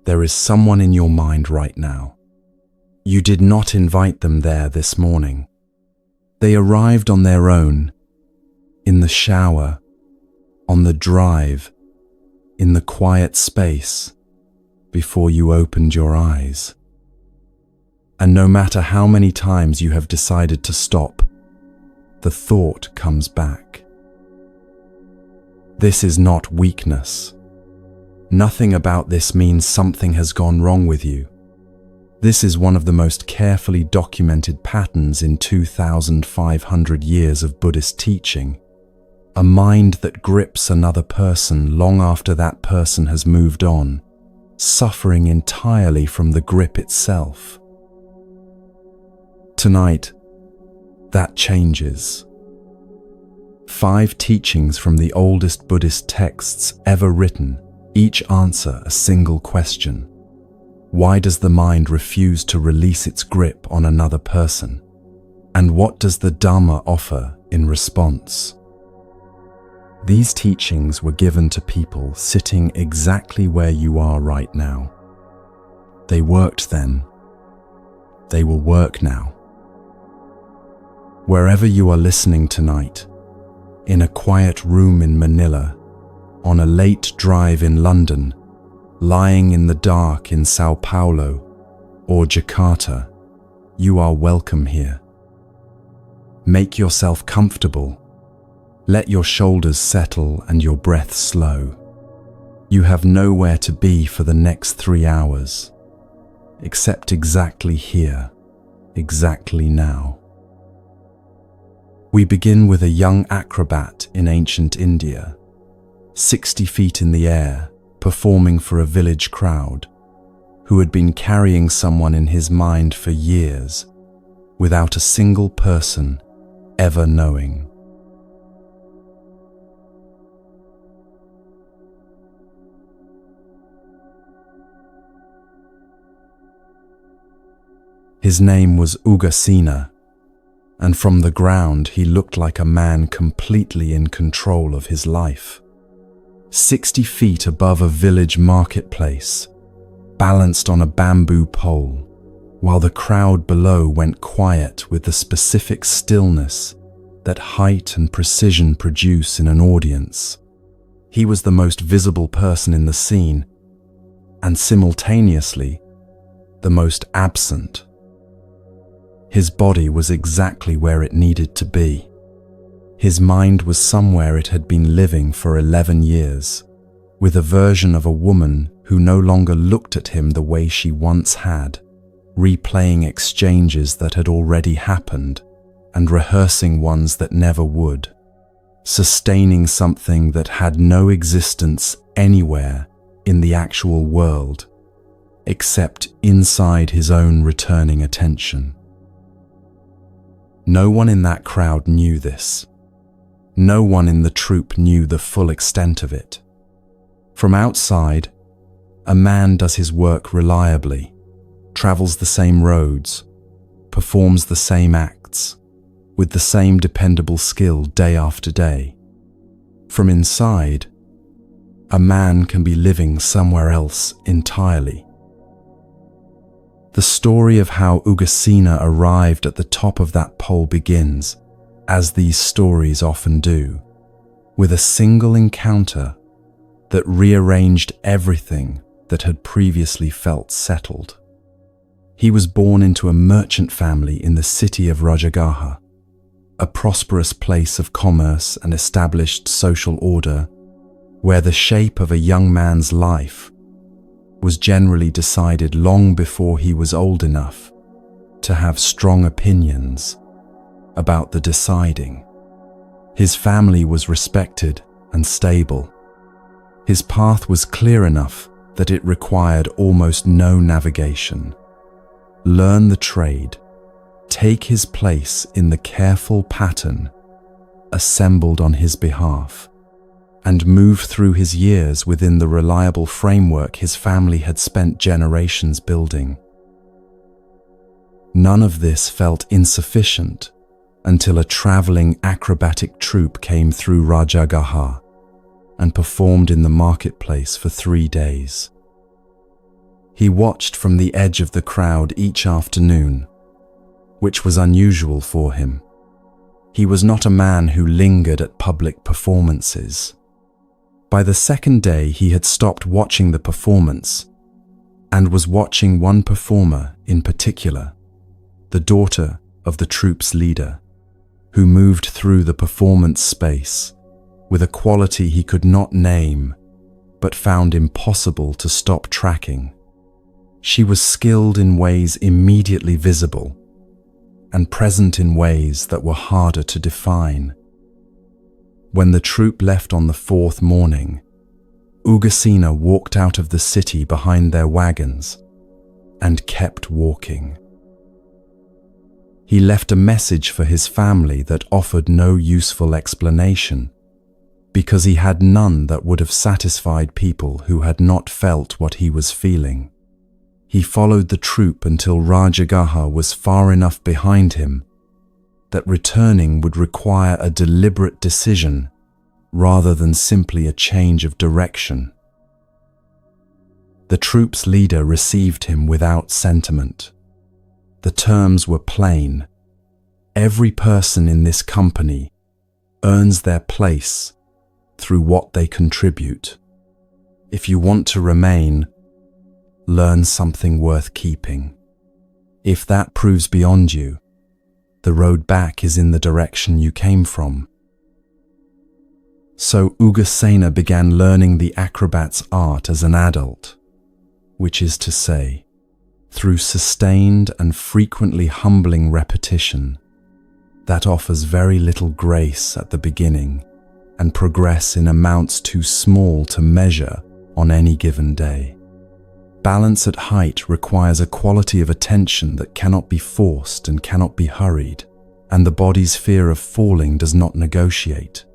There is someone in your mind right now. You did not invite them there this morning. They arrived on their own, in the shower, on the drive, in the quiet space, before you opened your eyes. And no matter how many times you have decided to stop, the thought comes back. This is not weakness. Nothing about this means something has gone wrong with you. This is one of the most carefully documented patterns in 2,500 years of Buddhist teaching. A mind that grips another person long after that person has moved on, suffering entirely from the grip itself. Tonight, that changes. 5 teachings from the oldest Buddhist texts ever written, each answer a single question. Why does the mind refuse to release its grip on another person? And what does the Dhamma offer in response? These teachings were given to people sitting exactly where you are right now. They worked then. They will work now. Wherever you are listening tonight, in a quiet room in Manila, on a late drive in London, lying in the dark in Sao Paulo or Jakarta, you are welcome here. Make yourself comfortable. Let your shoulders settle and your breath slow. You have nowhere to be for the next 3 hours, except exactly here, exactly now. We begin with a young acrobat in ancient India, 60 feet in the air, performing for a village crowd, who had been carrying someone in his mind for years, without a single person ever knowing. His name was Ugasina, and from the ground he looked like a man completely in control of his life. 60 feet above a village marketplace, balanced on a bamboo pole, while the crowd below went quiet with the specific stillness that height and precision produce in an audience. He was the most visible person in the scene, and simultaneously, the most absent. His body was exactly where it needed to be. His mind was somewhere it had been living for 11 years, with a version of a woman who no longer looked at him the way she once had, replaying exchanges that had already happened and rehearsing ones that never would, sustaining something that had no existence anywhere in the actual world, except inside his own returning attention. No one in that crowd knew this. No one in the troupe knew the full extent of it. From outside, a man does his work reliably, travels the same roads, performs the same acts, with the same dependable skill day after day. From inside, a man can be living somewhere else entirely. The story of how Ugasina arrived at the top of that pole begins, as these stories often do, with a single encounter that rearranged everything that had previously felt settled. He was born into a merchant family in the city of Rajagaha, a prosperous place of commerce and established social order, where the shape of a young man's life was generally decided long before he was old enough to have strong opinions about the deciding. His family was respected and stable. His path was clear enough that it required almost no navigation. Learn the trade, take his place in the careful pattern assembled on his behalf, and move through his years within the reliable framework his family had spent generations building. None of this felt insufficient until a traveling acrobatic troupe came through Rajagaha and performed in the marketplace for 3 days. He watched from the edge of the crowd each afternoon, which was unusual for him. He was not a man who lingered at public performances. By the second day, he had stopped watching the performance and was watching one performer in particular, the daughter of the troop's leader, who moved through the performance space with a quality he could not name but found impossible to stop tracking. She was skilled in ways immediately visible and present in ways that were harder to define. When the troop left on the fourth morning, Ugasina walked out of the city behind their wagons and kept walking. He left a message for his family that offered no useful explanation, because he had none that would have satisfied people who had not felt what he was feeling. He followed the troop until Rajagaha was far enough behind him that returning would require a deliberate decision rather than simply a change of direction. The troop's leader received him without sentiment. The terms were plain. Every person in this company earns their place through what they contribute. If you want to remain, learn something worth keeping. If that proves beyond you, the road back is in the direction you came from. So Ugasena began learning the acrobat's art as an adult, which is to say, through sustained and frequently humbling repetition that offers very little grace at the beginning and progress in amounts too small to measure on any given day. Balance at height requires a quality of attention that cannot be forced and cannot be hurried, and the body's fear of falling does not negotiate.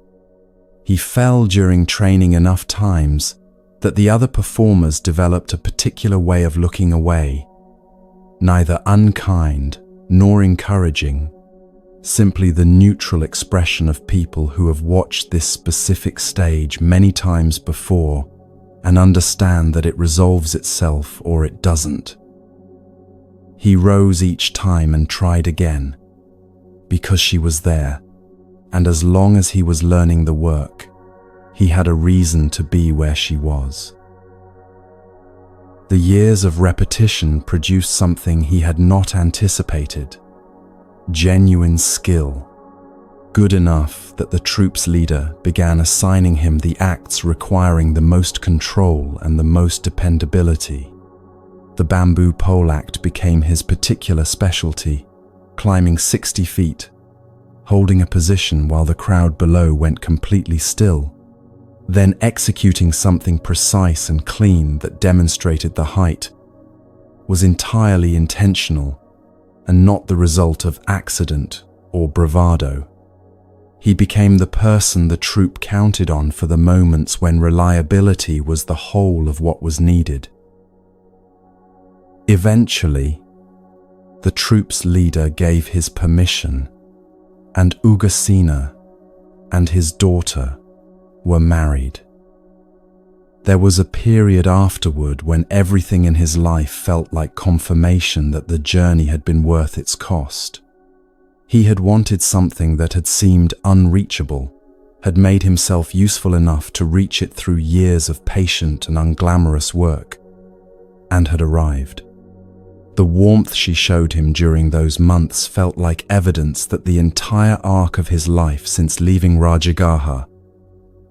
He fell during training enough times that the other performers developed a particular way of looking away, neither unkind nor encouraging, simply the neutral expression of people who have watched this specific stage many times before and understand that it resolves itself or it doesn't. He rose each time and tried again, because she was there, and as long as he was learning the work, he had a reason to be where she was. The years of repetition produced something he had not anticipated: genuine skill, good enough that the troop's leader began assigning him the acts requiring the most control and the most dependability. The bamboo pole act became his particular specialty, climbing 60 feet, holding a position while the crowd below went completely still, then executing something precise and clean that demonstrated the height, was entirely intentional and not the result of accident or bravado. He became the person the troop counted on for the moments when reliability was the whole of what was needed. Eventually, the troop's leader gave his permission, and Ugasina and his daughter were married. There was a period afterward when everything in his life felt like confirmation that the journey had been worth its cost. He had wanted something that had seemed unreachable, had made himself useful enough to reach it through years of patient and unglamorous work, and had arrived. The warmth she showed him during those months felt like evidence that the entire arc of his life since leaving Rajagaha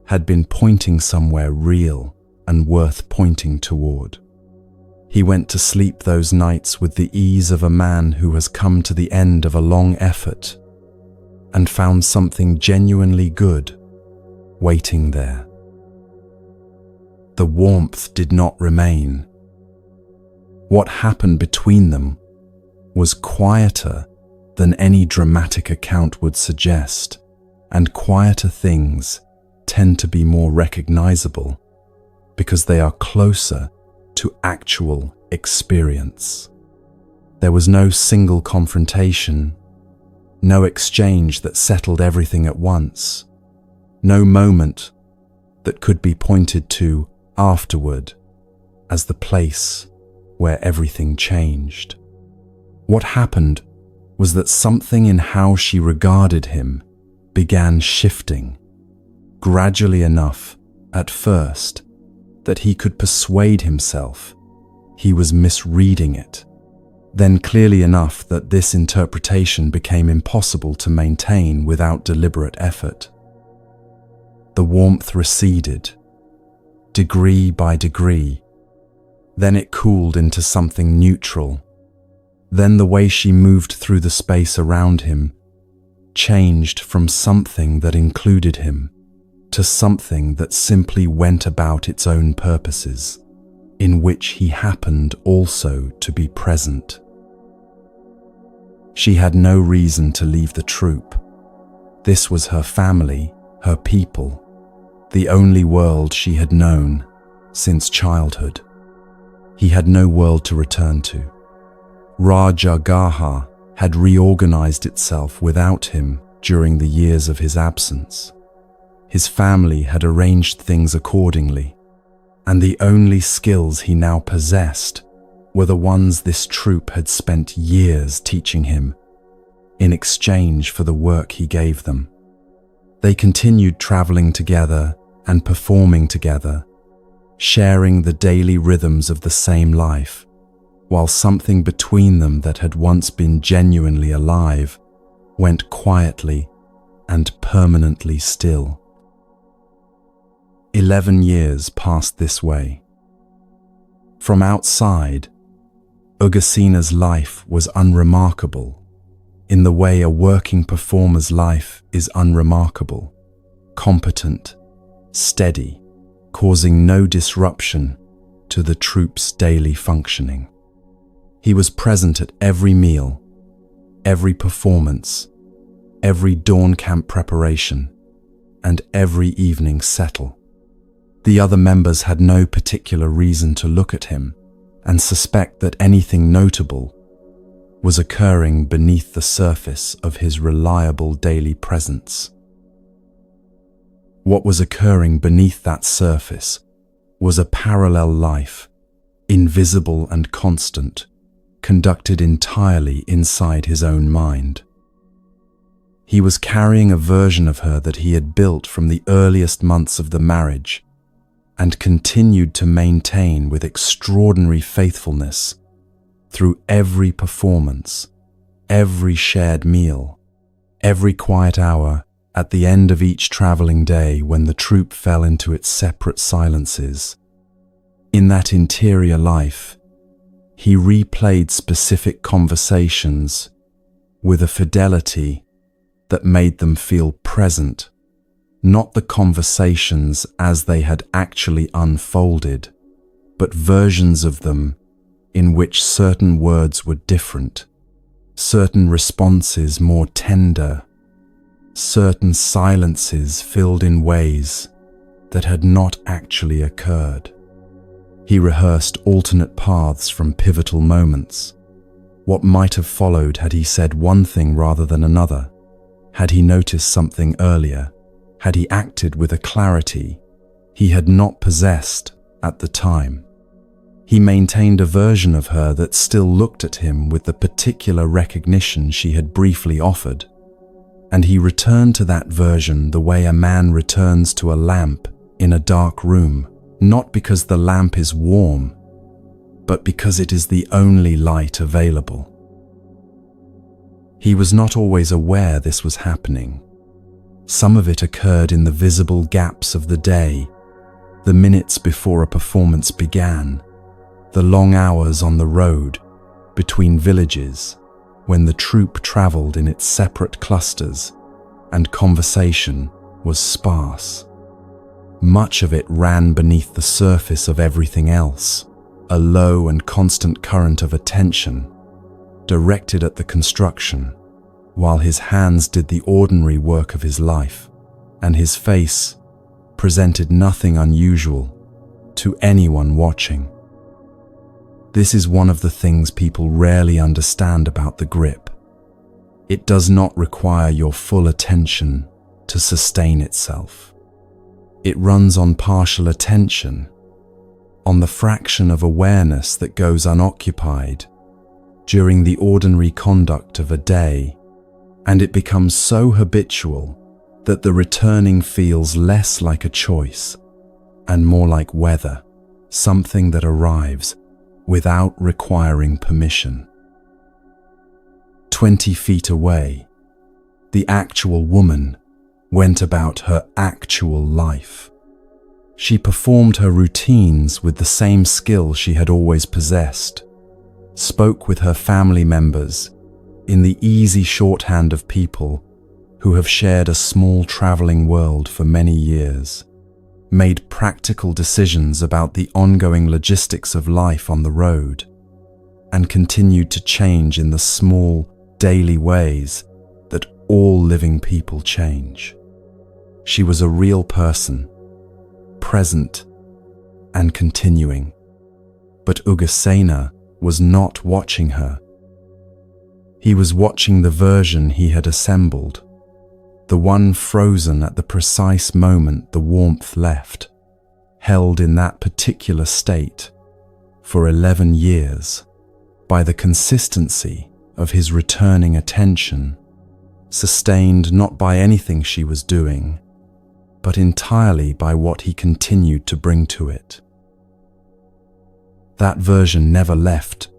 had been pointing somewhere real and worth pointing toward. He went to sleep those nights with the ease of a man who has come to the end of a long effort and found something genuinely good waiting there. The warmth did not remain. What happened between them was quieter than any dramatic account would suggest, and quieter things tend to be more recognizable because they are closer to actual experience. There was no single confrontation, no exchange that settled everything at once, no moment that could be pointed to afterward as the place where everything changed. What happened was that something in how she regarded him began shifting, gradually enough, at first, that he could persuade himself he was misreading it, then clearly enough that this interpretation became impossible to maintain without deliberate effort. The warmth receded, degree by degree. Then it cooled into something neutral. Then the way she moved through the space around him changed from something that included him to something that simply went about its own purposes, in which he happened also to be present. She had no reason to leave the troop. This was her family, her people, the only world she had known since childhood. He had no world to return to. Rajagaha had reorganized itself without him during the years of his absence. His family had arranged things accordingly, and the only skills he now possessed were the ones this troop had spent years teaching him, in exchange for the work he gave them. They continued traveling together and performing together, sharing the daily rhythms of the same life, while something between them that had once been genuinely alive went quietly and permanently still. 11 years passed this way. From outside, Ugasina's life was unremarkable, in the way a working performer's life is unremarkable, competent, steady, causing no disruption to the troop's daily functioning. He was present at every meal, every performance, every dawn camp preparation, and every evening settle. The other members had no particular reason to look at him and suspect that anything notable was occurring beneath the surface of his reliable daily presence. What was occurring beneath that surface was a parallel life, invisible and constant, conducted entirely inside his own mind. He was carrying a version of her that he had built from the earliest months of the marriage and continued to maintain with extraordinary faithfulness through every performance, every shared meal, every quiet hour at the end of each traveling day when the troop fell into its separate silences. In that interior life, he replayed specific conversations with a fidelity that made them feel present, not the conversations as they had actually unfolded, but versions of them in which certain words were different, certain responses more tender, certain silences filled in ways that had not actually occurred. He rehearsed alternate paths from pivotal moments. What might have followed had he said one thing rather than another? Had he noticed something earlier? Had he acted with a clarity he had not possessed at the time? He maintained a version of her that still looked at him with the particular recognition she had briefly offered, and he returned to that version the way a man returns to a lamp in a dark room, not because the lamp is warm, but because it is the only light available. He was not always aware this was happening. Some of it occurred in the visible gaps of the day, the minutes before a performance began, the long hours on the road between villages when the troop traveled in its separate clusters and conversation was sparse. Much of it ran beneath the surface of everything else, a low and constant current of attention directed at the construction, while his hands did the ordinary work of his life, and his face presented nothing unusual to anyone watching. This is one of the things people rarely understand about the grip. It does not require your full attention to sustain itself. It runs on partial attention, on the fraction of awareness that goes unoccupied during the ordinary conduct of a day, and it becomes so habitual that the returning feels less like a choice and more like weather, something that arrives without requiring permission. 20 feet away, the actual woman went about her actual life. She performed her routines with the same skill she had always possessed, spoke with her family members in the easy shorthand of people who have shared a small traveling world for many years, made practical decisions about the ongoing logistics of life on the road, and continued to change in the small, daily ways that all living people change. She was a real person, present and continuing. But Ugasena was not watching her. He was watching the version he had assembled, the one frozen at the precise moment the warmth left, held in that particular state for 11 years by the consistency of his returning attention, sustained not by anything she was doing, but entirely by what he continued to bring to it. That version never left,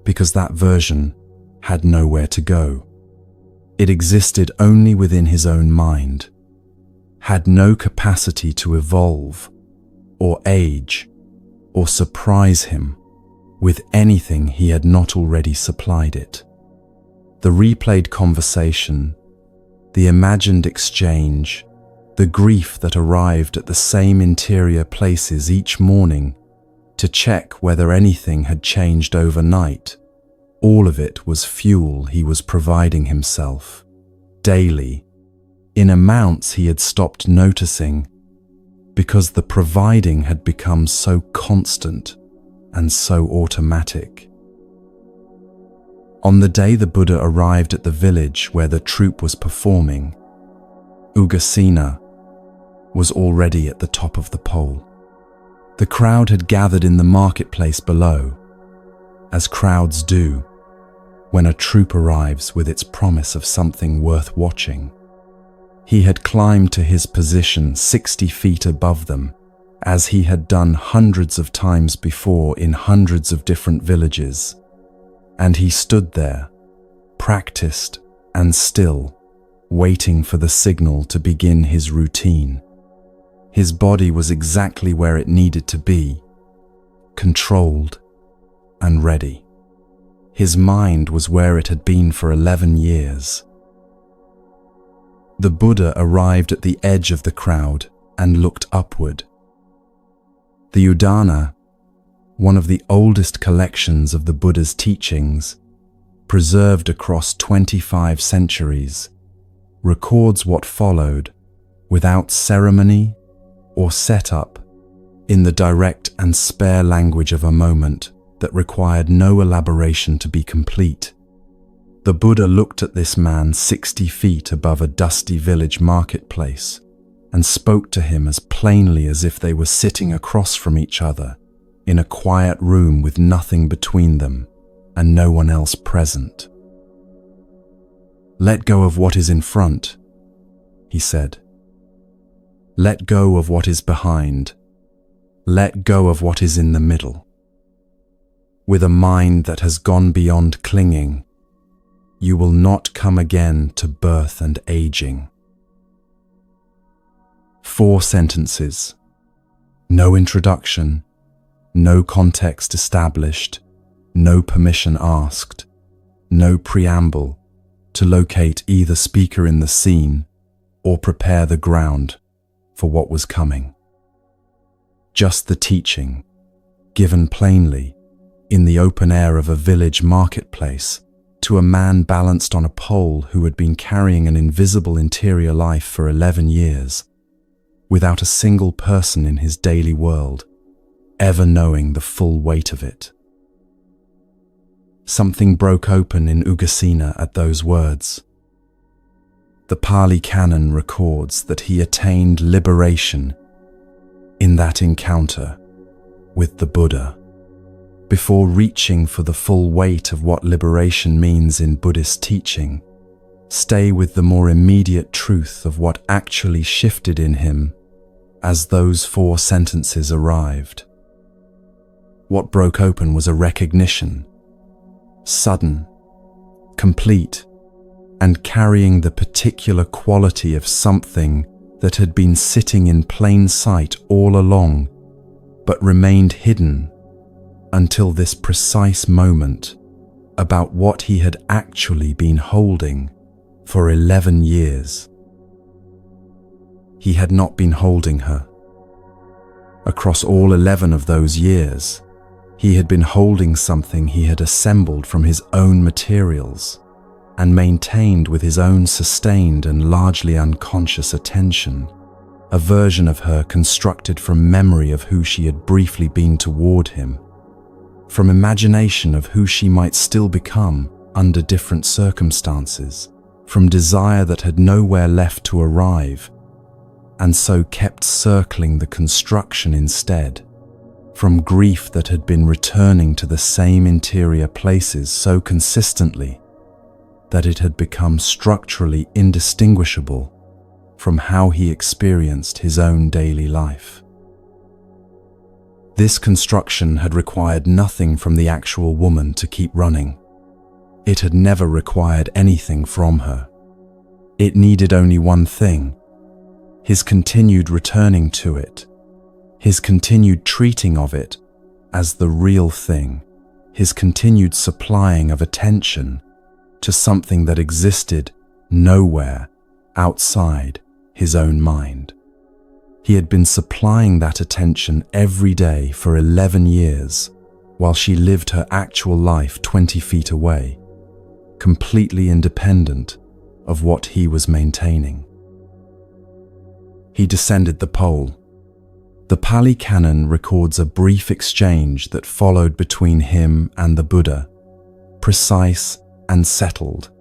because that version had nowhere to go. It existed only within his own mind, had no capacity to evolve, or age, or surprise him with anything he had not already supplied it. The replayed conversation, the imagined exchange, the grief that arrived at the same interior places each morning to check whether anything had changed overnight, all of it was fuel he was providing himself, daily, in amounts he had stopped noticing, because the providing had become so constant and so automatic. On the day the Buddha arrived at the village where the troupe was performing, Ugasena was already at the top of the pole. The crowd had gathered in the marketplace below, as crowds do when a troupe arrives with its promise of something worth watching. He had climbed to his position 60 feet above them, as he had done hundreds of times before in hundreds of different villages, and he stood there, practiced and still, waiting for the signal to begin his routine. His body was exactly where it needed to be, controlled and ready. His mind was where it had been for 11 years. The Buddha arrived at the edge of the crowd and looked upward. The Udana, one of the oldest collections of the Buddha's teachings, preserved across 25 centuries, records what followed without ceremony or setup, in the direct and spare language of a moment that required no elaboration to be complete. The Buddha looked at this man 60 feet above a dusty village marketplace and spoke to him as plainly as if they were sitting across from each other in a quiet room with nothing between them and no one else present. "Let go of what is in front," he said. "Let go of what is behind. Let go of what is in the middle. With a mind that has gone beyond clinging, you will not come again to birth and aging." 4 sentences. No introduction, no context established, no permission asked, no preamble to locate either speaker in the scene or prepare the ground for what was coming. Just the teaching, given plainly in the open air of a village marketplace to a man balanced on a pole who had been carrying an invisible interior life for 11 years, without a single person in his daily world ever knowing the full weight of it. Something broke open in Ugasena at those words. The Pali Canon records that he attained liberation in that encounter with the Buddha. Before reaching for the full weight of what liberation means in Buddhist teaching, stay with the more immediate truth of what actually shifted in him as those 4 sentences arrived. What broke open was a recognition, sudden, complete, and carrying the particular quality of something that had been sitting in plain sight all along, but remained hidden until this precise moment about what he had actually been holding for 11 years. He had not been holding her. Across all 11 of those years, he had been holding something he had assembled from his own materials and maintained with his own sustained and largely unconscious attention, a version of her constructed from memory of who she had briefly been toward him, from imagination of who she might still become under different circumstances, from desire that had nowhere left to arrive, and so kept circling the construction instead, from grief that had been returning to the same interior places so consistently that it had become structurally indistinguishable from how he experienced his own daily life. This construction had required nothing from the actual woman to keep running. It had never required anything from her. It needed only one thing: his continued returning to it, his continued treating of it as the real thing, his continued supplying of attention to something that existed nowhere outside his own mind. He had been supplying that attention every day for 11 years, while she lived her actual life 20 feet away, completely independent of what he was maintaining. He descended the pole. The Pali Canon records a brief exchange that followed between him and the Buddha, precise and settled,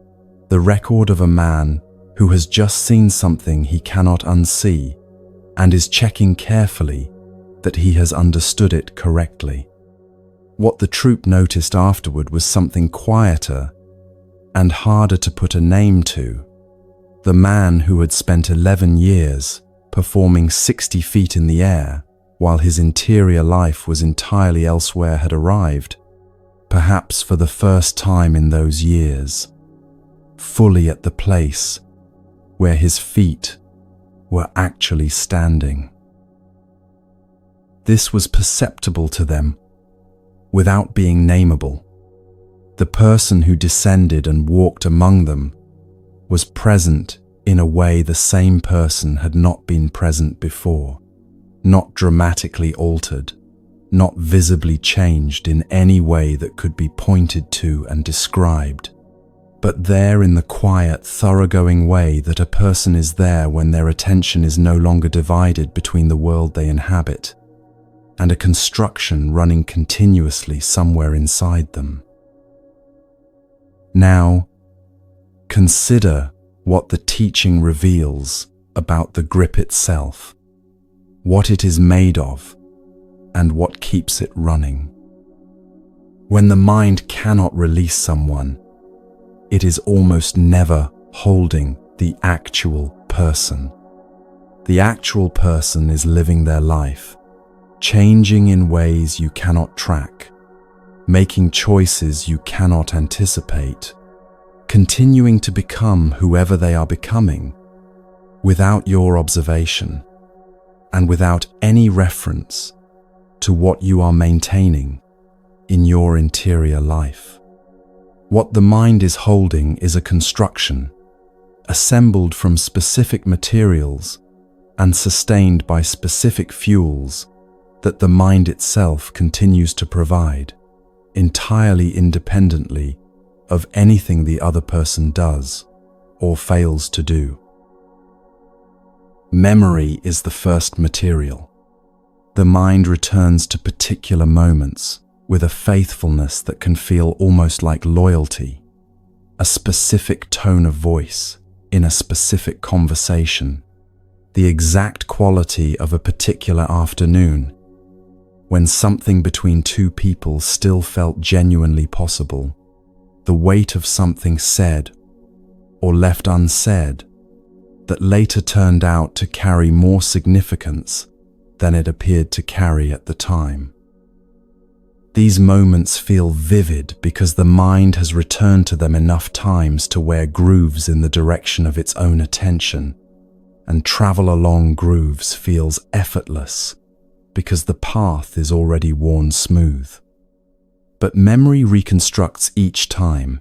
the record of a man who has just seen something he cannot unsee and is checking carefully that he has understood it correctly. What the troupe noticed afterward was something quieter and harder to put a name to. The man who had spent 11 years performing 60 feet in the air while his interior life was entirely elsewhere had arrived, perhaps for the first time in those years, fully at the place where his feet were actually standing. This was perceptible to them without being nameable. The person who descended and walked among them was present in a way the same person had not been present before, not dramatically altered, not visibly changed in any way that could be pointed to and described, but there in the quiet, thoroughgoing way that a person is there when their attention is no longer divided between the world they inhabit and a construction running continuously somewhere inside them. Now, consider what the teaching reveals about the grip itself, what it is made of, and what keeps it running. When the mind cannot release someone, it is almost never holding the actual person. The actual person is living their life, changing in ways you cannot track, making choices you cannot anticipate, continuing to become whoever they are becoming, without your observation, and without any reference to what you are maintaining in your interior life. What the mind is holding is a construction, assembled from specific materials and sustained by specific fuels that the mind itself continues to provide, entirely independently of anything the other person does or fails to do. Memory is the first material. The mind returns to particular moments with a faithfulness that can feel almost like loyalty, a specific tone of voice in a specific conversation, the exact quality of a particular afternoon, when something between two people still felt genuinely possible, the weight of something said or left unsaid that later turned out to carry more significance than it appeared to carry at the time. These moments feel vivid because the mind has returned to them enough times to wear grooves in the direction of its own attention, and travel along grooves feels effortless because the path is already worn smooth. But memory reconstructs each time,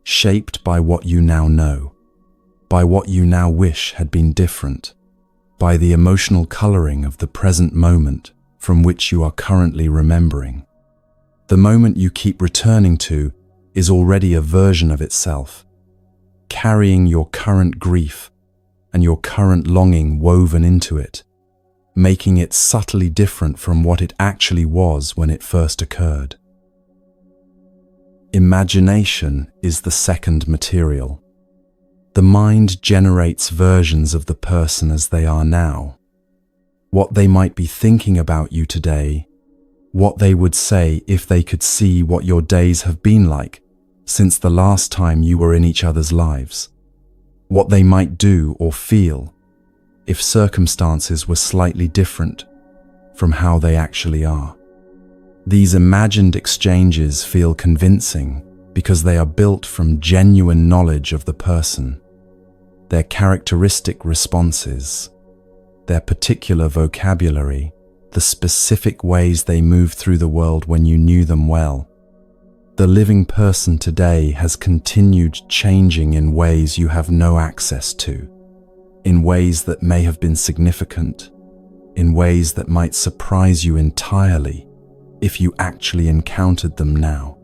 shaped by what you now know, by what you now wish had been different, by the emotional coloring of the present moment from which you are currently remembering. The moment you keep returning to is already a version of itself, carrying your current grief and your current longing woven into it, making it subtly different from what it actually was when it first occurred. Imagination is the second material. The mind generates versions of the person as they are now, what they might be thinking about you today, what they would say if they could see what your days have been like since the last time you were in each other's lives, what they might do or feel if circumstances were slightly different from how they actually are. These imagined exchanges feel convincing because they are built from genuine knowledge of the person, their characteristic responses, their particular vocabulary, the specific ways they move through the world when you knew them well. The living person today has continued changing in ways you have no access to, in ways that may have been significant, in ways that might surprise you entirely if you actually encountered them now.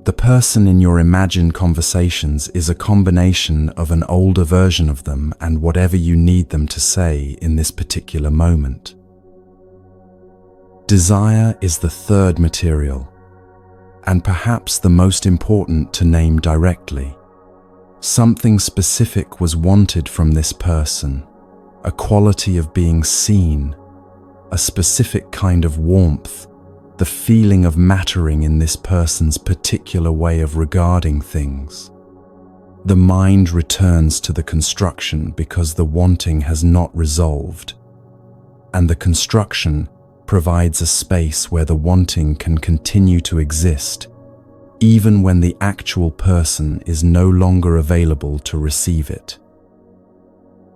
The person in your imagined conversations is a combination of an older version of them and whatever you need them to say in this particular moment. Desire is the third material, and perhaps the most important to name directly. Something specific was wanted from this person, a quality of being seen, a specific kind of warmth, the feeling of mattering in this person's particular way of regarding things. The mind returns to the construction because the wanting has not resolved, and the construction provides a space where the wanting can continue to exist, even when the actual person is no longer available to receive it.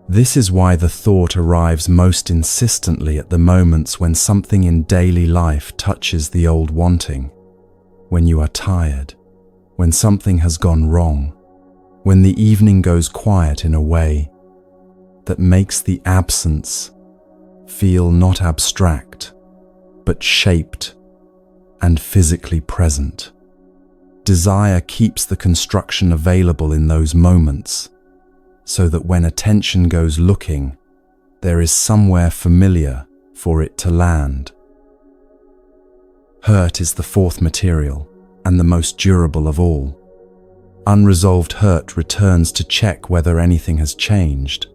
This is why the thought arrives most insistently at the moments when something in daily life touches the old wanting, when you are tired, when something has gone wrong, when the evening goes quiet in a way that makes the absence feel not abstract, but shaped and physically present. Desire keeps the construction available in those moments, so that when attention goes looking, there is somewhere familiar for it to land. Hurt is the fourth material, and the most durable of all. Unresolved hurt returns to check whether anything has changed,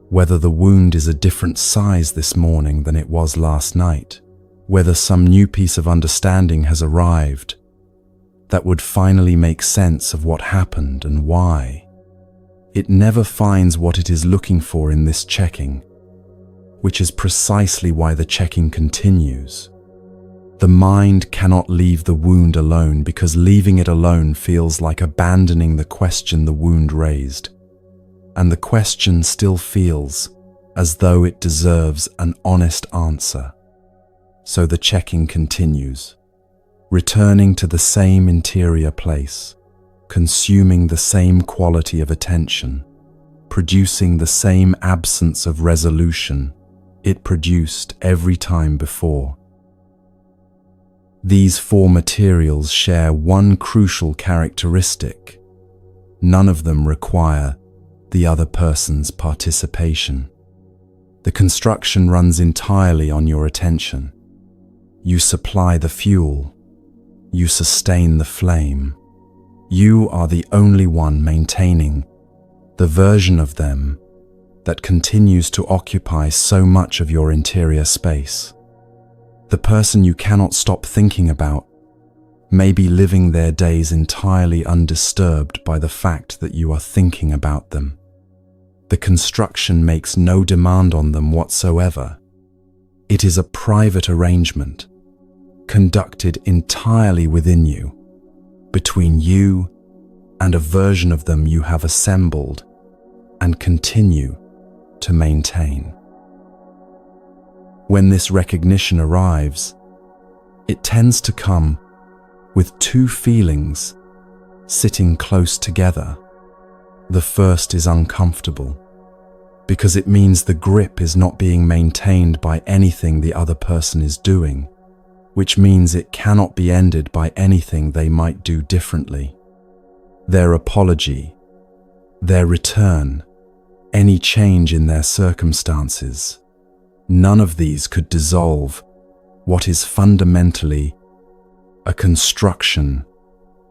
whether the wound is a different size this morning than it was last night, whether some new piece of understanding has arrived that would finally make sense of what happened and why. It never finds what it is looking for in this checking, which is precisely why the checking continues. The mind cannot leave the wound alone because leaving it alone feels like abandoning the question the wound raised, and the question still feels as though it deserves an honest answer. So the checking continues, returning to the same interior place, consuming the same quality of attention, producing the same absence of resolution it produced every time before. These four materials share one crucial characteristic. None of them require the other person's participation. The construction runs entirely on your attention. You supply the fuel. You sustain the flame. You are the only one maintaining the version of them that continues to occupy so much of your interior space. The person you cannot stop thinking about may be living their days entirely undisturbed by the fact that you are thinking about them. The construction makes no demand on them whatsoever. It is a private arrangement, conducted entirely within you, between you and a version of them you have assembled and continue to maintain. When this recognition arrives, it tends to come with two feelings sitting close together. The first is uncomfortable, because it means the grip is not being maintained by anything the other person is doing, which means it cannot be ended by anything they might do differently. Their apology, their return, any change in their circumstances, none of these could dissolve what is fundamentally a construction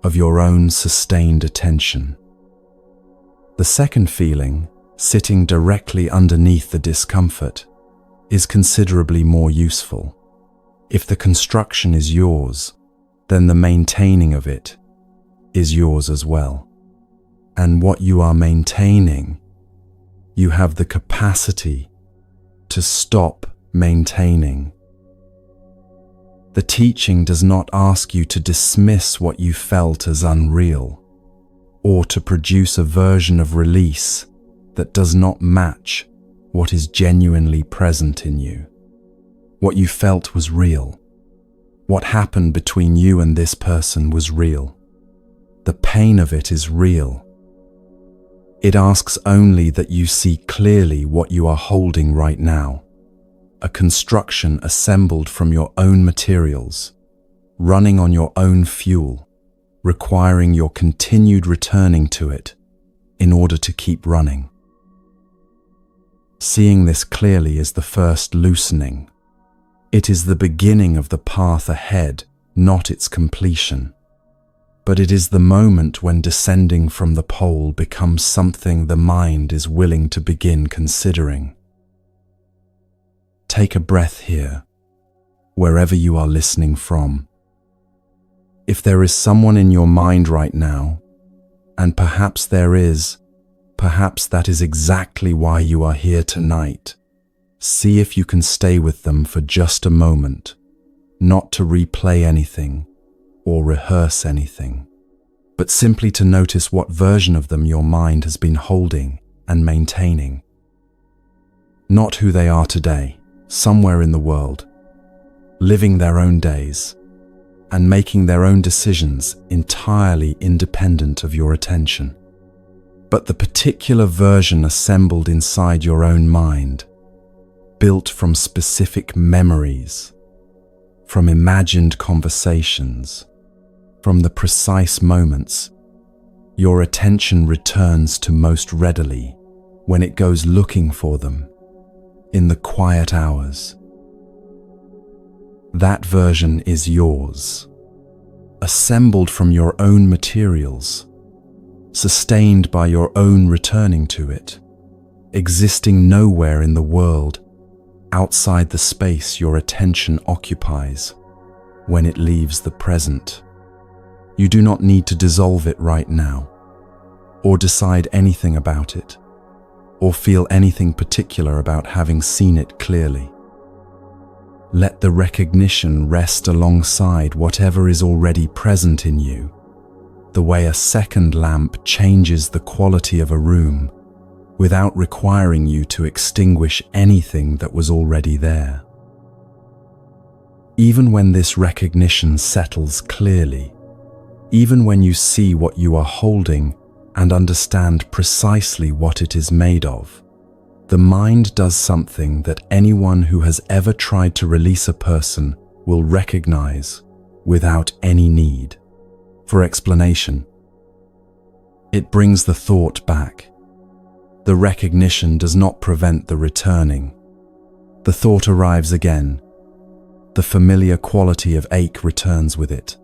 of your own sustained attention. The second feeling, sitting directly underneath the discomfort, is considerably more useful. If the construction is yours, then the maintaining of it is yours as well. And what you are maintaining, you have the capacity to stop maintaining. The teaching does not ask you to dismiss what you felt as unreal, or to produce a version of release that does not match what is genuinely present in you. What you felt was real. What happened between you and this person was real. The pain of it is real. It asks only that you see clearly what you are holding right now, a construction assembled from your own materials, running on your own fuel, requiring your continued returning to it in order to keep running. Seeing this clearly is the first loosening. It is the beginning of the path ahead, not its completion. But it is the moment when descending from the pole becomes something the mind is willing to begin considering. Take a breath here, wherever you are listening from. If there is someone in your mind right now, and perhaps there is, perhaps that is exactly why you are here tonight, see if you can stay with them for just a moment, not to replay anything or rehearse anything, but simply to notice what version of them your mind has been holding and maintaining. Not who they are today, somewhere in the world, living their own days and making their own decisions entirely independent of your attention, but the particular version assembled inside your own mind, built from specific memories, from imagined conversations, from the precise moments your attention returns to most readily when it goes looking for them in the quiet hours. That version is yours, assembled from your own materials, sustained by your own returning to it, existing nowhere in the world outside the space your attention occupies when it leaves the present. You do not need to dissolve it right now, or decide anything about it, or feel anything particular about having seen it clearly. Let the recognition rest alongside whatever is already present in you, the way a second lamp changes the quality of a room without requiring you to extinguish anything that was already there. Even when this recognition settles clearly, even when you see what you are holding and understand precisely what it is made of, the mind does something that anyone who has ever tried to release a person will recognize without any need for explanation. It brings the thought back. The recognition does not prevent the returning. The thought arrives again. The familiar quality of ache returns with it.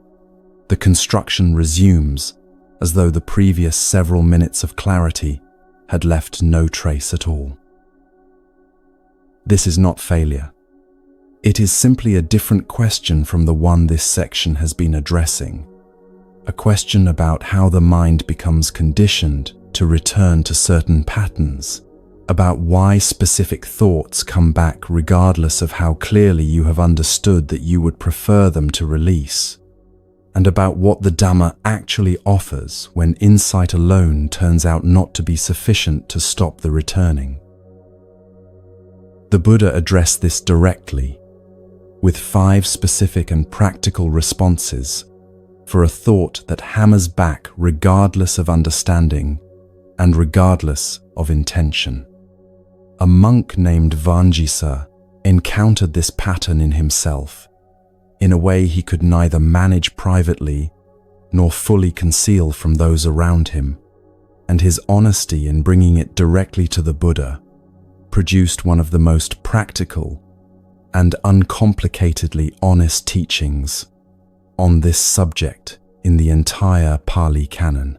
The construction resumes as though the previous several minutes of clarity had left no trace at all. This is not failure. It is simply a different question from the one this section has been addressing. A question about how the mind becomes conditioned to return to certain patterns, about why specific thoughts come back regardless of how clearly you have understood that you would prefer them to release, and about what the Dhamma actually offers when insight alone turns out not to be sufficient to stop the returning. The Buddha addressed this directly, with 5 specific and practical responses for a thought that hammers back regardless of understanding and regardless of intention. A monk named Vangisa encountered this pattern in himself, in a way he could neither manage privately nor fully conceal from those around him, and his honesty in bringing it directly to the Buddha produced one of the most practical and uncomplicatedly honest teachings on this subject in the entire Pali Canon.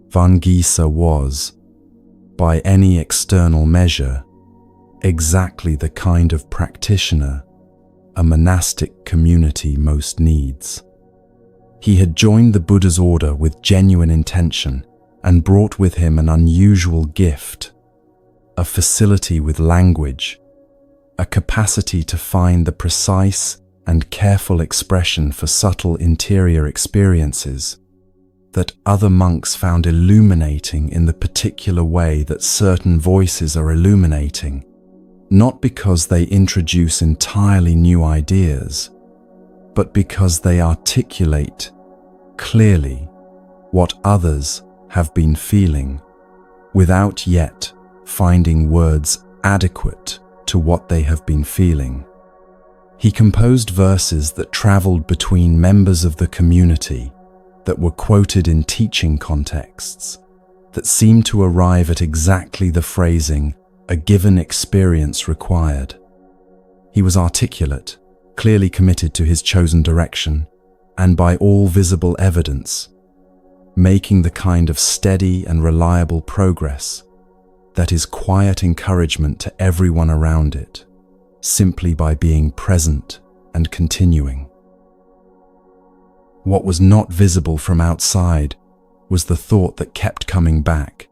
Vangisa was, by any external measure, exactly the kind of practitioner a monastic community most needs. He had joined the Buddha's order with genuine intention and brought with him an unusual gift, a facility with language, a capacity to find the precise and careful expression for subtle interior experiences that other monks found illuminating in the particular way that certain voices are illuminating, not because they introduce entirely new ideas, but because they articulate clearly what others have been feeling, without yet finding words adequate to what they have been feeling. He composed verses that traveled between members of the community, that were quoted in teaching contexts, that seemed to arrive at exactly the phrasing a given experience required. He was articulate, clearly committed to his chosen direction, and by all visible evidence, making the kind of steady and reliable progress that is quiet encouragement to everyone around it, simply by being present and continuing. What was not visible from outside was the thought that kept coming back.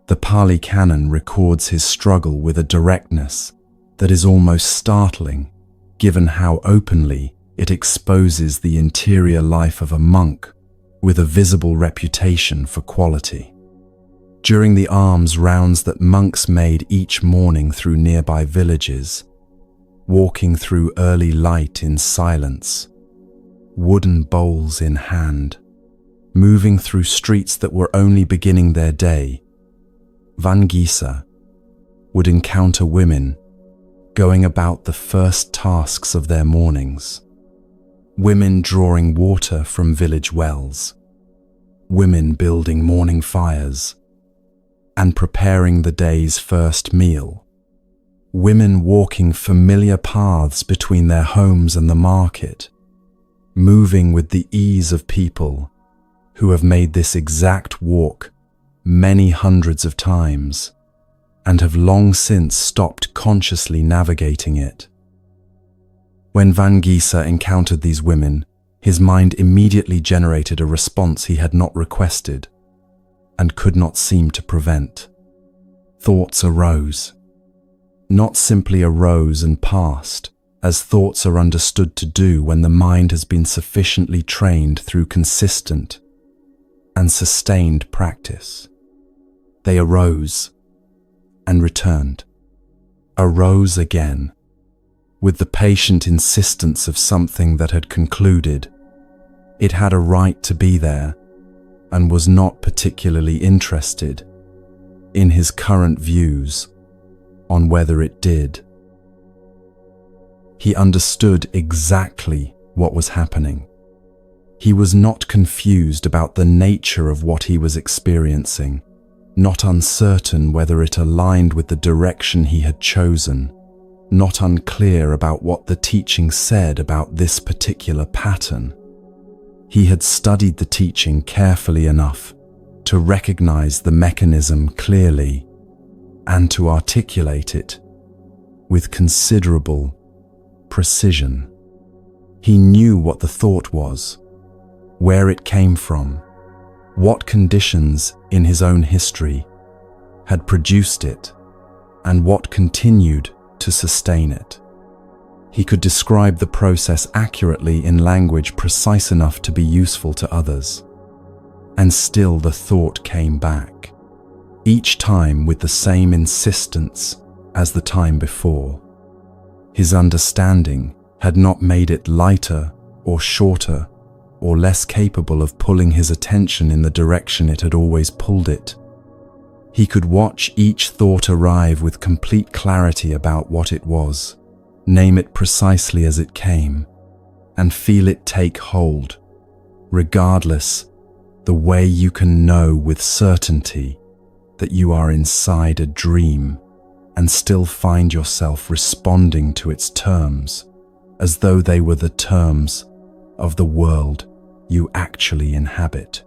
The Pali Canon records his struggle with a directness that is almost startling, given how openly it exposes the interior life of a monk with a visible reputation for quality. During the alms rounds that monks made each morning through nearby villages, walking through early light in silence, wooden bowls in hand, moving through streets that were only beginning their day, Vangisa would encounter women going about the first tasks of their mornings, women drawing water from village wells, women building morning fires and preparing the day's first meal, women walking familiar paths between their homes and the market, moving with the ease of people who have made this exact walk many hundreds of times and have long since stopped consciously navigating it. When Vangisa encountered these women, his mind immediately generated a response he had not requested and could not seem to prevent. Thoughts arose. Not simply arose and passed, as thoughts are understood to do when the mind has been sufficiently trained through consistent and sustained practice. They arose and returned, arose again, with the patient insistence of something that had concluded. It had a right to be there and was not particularly interested in his current views on whether it did. He understood exactly what was happening. He was not confused about the nature of what he was experiencing, not uncertain whether it aligned with the direction he had chosen, not unclear about what the teaching said about this particular pattern. He had studied the teaching carefully enough to recognize the mechanism clearly and to articulate it with considerable precision. He knew what the thought was, where it came from, what conditions in his own history had produced it, and what continued to sustain it. He could describe the process accurately in language precise enough to be useful to others. And still the thought came back, each time with the same insistence as the time before. His understanding had not made it lighter or shorter or less capable of pulling his attention in the direction it had always pulled it. He could watch each thought arrive with complete clarity about what it was, name it precisely as it came, and feel it take hold, regardless the way you can know with certainty that you are inside a dream and still find yourself responding to its terms as though they were the terms of the world you actually inhabit.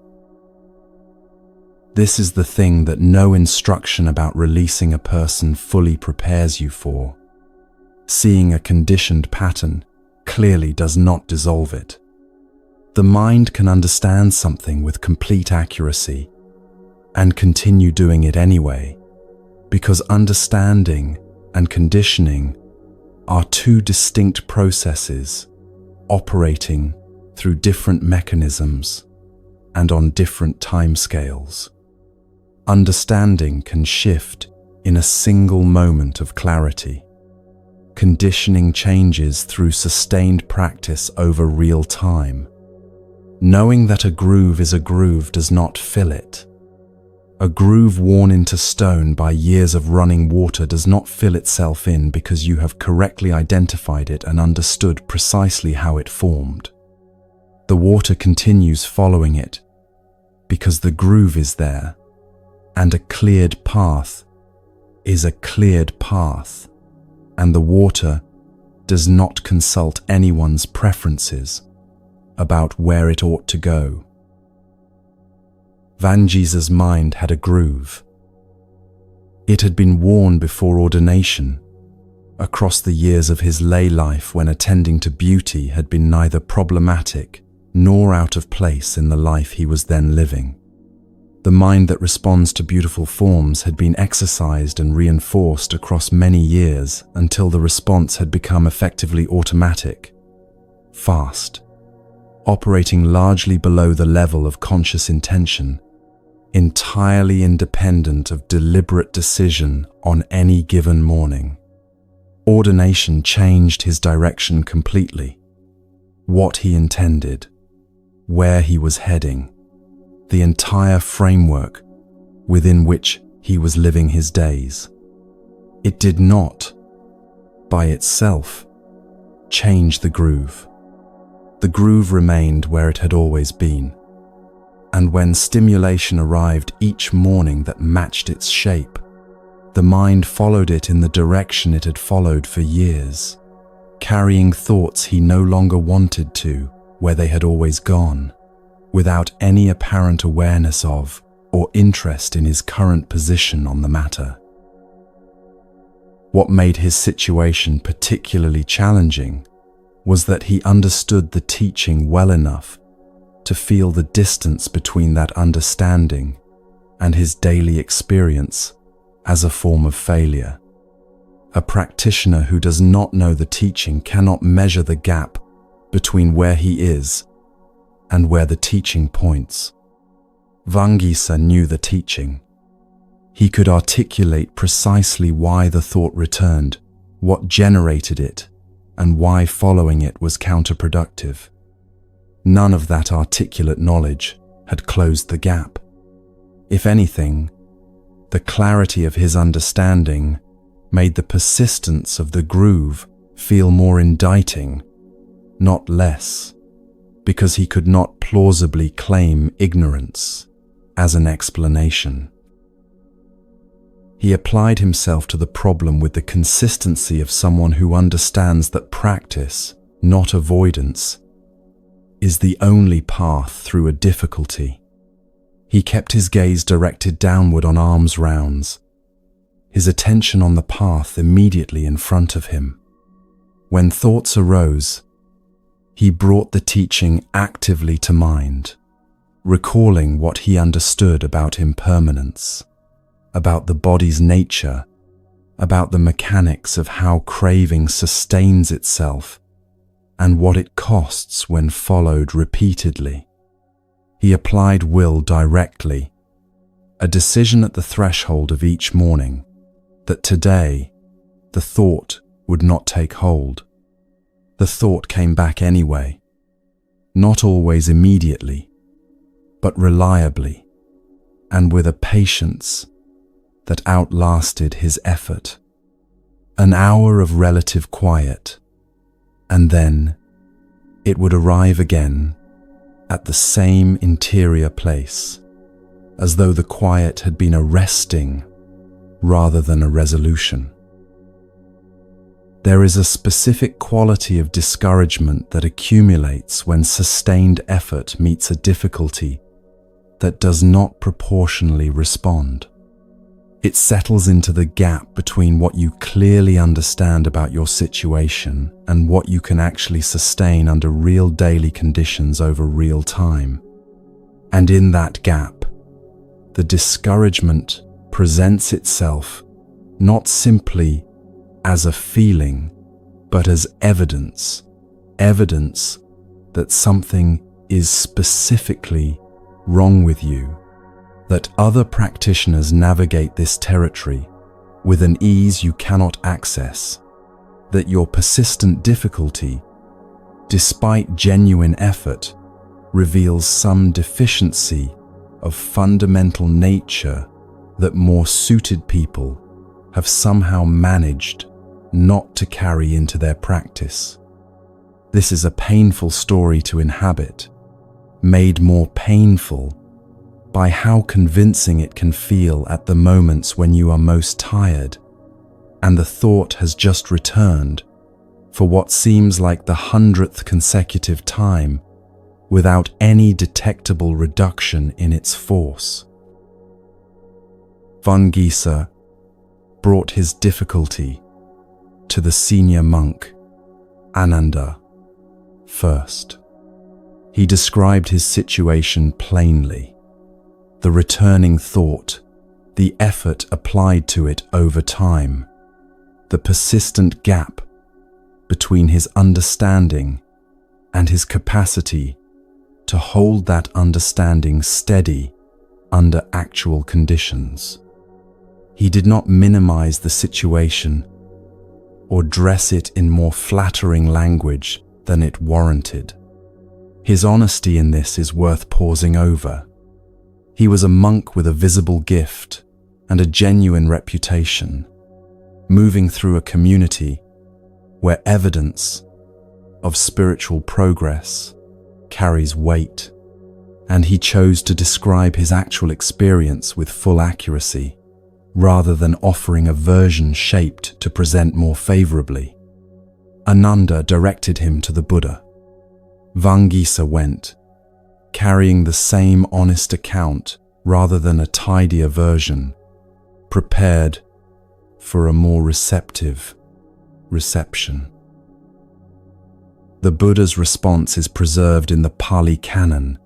This is the thing that no instruction about releasing a person fully prepares you for. Seeing a conditioned pattern clearly does not dissolve it. The mind can understand something with complete accuracy and continue doing it anyway, because understanding and conditioning are two distinct processes operating through different mechanisms and on different timescales. Understanding can shift in a single moment of clarity. Conditioning changes through sustained practice over real time. Knowing that a groove is a groove does not fill it. A groove worn into stone by years of running water does not fill itself in because you have correctly identified it and understood precisely how it formed. The water continues following it because the groove is there, and a cleared path is a cleared path, and the water does not consult anyone's preferences about where it ought to go. Vanji's mind had a groove. It had been worn before ordination, across the years of his lay life when attending to beauty had been neither problematic nor out of place in the life he was then living. The mind that responds to beautiful forms had been exercised and reinforced across many years until the response had become effectively automatic, fast, operating largely below the level of conscious intention, entirely independent of deliberate decision on any given morning. Ordination changed his direction completely, what he intended, where he was heading, the entire framework within which he was living his days. It did not, by itself, change the groove. The groove remained where it had always been, and when stimulation arrived each morning that matched its shape, the mind followed it in the direction it had followed for years, carrying thoughts he no longer wanted to where they had always gone, without any apparent awareness of or interest in his current position on the matter. What made his situation particularly challenging was that he understood the teaching well enough to feel the distance between that understanding and his daily experience as a form of failure. A practitioner who does not know the teaching cannot measure the gap between where he is and where the teaching points. Vangisa knew the teaching. He could articulate precisely why the thought returned, what generated it, and why following it was counterproductive. None of that articulate knowledge had closed the gap. If anything, the clarity of his understanding made the persistence of the groove feel more indicting, not less, because he could not plausibly claim ignorance as an explanation. He applied himself to the problem with the consistency of someone who understands that practice, not avoidance, is the only path through a difficulty. He kept his gaze directed downward on arm's rounds, his attention on the path immediately in front of him. When thoughts arose, he brought the teaching actively to mind, recalling what he understood about impermanence, about the body's nature, about the mechanics of how craving sustains itself, and what it costs when followed repeatedly. He applied will directly, a decision at the threshold of each morning that today the thought would not take hold. The thought came back anyway, not always immediately, but reliably, and with a patience that outlasted his effort. An hour of relative quiet, and then it would arrive again at the same interior place, as though the quiet had been a resting rather than a resolution. There is a specific quality of discouragement that accumulates when sustained effort meets a difficulty that does not proportionally respond. It settles into the gap between what you clearly understand about your situation and what you can actually sustain under real daily conditions over real time. And in that gap, the discouragement presents itself not simply as a feeling, but as evidence that something is specifically wrong with you, that other practitioners navigate this territory with an ease you cannot access, that your persistent difficulty, despite genuine effort, reveals some deficiency of fundamental nature that more suited people have somehow managed not to carry into their practice. This is a painful story to inhabit, made more painful by how convincing it can feel at the moments when you are most tired, and the thought has just returned for what seems like the 100th consecutive time without any detectable reduction in its force. Vangisa brought his difficulty to the senior monk, Ananda, first. He described his situation plainly. The returning thought, the effort applied to it over time, the persistent gap between his understanding and his capacity to hold that understanding steady under actual conditions. He did not minimize the situation or dress it in more flattering language than it warranted. His honesty in this is worth pausing over. He was a monk with a visible gift and a genuine reputation, moving through a community where evidence of spiritual progress carries weight, and he chose to describe his actual experience with full accuracy, rather than offering a version shaped to present more favorably. Ananda directed him to the Buddha. Vangisa went, carrying the same honest account rather than a tidier version, prepared for a more receptive reception. The Buddha's response is preserved in the Pali Canon,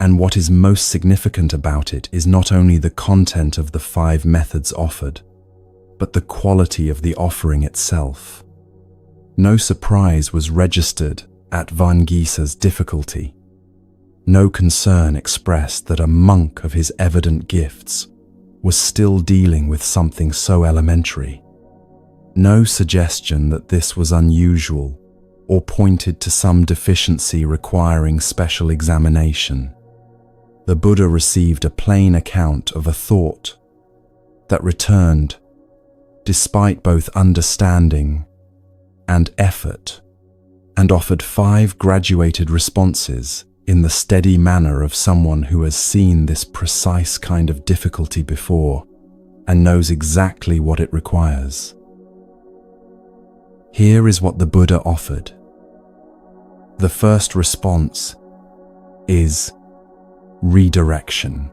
and what is most significant about it is not only the content of the 5 methods offered, but the quality of the offering itself. No surprise was registered at Vangisa's difficulty. No concern expressed that a monk of his evident gifts was still dealing with something so elementary. No suggestion that this was unusual or pointed to some deficiency requiring special examination. The Buddha received a plain account of a thought that returned despite both understanding and effort, and offered 5 graduated responses in the steady manner of someone who has seen this precise kind of difficulty before and knows exactly what it requires. Here is what the Buddha offered. The first response is redirection.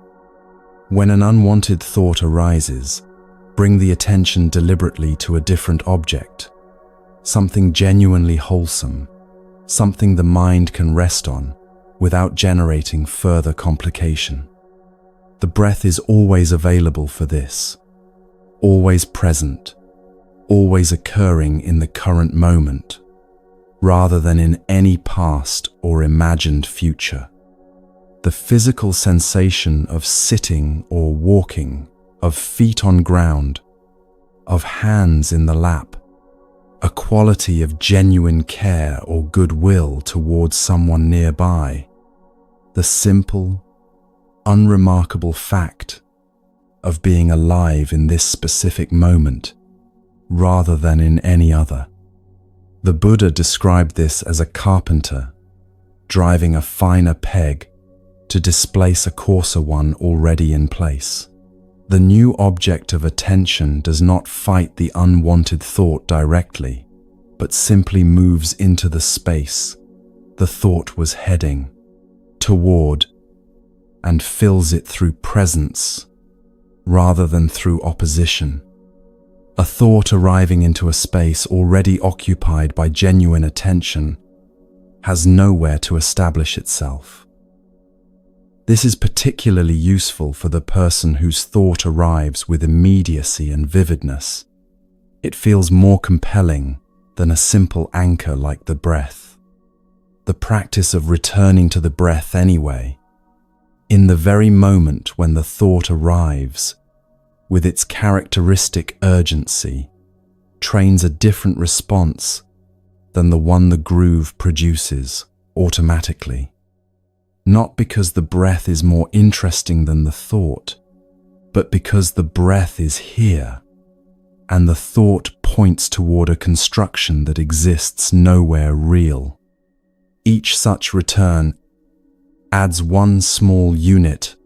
When an unwanted thought arises, bring the attention deliberately to a different object, something genuinely wholesome, something the mind can rest on without generating further complication. The breath is always available for this, always present, always occurring in the current moment, rather than in any past or imagined future. The physical sensation of sitting or walking, of feet on ground, of hands in the lap, a quality of genuine care or goodwill towards someone nearby, the simple, unremarkable fact of being alive in this specific moment, rather than in any other. The Buddha described this as a carpenter driving a finer peg to displace a coarser one already in place. The new object of attention does not fight the unwanted thought directly, but simply moves into the space the thought was heading toward and fills it through presence rather than through opposition. A thought arriving into a space already occupied by genuine attention has nowhere to establish itself. This is particularly useful for the person whose thought arrives with immediacy and vividness. It feels more compelling than a simple anchor like the breath. The practice of returning to the breath anyway, in the very moment when the thought arrives, with its characteristic urgency, trains a different response than the one the groove produces automatically. Not because the breath is more interesting than the thought, but because the breath is here, and the thought points toward a construction that exists nowhere real. Each such return adds one small unit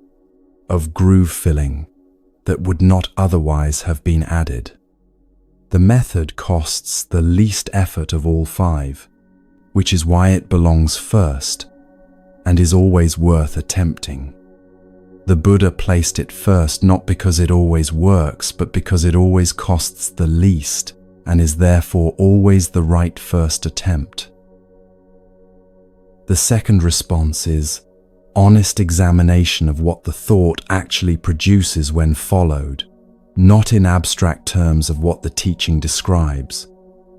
of groove filling that would not otherwise have been added. The method costs the least effort of all five, which is why it belongs first and is always worth attempting. The Buddha placed it first not because it always works, but because it always costs the least and is therefore always the right first attempt. The second response is honest examination of what the thought actually produces when followed, not in abstract terms of what the teaching describes,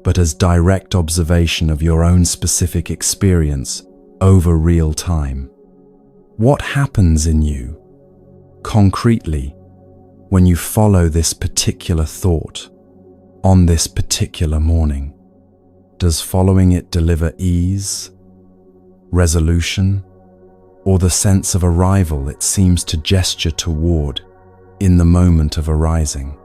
but as direct observation of your own specific experience over real time. What happens in you, concretely, when you follow this particular thought on this particular morning? Does following it deliver ease, resolution, or the sense of arrival it seems to gesture toward in the moment of arising?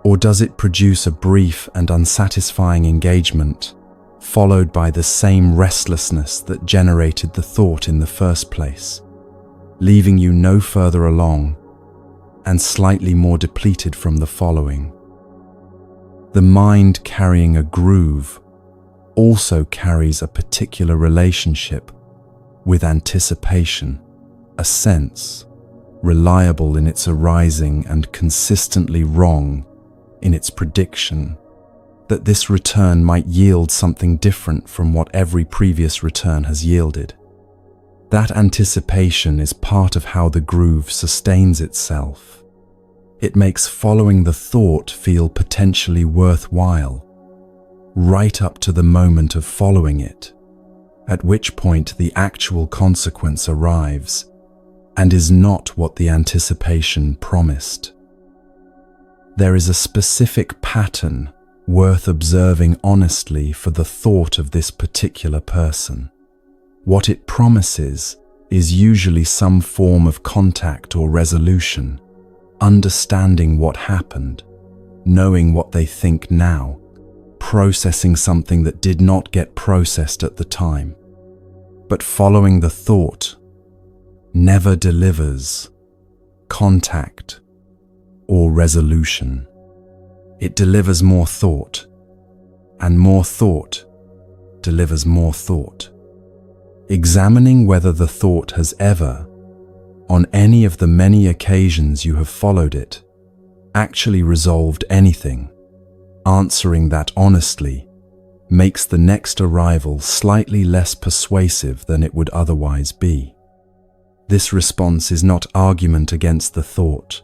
Or does it produce a brief and unsatisfying engagement, followed by the same restlessness that generated the thought in the first place, leaving you no further along and slightly more depleted from the following? The mind carrying a groove also carries a particular relationship with anticipation, a sense, reliable in its arising and consistently wrong in its prediction, that this return might yield something different from what every previous return has yielded. That anticipation is part of how the groove sustains itself. It makes following the thought feel potentially worthwhile, right up to the moment of following it, at which point the actual consequence arrives and is not what the anticipation promised. There is a specific pattern worth observing honestly for the thought of this particular person. What it promises is usually some form of contact or resolution, understanding what happened, knowing what they think now, processing something that did not get processed at the time. But following the thought never delivers contact or resolution. It delivers more thought, and more thought delivers more thought. examining whether the thought has ever, on any of the many occasions you have followed it, actually resolved anything. Answering that honestly makes the next arrival slightly less persuasive than it would otherwise be. This response is not argument against the thought.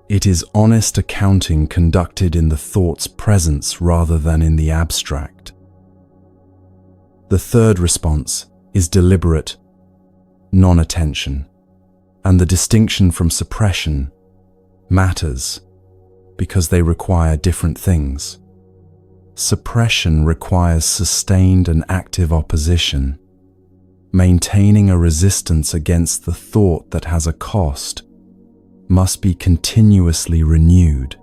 It is honest accounting conducted in the thought's presence rather than in the abstract. The third response is deliberate non-attention, and the distinction from suppression matters because they require different things. Suppression requires sustained and active opposition, maintaining a resistance against the thought that has a cost, must be continuously renewed,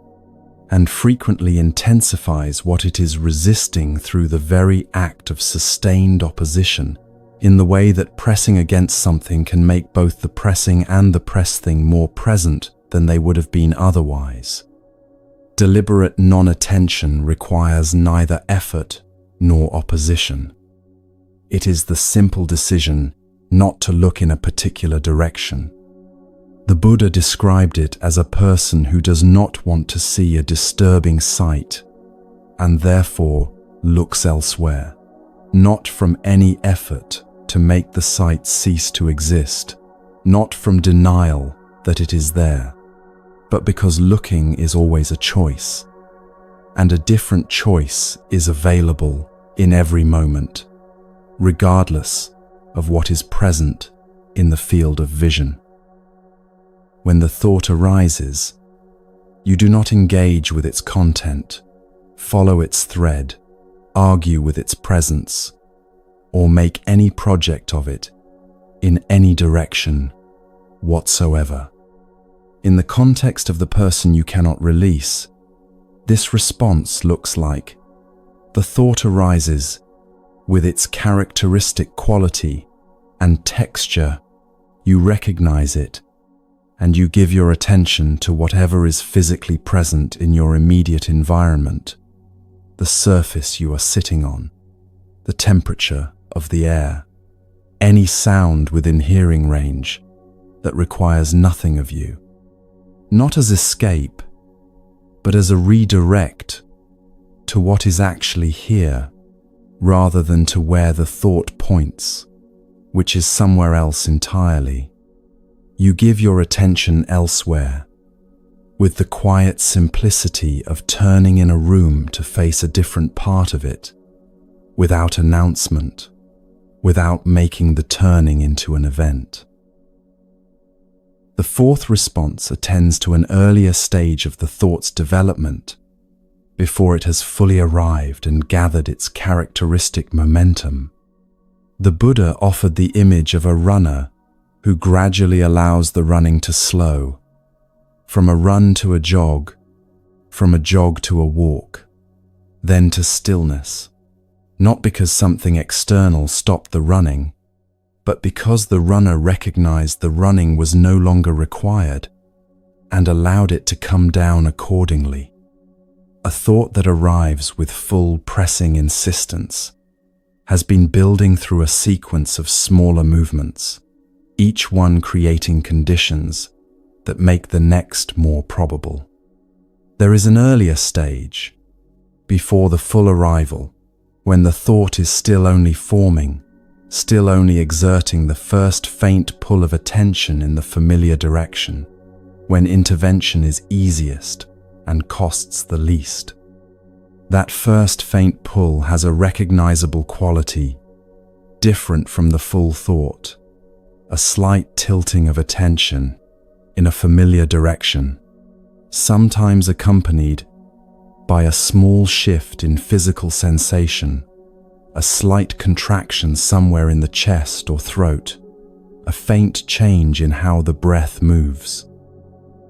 and frequently intensifies what it is resisting through the very act of sustained opposition, in the way that pressing against something can make both the pressing and the pressed thing more present than they would have been otherwise. Deliberate non-attention requires neither effort nor opposition. It is the simple decision not to look in a particular direction. The Buddha described it as a person who does not want to see a disturbing sight and therefore looks elsewhere, not from any effort to make the sight cease to exist, not from denial that it is there, but because looking is always a choice, and a different choice is available in every moment, regardless of what is present in the field of vision. When the thought arises, you do not engage with its content, follow its thread, argue with its presence, or make any project of it in any direction whatsoever. In the context of the person you cannot release, this response looks like the thought arises with its characteristic quality and texture. You recognize it, and you give your attention to whatever is physically present in your immediate environment, the surface you are sitting on, the temperature of the air, any sound within hearing range that requires nothing of you. Not as escape, but as a redirect to what is actually here, rather than to where the thought points, which is somewhere else entirely. You give your attention elsewhere, with the quiet simplicity of turning in a room to face a different part of it, without announcement, without making the turning into an event. The fourth response attends to an earlier stage of the thought's development, before it has fully arrived and gathered its characteristic momentum. The Buddha offered the image of a runner who gradually allows the running to slow, from a run to a jog, from a jog to a walk, then to stillness, not because something external stopped the running, but because the runner recognized the running was no longer required and allowed it to come down accordingly. A thought that arrives with full pressing insistence has been building through a sequence of smaller movements, each one creating conditions that make the next more probable. There is an earlier stage, before the full arrival, when the thought is still only forming, still only exerting the first faint pull of attention in the familiar direction, when intervention is easiest and costs the least. That first faint pull has a recognizable quality, different from the full thought, a slight tilting of attention in a familiar direction, sometimes accompanied by a small shift in physical sensation, a slight contraction somewhere in the chest or throat, a faint change in how the breath moves.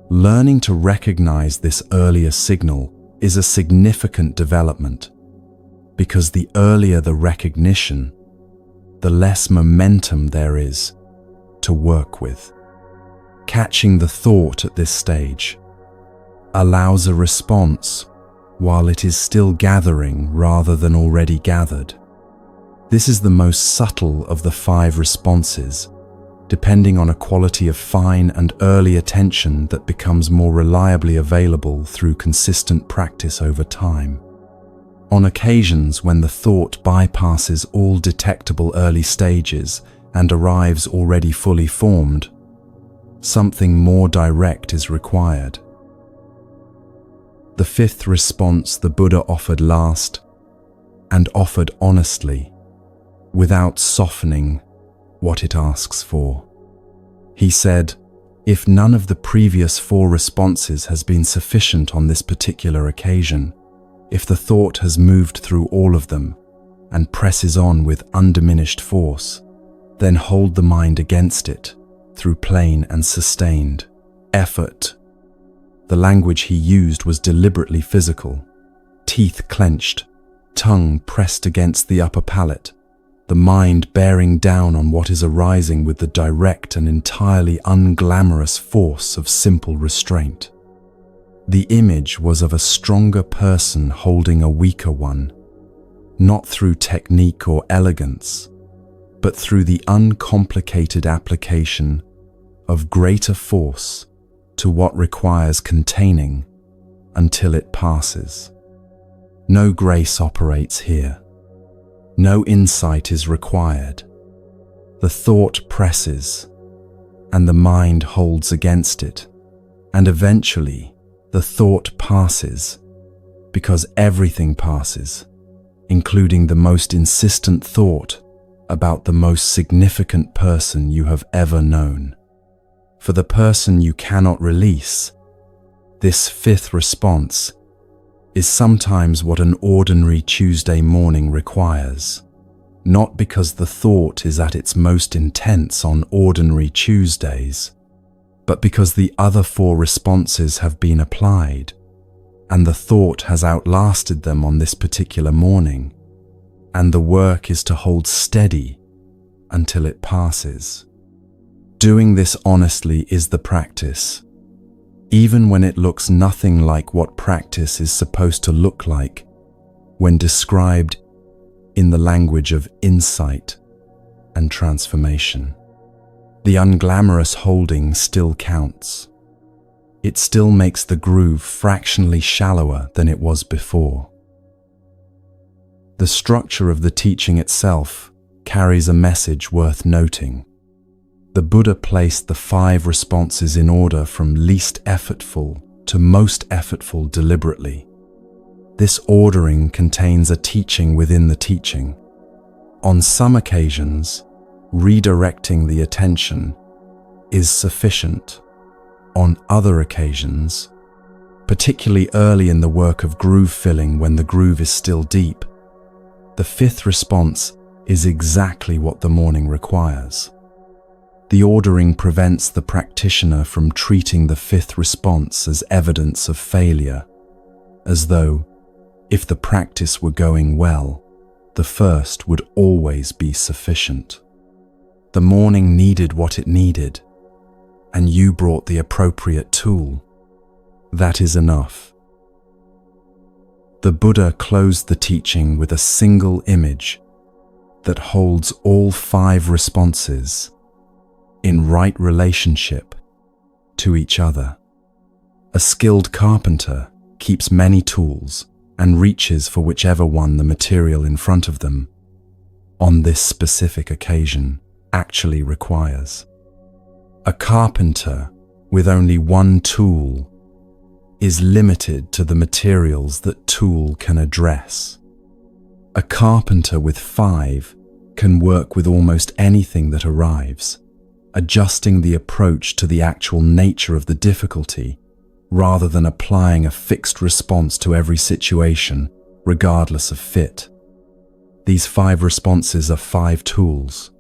Learning to recognize this earlier signal is a significant development, because the earlier the recognition, the less momentum there is to work with. Catching the thought at this stage allows a response while it is still gathering rather than already gathered. This is the most subtle of the 5 responses, depending on a quality of fine and early attention that becomes more reliably available through consistent practice over time. On occasions when the thought bypasses all detectable early stages and arrives already fully formed, something more direct is required. The 5th response the Buddha offered last, and offered honestly, without softening what it asks for. He said, if none of the previous 4 responses has been sufficient on this particular occasion, if the thought has moved through all of them and presses on with undiminished force, then hold the mind against it through plain and sustained effort. The language he used was deliberately physical, teeth clenched, tongue pressed against the upper palate, the mind bearing down on what is arising with the direct and entirely unglamorous force of simple restraint. The image was of a stronger person holding a weaker one, not through technique or elegance, but through the uncomplicated application of greater force to what requires containing until it passes. No grace operates here. No insight is required. The thought presses, and the mind holds against it, and eventually the thought passes, because everything passes, including the most insistent thought about the most significant person you have ever known. For the person you cannot release, this 5th response is sometimes what an ordinary Tuesday morning requires, not because the thought is at its most intense on ordinary Tuesdays, but because the other 4 responses have been applied, and the thought has outlasted them on this particular morning, and the work is to hold steady until it passes. Doing this honestly is the practice, even when it looks nothing like what practice is supposed to look like when described in the language of insight and transformation. The unglamorous holding still counts. It still makes the groove fractionally shallower than it was before. The structure of the teaching itself carries a message worth noting. The Buddha placed the 5 responses in order from least effortful to most effortful deliberately. This ordering contains a teaching within the teaching. On some occasions, redirecting the attention is sufficient. On other occasions, particularly early in the work of groove filling when the groove is still deep, the 5th response is exactly what the morning requires. The ordering prevents the practitioner from treating the 5th response as evidence of failure, as though, if the practice were going well, the 1st would always be sufficient. The morning needed what it needed, and you brought the appropriate tool. That is enough. The Buddha closed the teaching with a single image that holds all 5 responses in right relationship to each other. A skilled carpenter keeps many tools and reaches for whichever one the material in front of them, on this specific occasion, actually requires. A carpenter with only one tool is limited to the materials that tool can address. A carpenter with 5 can work with almost anything that arrives, adjusting the approach to the actual nature of the difficulty rather than applying a fixed response to every situation, regardless of fit. These 5 responses are 5 tools.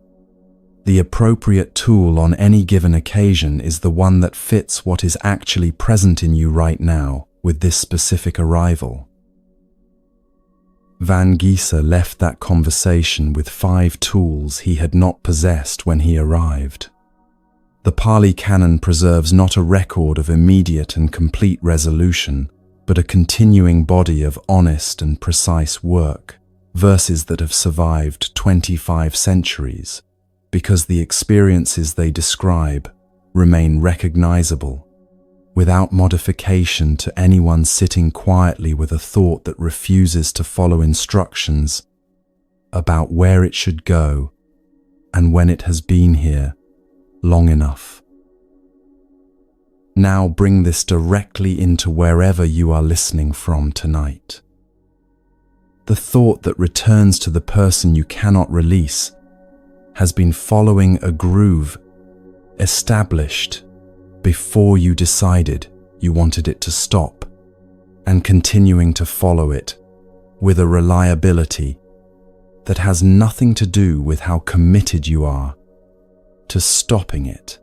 The appropriate tool on any given occasion is the one that fits what is actually present in you right now with this specific arrival. Van Gieser left that conversation with 5 tools he had not possessed when he arrived. The Pali Canon preserves not a record of immediate and complete resolution, but a continuing body of honest and precise work. verses that have survived 25 centuries, because the experiences they describe remain recognizable, without modification to anyone sitting quietly with a thought that refuses to follow instructions about where it should go and when it has been here long enough. Now bring this directly into wherever you are listening from tonight. The thought that returns to the person you cannot release has been following a groove established before you decided you wanted it to stop, and continuing to follow it with a reliability that has nothing to do with how committed you are to stopping it.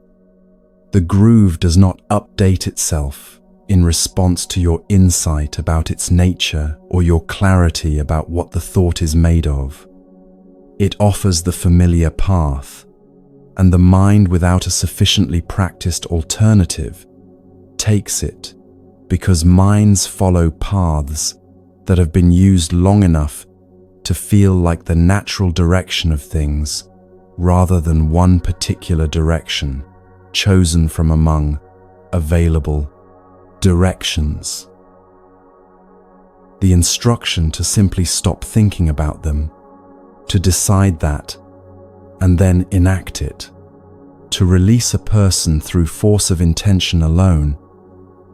The groove does not update itself in response to your insight about its nature or your clarity about what the thought is made of. It offers the familiar path, and the mind without a sufficiently practiced alternative takes it, because minds follow paths that have been used long enough to feel like the natural direction of things rather than one particular direction chosen from among available directions. The instruction to simply stop thinking about them, to decide that, and then enact it, to release a person through force of intention alone,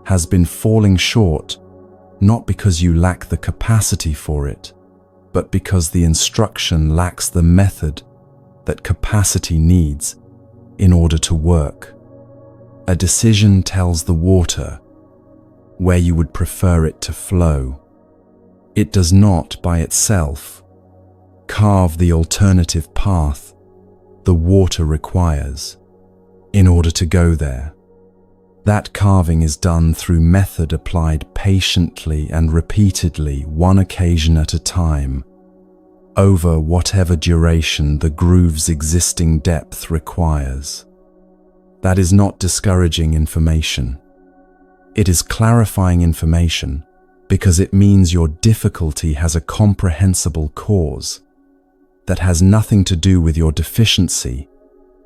has been falling short, not because you lack the capacity for it, but because the instruction lacks the method that capacity needs in order to work. A decision tells the water where you would prefer it to flow. It does not, by itself, carve the alternative path the water requires in order to go there. That carving is done through method applied patiently and repeatedly, one occasion at a time, over whatever duration the groove's existing depth requires. That is not discouraging information. It is clarifying information because it means your difficulty has a comprehensible cause that has nothing to do with your deficiency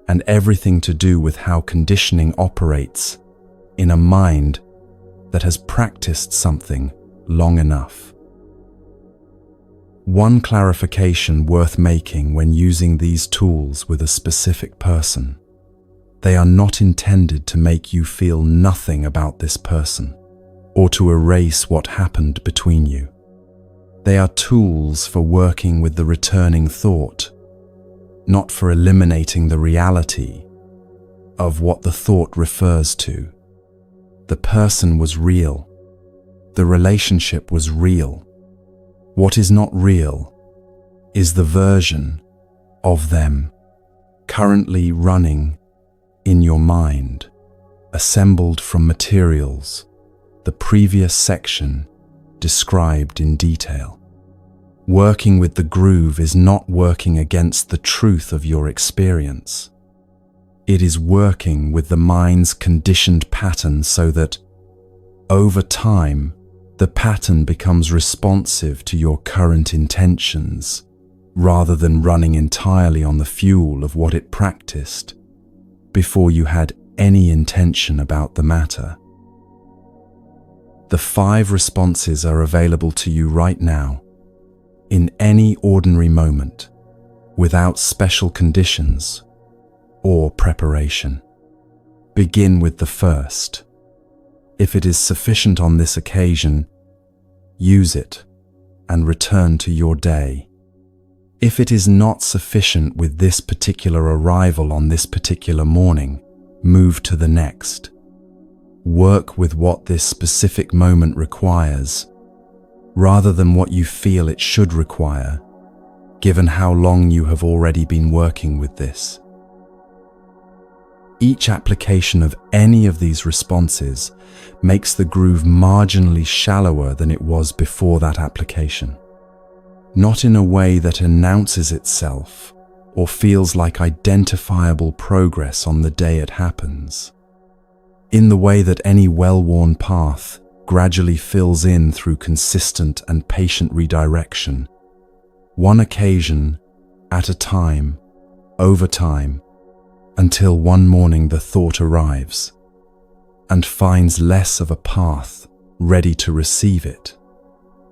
and everything to do with how conditioning operates in a mind that has practiced something long enough. One clarification worth making when using these tools with a specific person: they are not intended to make you feel nothing about this person or to erase what happened between you. They are tools for working with the returning thought, not for eliminating the reality of what the thought refers to. The person was real. The relationship was real. What is not real is the version of them currently running in your mind, assembled from materials the previous section described in detail. Working with the groove is not working against the truth of your experience. It is working with the mind's conditioned pattern so that, over time, the pattern becomes responsive to your current intentions, rather than running entirely on the fuel of what it practiced before you had any intention about the matter. The 5 responses are available to you right now, in any ordinary moment, without special conditions or preparation. Begin with the first. If it is sufficient on this occasion, use it and return to your day. If it is not sufficient with this particular arrival on this particular morning, move to the next. Work with what this specific moment requires, rather than what you feel it should require, given how long you have already been working with this. Each application of any of these responses makes the groove marginally shallower than it was before that application. Not in a way that announces itself or feels like identifiable progress on the day it happens. In the way that any well-worn path gradually fills in through consistent and patient redirection, one occasion at a time, over time, until one morning the thought arrives and finds less of a path ready to receive it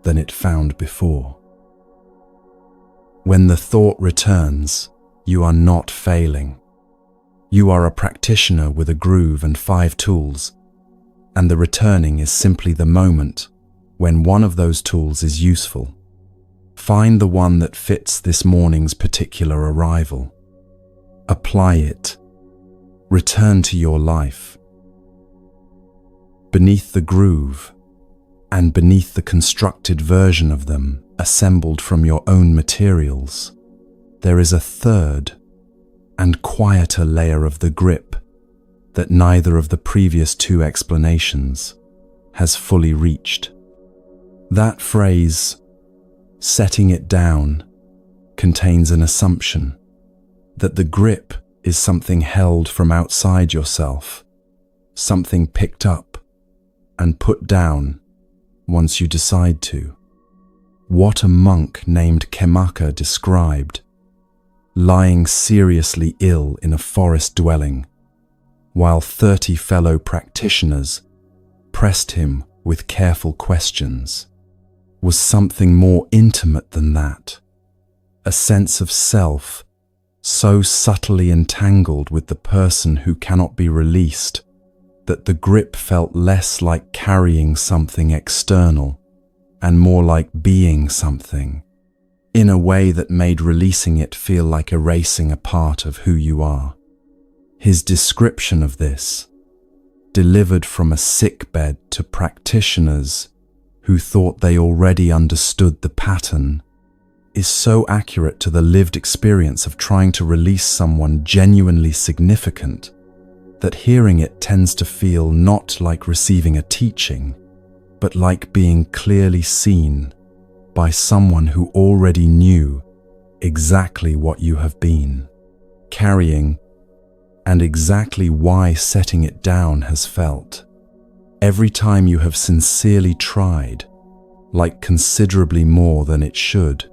than it found before. When the thought returns, you are not failing. You are a practitioner with a groove and 5 tools, and the returning is simply the moment when one of those tools is useful. Find the one that fits this morning's particular arrival. Apply it. Return to your life. Beneath the groove, and beneath the constructed version of them assembled from your own materials, there is a third and quieter layer of the grip that neither of the previous 2 explanations has fully reached. That phrase, setting it down, contains an assumption that the grip is something held from outside yourself, something picked up and put down once you decide to. What a monk named Khemaka described, lying seriously ill in a forest dwelling, while 30 fellow practitioners pressed him with careful questions, was something more intimate than that, a sense of self so subtly entangled with the person who cannot be released that the grip felt less like carrying something external and more like being something, in a way that made releasing it feel like erasing a part of who you are. His description of this, delivered from a sickbed to practitioners who thought they already understood the pattern, is so accurate to the lived experience of trying to release someone genuinely significant that hearing it tends to feel not like receiving a teaching, but like being clearly seen by someone who already knew exactly what you have been carrying and exactly why setting it down has felt. Every time you have sincerely tried, like considerably more than it should.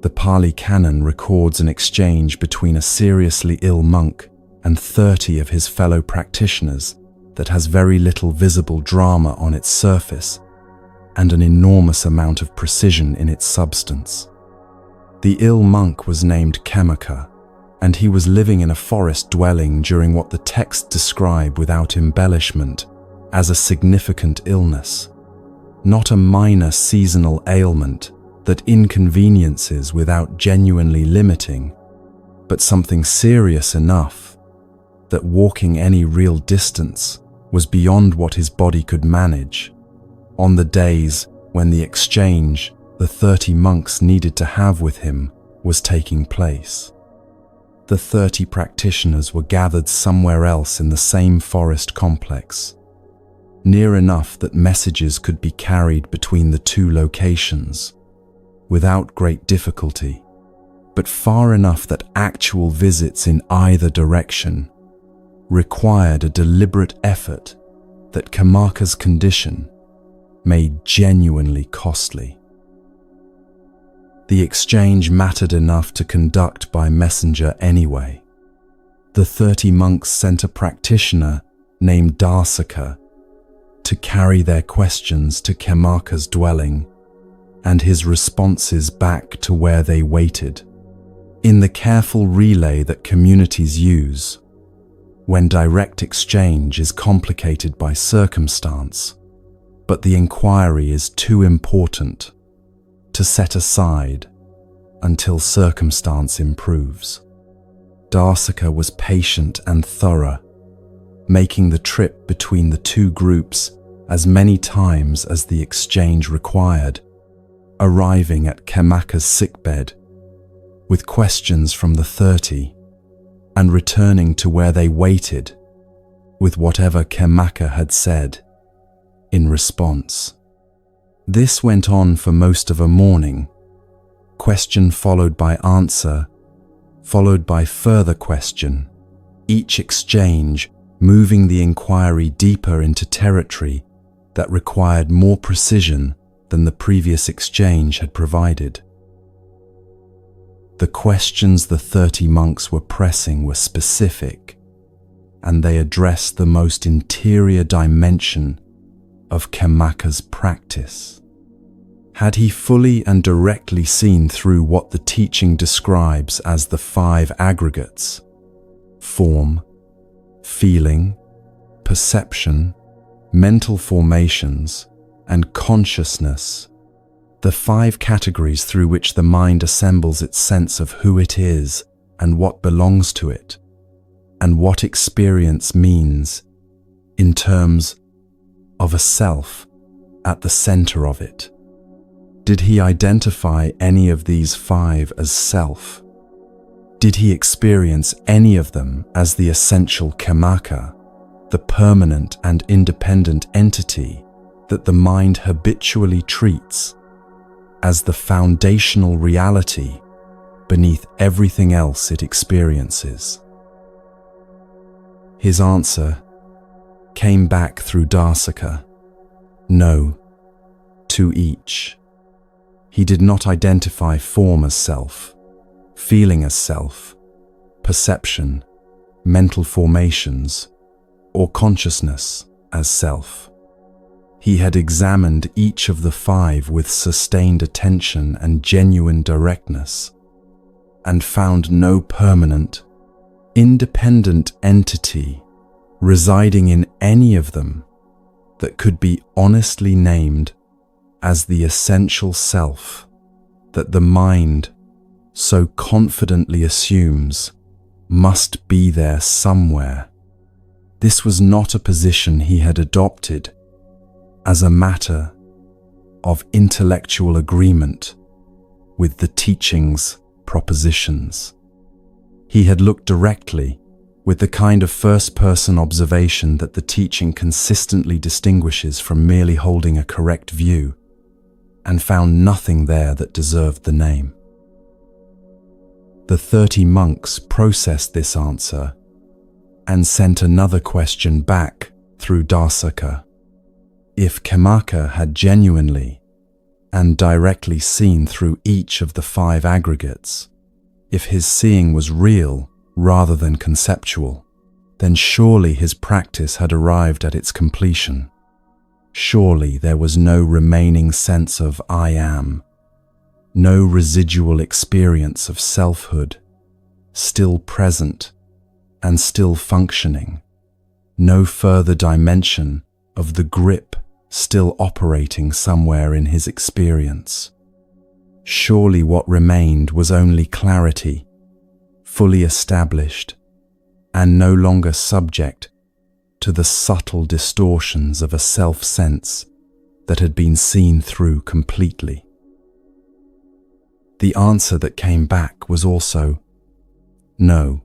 The Pali Canon records an exchange between a seriously ill monk and 30 of his fellow practitioners that has very little visible drama on its surface and an enormous amount of precision in its substance. The ill monk was named Khemaka, and he was living in a forest dwelling during what the texts describe without embellishment as a significant illness, not a minor seasonal ailment that inconveniences without genuinely limiting, but something serious enough that walking any real distance was beyond what his body could manage on the days when the exchange the 30 monks needed to have with him was taking place. The 30 practitioners were gathered somewhere else in the same forest complex, near enough that messages could be carried between the 2 locations without great difficulty, but far enough that actual visits in either direction required a deliberate effort that Khemaka's condition made genuinely costly. The exchange mattered enough to conduct by messenger anyway. The 30 monks sent a practitioner named Darsaka to carry their questions to Khemaka's dwelling and his responses back to where they waited. In the careful relay that communities use, when direct exchange is complicated by circumstance, but the inquiry is too important to set aside until circumstance improves. Darsaka was patient and thorough, making the trip between the 2 groups as many times as the exchange required, arriving at Khemaka's sickbed with questions from the 30 and returning to where they waited with whatever Khemaka had said in response. This went on for most of a morning, question followed by answer, followed by further question, each exchange moving the inquiry deeper into territory that required more precision than the previous exchange had provided. The questions the 30 monks were pressing were specific, and they addressed the most interior dimension of Kemaka's practice. Had he fully and directly seen through what the teaching describes as the 5 aggregates: form, feeling, perception, mental formations, and consciousness, the 5 categories through which the mind assembles its sense of who it is and what belongs to it, and what experience means in terms of a self at the center of it? Did he identify any of these 5 as self? Did he experience any of them as the essential Kemaka, the permanent and independent entity that the mind habitually treats as the foundational reality beneath everything else it experiences? His answer came back through Darsaka: no, to each. He did not identify form as self, feeling as self, perception, mental formations, or consciousness as self. He had examined each of the 5 with sustained attention and genuine directness, and found no permanent, independent entity residing in any of them that could be honestly named as the essential self that the mind so confidently assumes must be there somewhere. This was not a position he had adopted as a matter of intellectual agreement with the teaching's propositions. He had looked directly, with the kind of first-person observation that the teaching consistently distinguishes from merely holding a correct view, and found nothing there that deserved the name. The 30 monks processed this answer and sent another question back through Darsaka. If Kemaka had genuinely and directly seen through each of the 5 aggregates, if his seeing was real rather than conceptual, then surely his practice had arrived at its completion. Surely there was no remaining sense of I am, no residual experience of selfhood, still present and still functioning, no further dimension of the grip still operating somewhere in his experience. Surely what remained was only clarity, fully established, and no longer subject to the subtle distortions of a self-sense that had been seen through completely. The answer that came back was also no,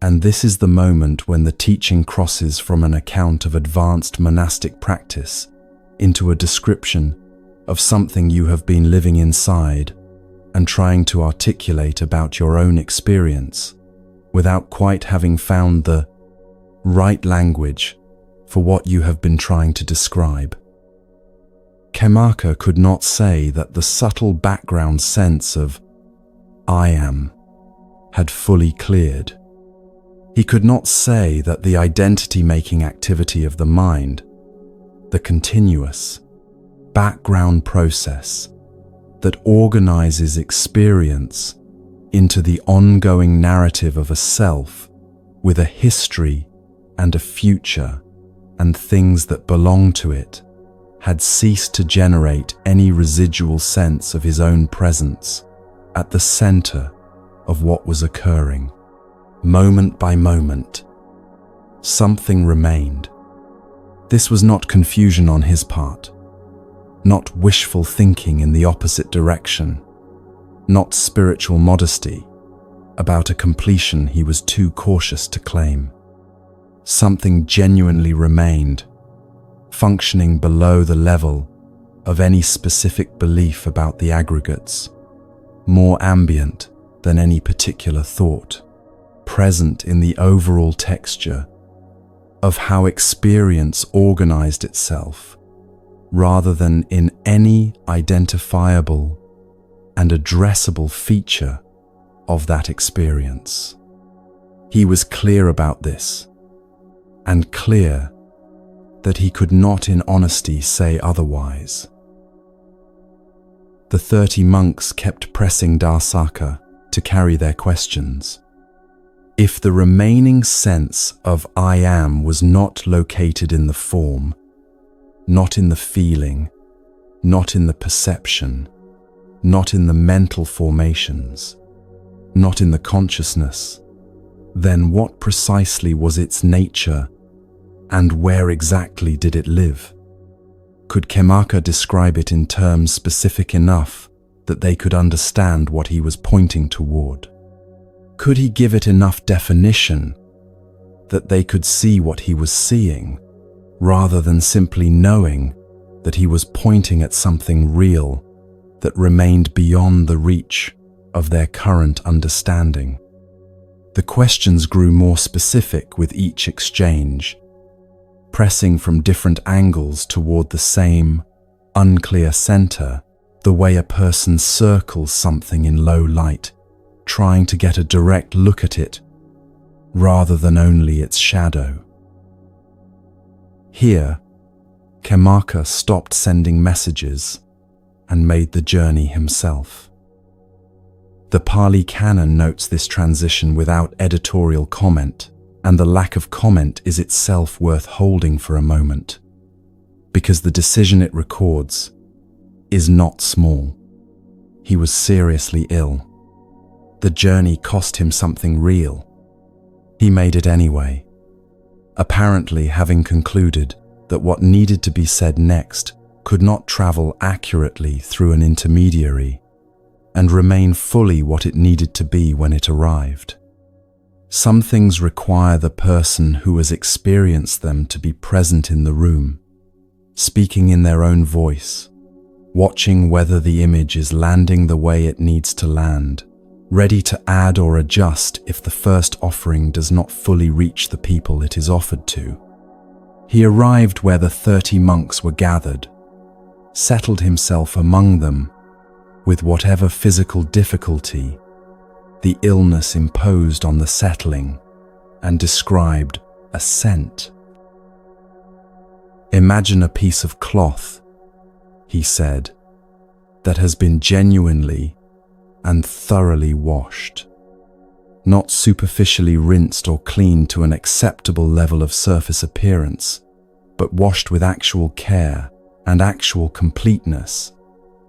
and this is the moment when the teaching crosses from an account of advanced monastic practice into a description of something you have been living inside and trying to articulate about your own experience without quite having found the right language for what you have been trying to describe. Kemaka could not say that the subtle background sense of I am had fully cleared. He could not say that the identity-making activity of the mind, the continuous, background process that organizes experience into the ongoing narrative of a self with a history and a future and things that belong to it, had ceased to generate any residual sense of his own presence at the center of what was occurring. Moment by moment, something remained. This was not confusion on his part, not wishful thinking in the opposite direction, not spiritual modesty about a completion he was too cautious to claim. Something genuinely remained, functioning below the level of any specific belief about the aggregates, more ambient than any particular thought. present in the overall texture of how experience organized itself, rather than in any identifiable and addressable feature of that experience. He was clear about this, and clear that he could not in honesty say otherwise. The 30 monks kept pressing Darsaka to carry their questions. If the remaining sense of I am was not located in the form, not in the feeling, not in the perception, not in the mental formations, not in the consciousness, then what precisely was its nature and where exactly did it live? Could Khemaka describe it in terms specific enough that they could understand what he was pointing toward? Could he give it enough definition that they could see what he was seeing, rather than simply knowing that he was pointing at something real that remained beyond the reach of their current understanding? The questions grew more specific with each exchange, pressing from different angles toward the same unclear center, the way a person circles something in low light, trying to get a direct look at it, rather than only its shadow. Here, Khemaka stopped sending messages and made the journey himself. The Pali Canon notes this transition without editorial comment, and the lack of comment is itself worth holding for a moment, because the decision it records is not small. He was seriously ill. The journey cost him something real. He made it anyway, apparently having concluded that what needed to be said next could not travel accurately through an intermediary and remain fully what it needed to be when it arrived. Some things require the person who has experienced them to be present in the room, speaking in their own voice, watching whether the image is landing the way it needs to land, ready to add or adjust if the first offering does not fully reach the people it is offered to. He arrived where the 30 monks were gathered, settled himself among them with whatever physical difficulty the illness imposed on the settling, and described a scent. "Imagine a piece of cloth," he said, "that has been genuinely and thoroughly washed, not superficially rinsed or cleaned to an acceptable level of surface appearance, but washed with actual care and actual completeness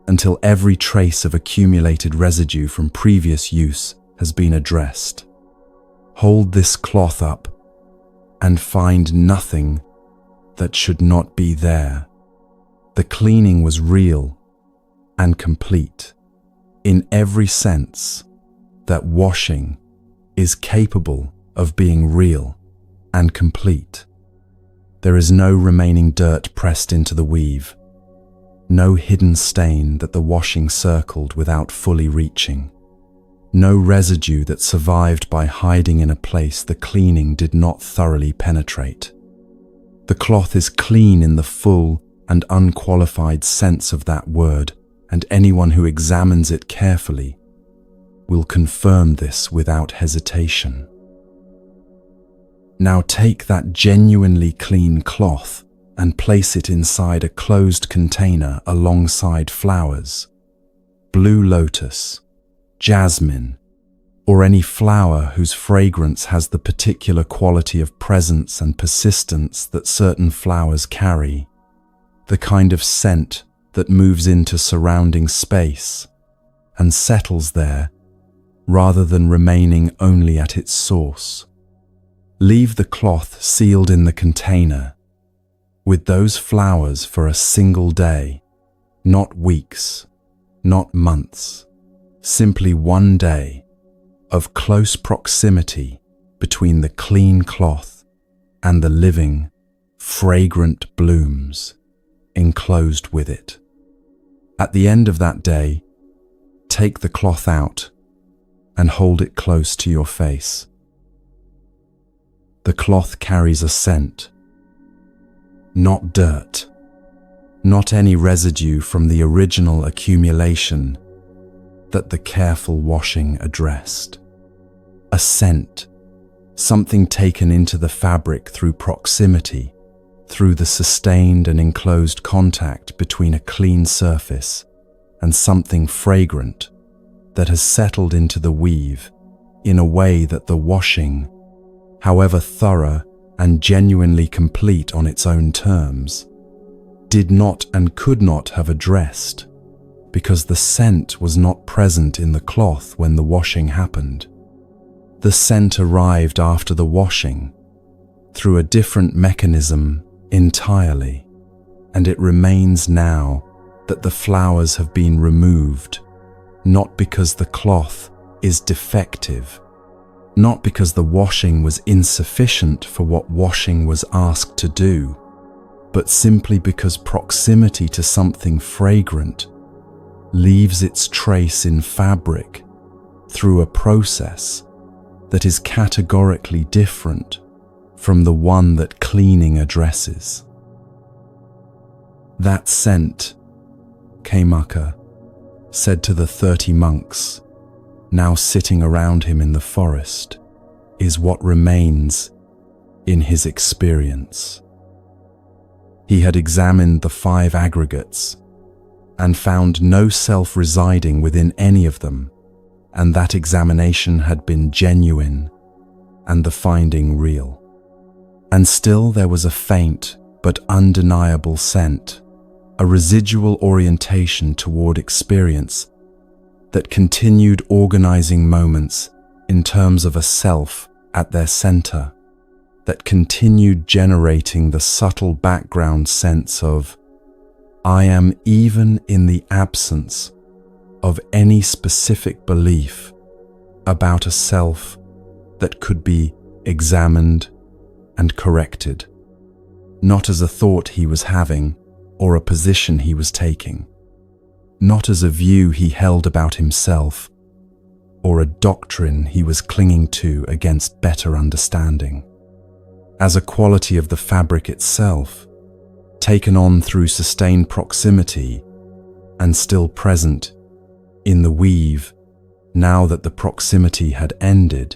until every trace of accumulated residue from previous use has been addressed. Hold this cloth up and find nothing that should not be there. The cleaning was real and complete, in every sense that washing is capable of being real and complete. There is no remaining dirt pressed into the weave, no hidden stain that the washing circled without fully reaching, no residue that survived by hiding in a place the cleaning did not thoroughly penetrate. The cloth is clean in the full and unqualified sense of that word, and anyone who examines it carefully will confirm this without hesitation. Now take that genuinely clean cloth and place it inside a closed container alongside flowers, blue lotus, jasmine, or any flower whose fragrance has the particular quality of presence and persistence that certain flowers carry, the kind of scent that moves into surrounding space and settles there rather than remaining only at its source. Leave the cloth sealed in the container with those flowers for a single day, not weeks, not months, simply one day of close proximity between the clean cloth and the living, fragrant blooms enclosed with it. At the end of that day, take the cloth out and hold it close to your face. The cloth carries a scent. Not dirt. Not any residue from the original accumulation that the careful washing addressed. A scent, something taken into the fabric through proximity, through the sustained and enclosed contact between a clean surface and something fragrant that has settled into the weave in a way that the washing, however thorough and genuinely complete on its own terms, did not and could not have addressed, because the scent was not present in the cloth when the washing happened. The scent arrived after the washing, through a different mechanism entirely, and it remains now that the flowers have been removed, not because the cloth is defective, not because the washing was insufficient for what washing was asked to do, but simply because proximity to something fragrant leaves its trace in fabric through a process that is categorically different from the one that cleaning addresses. That scent, Kamaka said to the 30 monks now sitting around him in the forest, is what remains in his experience. He had examined the 5 aggregates and found no self residing within any of them, and that examination had been genuine and the finding real. And still there was a faint but undeniable scent, a residual orientation toward experience that continued organizing moments in terms of a self at their center, that continued generating the subtle background sense of, I am even in the absence of any specific belief about a self that could be examined and corrected, not as a thought he was having or a position he was taking, not as a view he held about himself or a doctrine he was clinging to against better understanding, as a quality of the fabric itself, taken on through sustained proximity and still present in the weave now that the proximity had ended,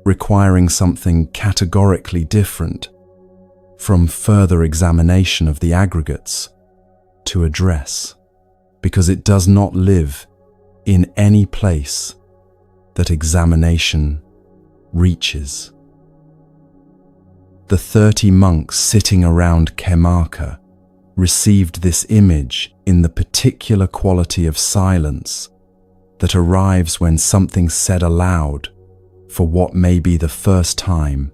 requiring something categorically different from further examination of the aggregates to address, because it does not live in any place that examination reaches. The 30 monks sitting around Kamaka received this image in the particular quality of silence that arrives when something said aloud for what may be the first time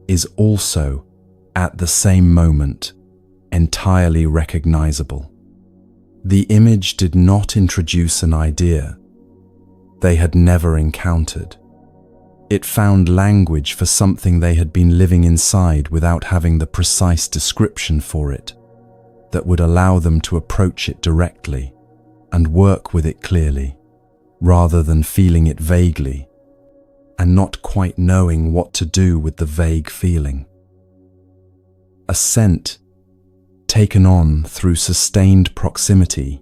is also, at the same moment, entirely recognizable. The image did not introduce an idea they had never encountered. It found language for something they had been living inside without having the precise description for it that would allow them to approach it directly and work with it clearly, rather than feeling it vaguely and not quite knowing what to do with the vague feeling. A scent taken on through sustained proximity,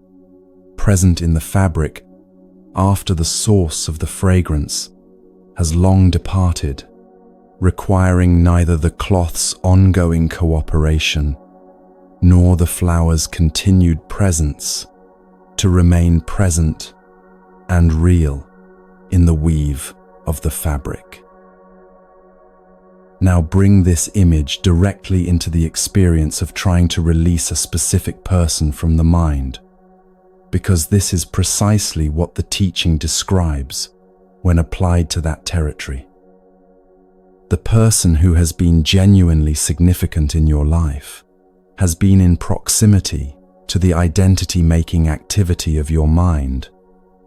present in the fabric after the source of the fragrance has long departed, requiring neither the cloth's ongoing cooperation nor the flower's continued presence to remain present and real in the weave of the fabric. Now bring this image directly into the experience of trying to release a specific person from the mind, because this is precisely what the teaching describes when applied to that territory. The person who has been genuinely significant in your life has been in proximity to the identity-making activity of your mind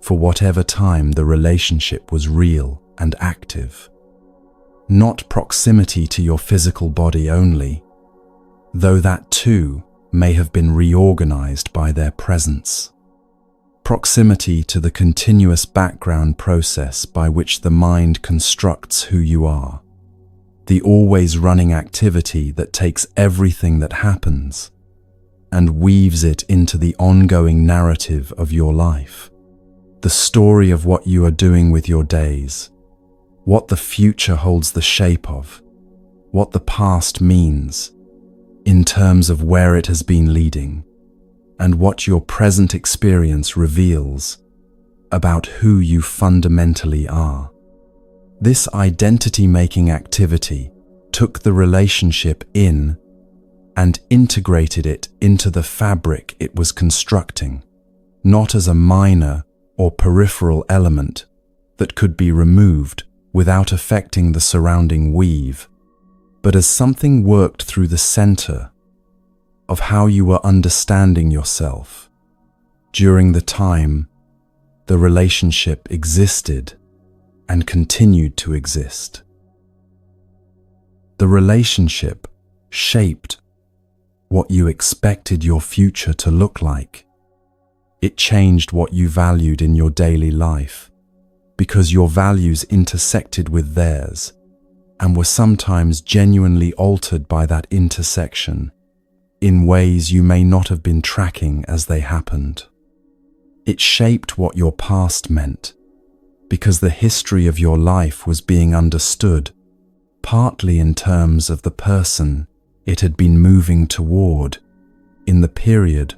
for whatever time the relationship was real and active. Not proximity to your physical body only, though that too may have been reorganized by their presence. Proximity to the continuous background process by which the mind constructs who you are, the always running activity that takes everything that happens and weaves it into the ongoing narrative of your life. The story of what you are doing with your days, what the future holds the shape of, what the past means in terms of where it has been leading, and what your present experience reveals about who you fundamentally are. This identity-making activity took the relationship in and integrated it into the fabric it was constructing, not as a minor or peripheral element that could be removed without affecting the surrounding weave, but as something worked through the center of how you were understanding yourself during the time the relationship existed and continued to exist. The relationship shaped what you expected your future to look like. It changed what you valued in your daily life because your values intersected with theirs and were sometimes genuinely altered by that intersection in ways you may not have been tracking as they happened. It shaped what your past meant because the history of your life was being understood partly in terms of the person it had been moving toward in the period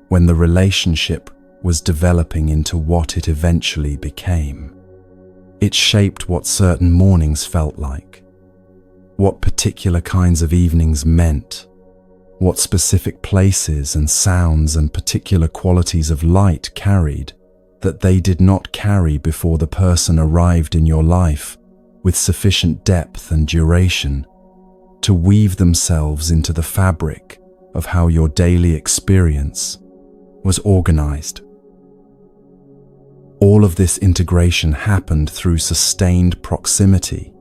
when the relationship was developing into what it eventually became. It shaped what certain mornings felt like, what particular kinds of evenings meant, what specific places and sounds and particular qualities of light carried that they did not carry before the person arrived in your life with sufficient depth and duration to weave themselves into the fabric of how your daily experience was organized. All of this integration happened through sustained proximity,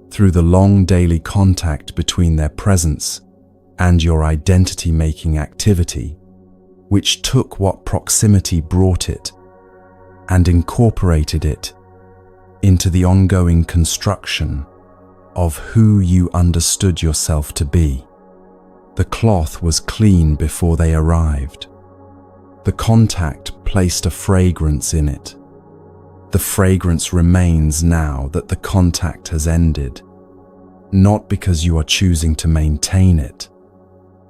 through the long daily contact between their presence and your identity-making activity, which took what proximity brought it and incorporated it into the ongoing construction of who you understood yourself to be. The cloth was clean before they arrived. The contact placed a fragrance in it. The fragrance remains now that the contact has ended, not because you are choosing to maintain it,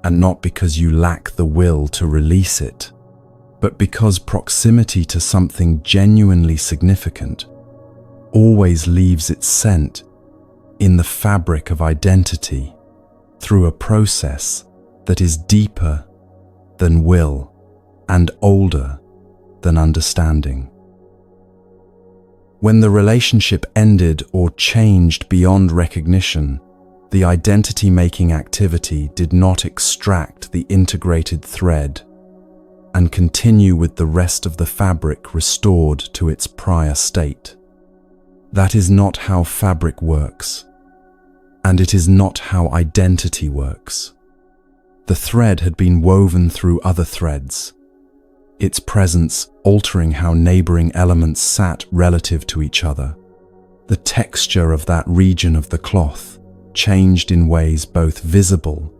and not because you lack the will to release it, but because proximity to something genuinely significant always leaves its scent in the fabric of identity through a process that is deeper than will and older than understanding. When the relationship ended or changed beyond recognition, the identity-making activity did not extract the integrated thread and continue with the rest of the fabric restored to its prior state. That is not how fabric works, and it is not how identity works. The thread had been woven through other threads, its presence altering how neighboring elements sat relative to each other. The texture of that region of the cloth changed in ways both visible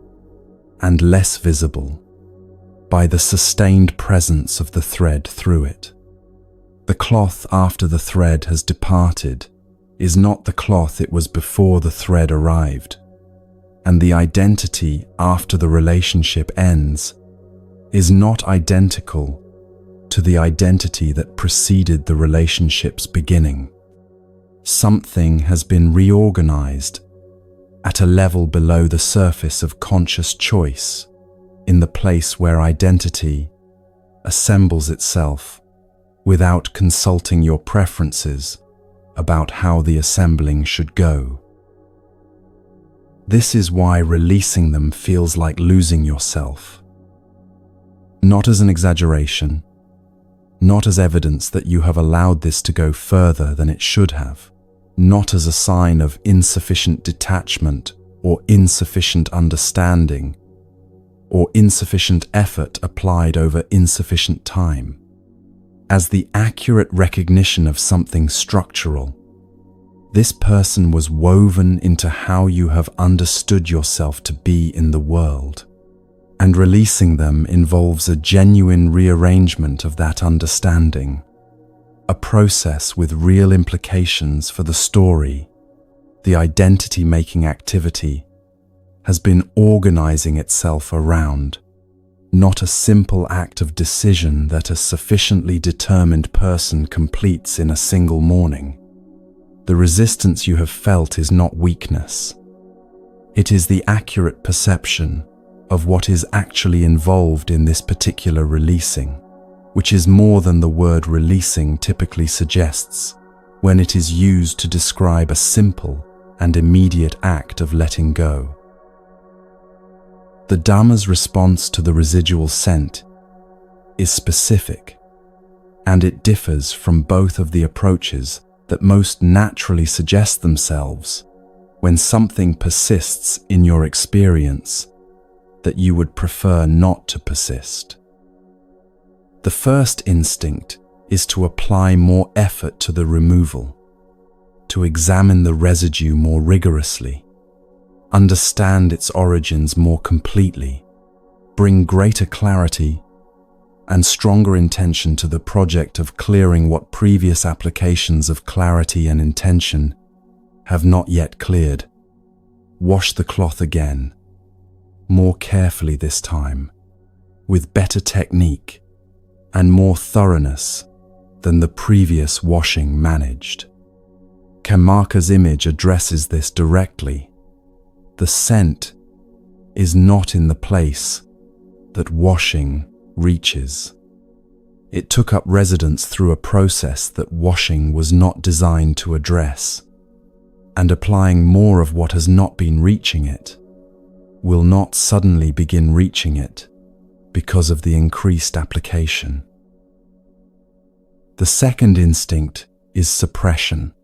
and less visible by the sustained presence of the thread through it. The cloth after the thread has departed is not the cloth it was before the thread arrived, and the identity after the relationship ends is not identical to the identity that preceded the relationship's beginning. Something has been reorganized at a level below the surface of conscious choice, in the place where identity assembles itself without consulting your preferences about how the assembling should go. This is why releasing them feels like losing yourself. Not as an exaggeration, not as evidence that you have allowed this to go further than it should have, not as a sign of insufficient detachment or insufficient understanding or insufficient effort applied over insufficient time, as the accurate recognition of something structural. This person was woven into how you have understood yourself to be in the world, and releasing them involves a genuine rearrangement of that understanding, a process with real implications for the story. The identity-making activity has been organizing itself around, not a simple act of decision that a sufficiently determined person completes in a single morning. The resistance you have felt is not weakness. It is the accurate perception of what is actually involved in this particular releasing, which is more than the word releasing typically suggests when it is used to describe a simple and immediate act of letting go. The Dhamma's response to the residual scent is specific, and it differs from both of the approaches that most naturally suggest themselves when something persists in your experience that you would prefer not to persist. The first instinct is to apply more effort to the removal, to examine the residue more rigorously, understand its origins more completely, bring greater clarity and stronger intention to the project of clearing what previous applications of clarity and intention have not yet cleared. Wash the cloth again, more carefully this time, with better technique and more thoroughness than the previous washing managed. Karmaka's image addresses this directly. The scent is not in the place that washing reaches. It took up residence through a process that washing was not designed to address, and applying more of what has not been reaching it will not suddenly begin reaching it because of the increased application. The second instinct is suppression,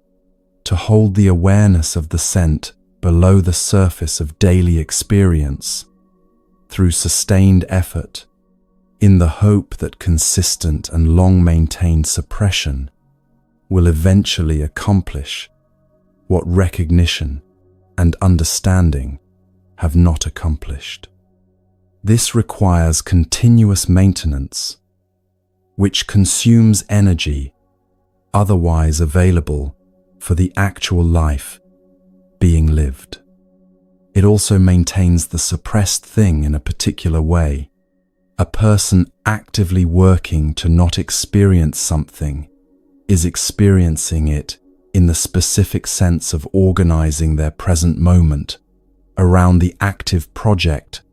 to hold the awareness of the scent below the surface of daily experience through sustained effort, in the hope that consistent and long-maintained suppression will eventually accomplish what recognition and understanding have not accomplished. This requires continuous maintenance, which consumes energy otherwise available for the actual life being lived. It also maintains the suppressed thing in a particular way. A person actively working to not experience something is experiencing it in the specific sense of organizing their present moment around the active project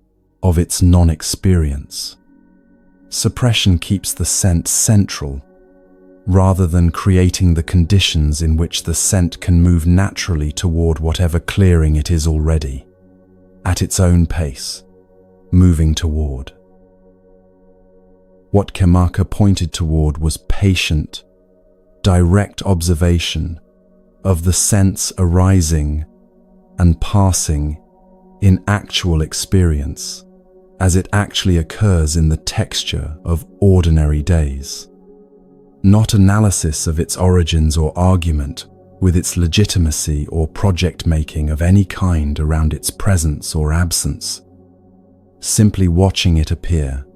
of its non-experience. Suppression keeps the scent central, rather than creating the conditions in which the scent can move naturally toward whatever clearing it is already, at its own pace, moving toward. What Karmaka pointed toward was patient, direct observation of the sense arising and passing in actual experience, as it actually occurs in the texture of ordinary days. Not analysis of its origins or argument with its legitimacy or project making of any kind around its presence or absence, simply watching it appear.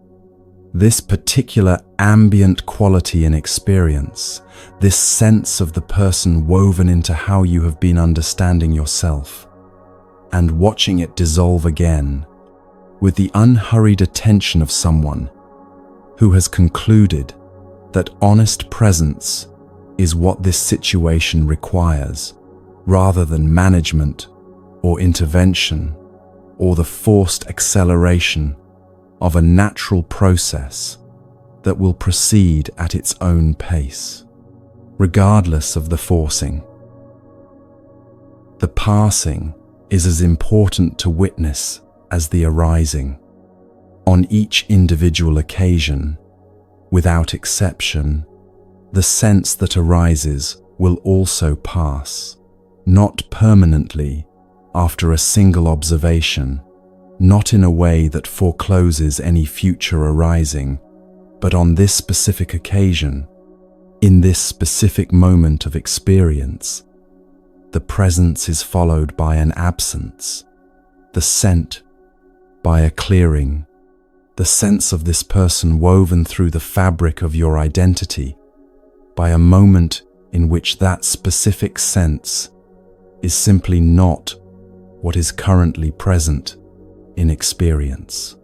This particular ambient quality in experience, this sense of the person woven into how you have been understanding yourself, and watching it dissolve again with the unhurried attention of someone who has concluded that honest presence is what this situation requires, rather than management or intervention or the forced acceleration of a natural process that will proceed at its own pace, regardless of the forcing. The passing is as important to witness as the arising. On each individual occasion, without exception, the sense that arises will also pass, not permanently after a single observation, not in a way that forecloses any future arising, but on this specific occasion, in this specific moment of experience, the presence is followed by an absence, the scent by a clearing, the sense of this person woven through the fabric of your identity by a moment in which that specific sense is simply not what is currently present in experience.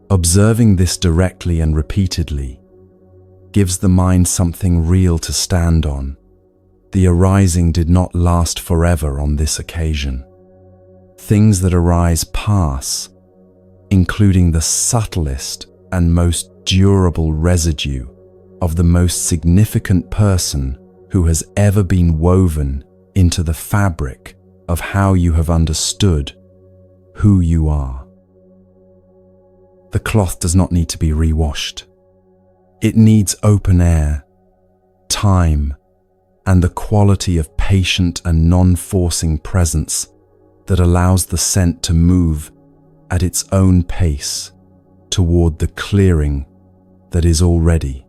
Observing this directly and repeatedly gives the mind something real to stand on. The arising did not last forever on this occasion. Things that arise pass, including the subtlest and most durable residue of the most significant person who has ever been woven into the fabric of how you have understood who you are. The cloth does not need to be rewashed. It needs open air, time, and the quality of patient and non-forcing presence that allows the scent to move at its own pace toward the clearing that is already,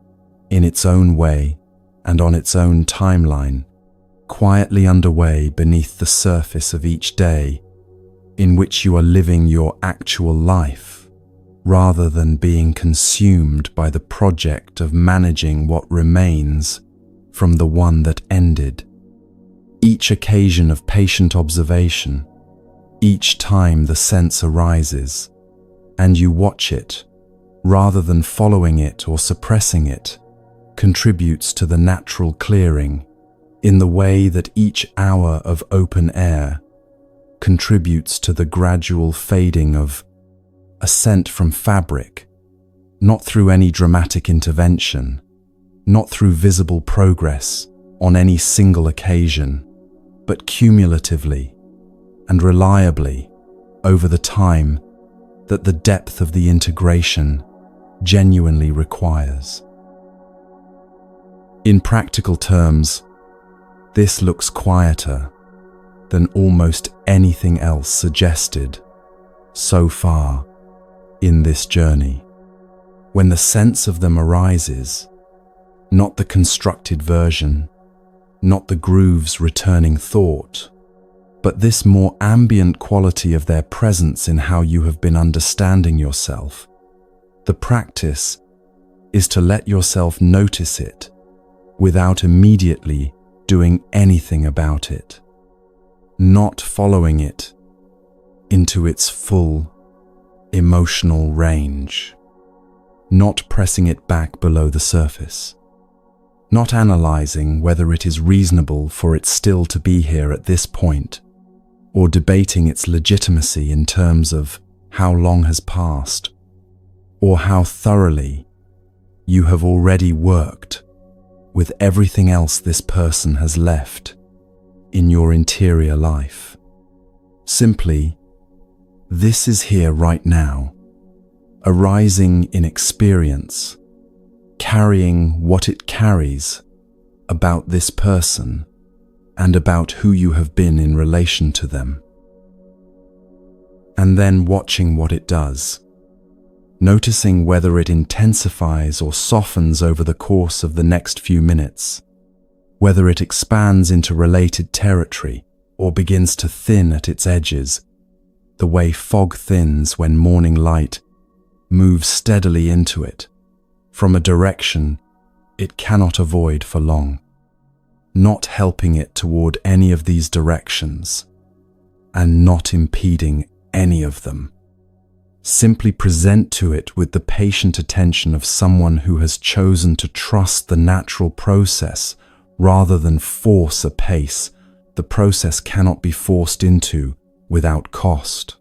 in its own way and on its own timeline, quietly underway beneath the surface of each day in which you are living your actual life, rather than being consumed by the project of managing what remains from the one that ended. Each occasion of patient observation, each time the sense arises, and you watch it, rather than following it or suppressing it, contributes to the natural clearing in the way that each hour of open air contributes to the gradual fading of a scent from fabric, not through any dramatic intervention, not through visible progress on any single occasion, but cumulatively and reliably over the time that the depth of the integration genuinely requires. In practical terms, this looks quieter than almost anything else suggested so far in this journey. When the sense of them arises, not the constructed version, not the grooves returning thought, but this more ambient quality of their presence in how you have been understanding yourself. The practice is to let yourself notice it without immediately doing anything about it, not following it into its full emotional range, not pressing it back below the surface, not analyzing whether it is reasonable for it still to be here at this point, or debating its legitimacy in terms of how long has passed, or how thoroughly you have already worked with everything else this person has left in your interior life. Simply, this is here right now, arising in experience, carrying what it carries about this person and about who you have been in relation to them. And then watching what it does, noticing whether it intensifies or softens over the course of the next few minutes, whether it expands into related territory or begins to thin at its edges, the way fog thins when morning light moves steadily into it, from a direction it cannot avoid for long, not helping it toward any of these directions, and not impeding any of them. Simply present to it with the patient attention of someone who has chosen to trust the natural process rather than force a pace the process cannot be forced into without cost.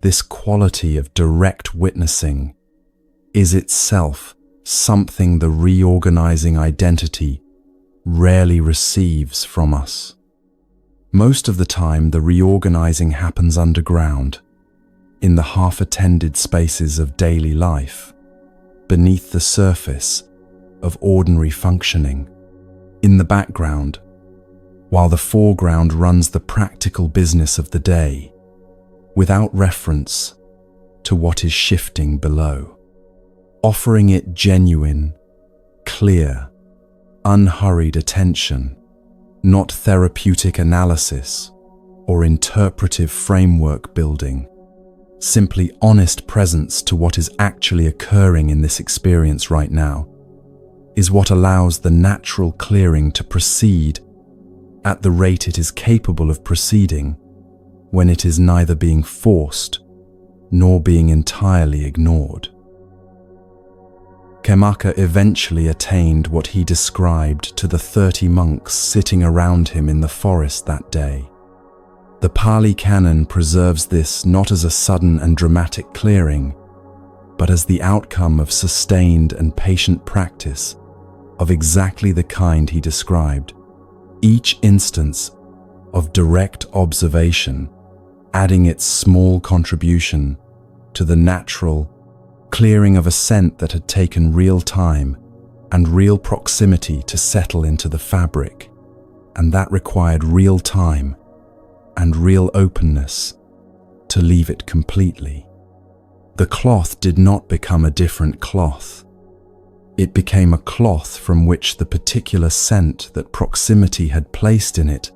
This quality of direct witnessing is itself something the reorganizing identity rarely receives from us. Most of the time, the reorganizing happens underground, in the half-attended spaces of daily life, beneath the surface of ordinary functioning, in the background, while the foreground runs the practical business of the day, without reference to what is shifting below, offering it genuine, clear, unhurried attention, not therapeutic analysis or interpretive framework building. Simply honest presence to what is actually occurring in this experience right now is what allows the natural clearing to proceed at the rate it is capable of proceeding when it is neither being forced nor being entirely ignored. Khemaka eventually attained what he described to the 30 monks sitting around him in the forest that day. The Pali Canon preserves this not as a sudden and dramatic clearing, but as the outcome of sustained and patient practice of exactly the kind he described, each instance of direct observation adding its small contribution to the natural clearing of a scent that had taken real time and real proximity to settle into the fabric, and that required real time and real openness to leave it completely. The cloth did not become a different cloth. It became a cloth from which the particular scent that proximity had placed in it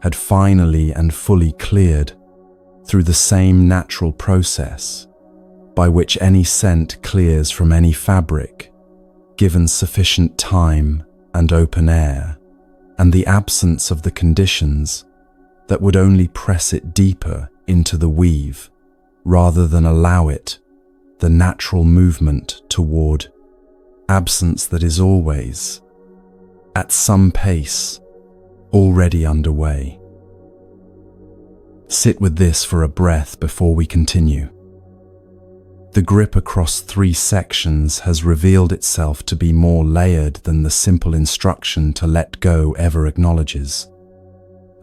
had finally and fully cleared through the same natural process by which any scent clears from any fabric, given sufficient time and open air, and the absence of the conditions that would only press it deeper into the weave, rather than allow it the natural movement toward absence that is always, at some pace, already underway. Sit with this for a breath before we continue. The grip across 3 sections has revealed itself to be more layered than the simple instruction to let go ever acknowledges.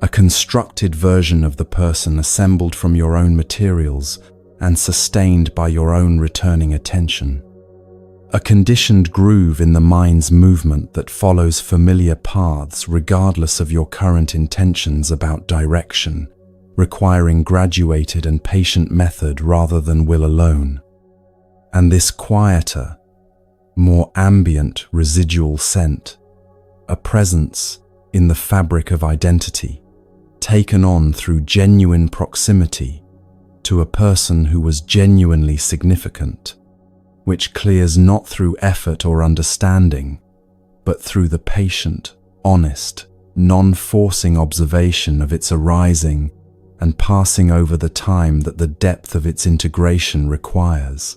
A constructed version of the person assembled from your own materials and sustained by your own returning attention. A conditioned groove in the mind's movement that follows familiar paths regardless of your current intentions about direction, requiring graduated and patient method rather than will alone. And this quieter, more ambient residual scent, a presence in the fabric of identity, taken on through genuine proximity to a person who was genuinely significant, which clears not through effort or understanding, but through the patient, honest, non-forcing observation of its arising and passing over the time that the depth of its integration requires.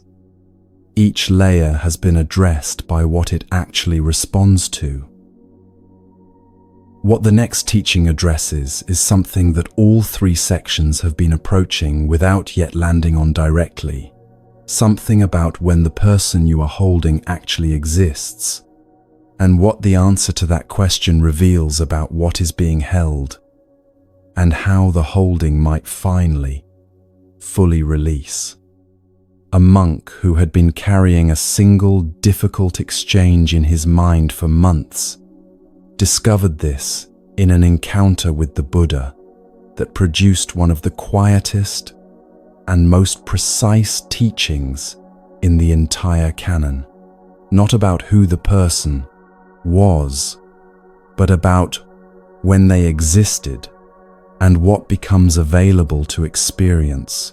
Each layer has been addressed by what it actually responds to. What the next teaching addresses is something that all 3 sections have been approaching without yet landing on directly. Something about when the person you are holding actually exists, and what the answer to that question reveals about what is being held, and how the holding might finally, fully release. A monk who had been carrying a single difficult exchange in his mind for months discovered this in an encounter with the Buddha that produced one of the quietest and most precise teachings in the entire canon, not about who the person was, but about when they existed and what becomes available to experience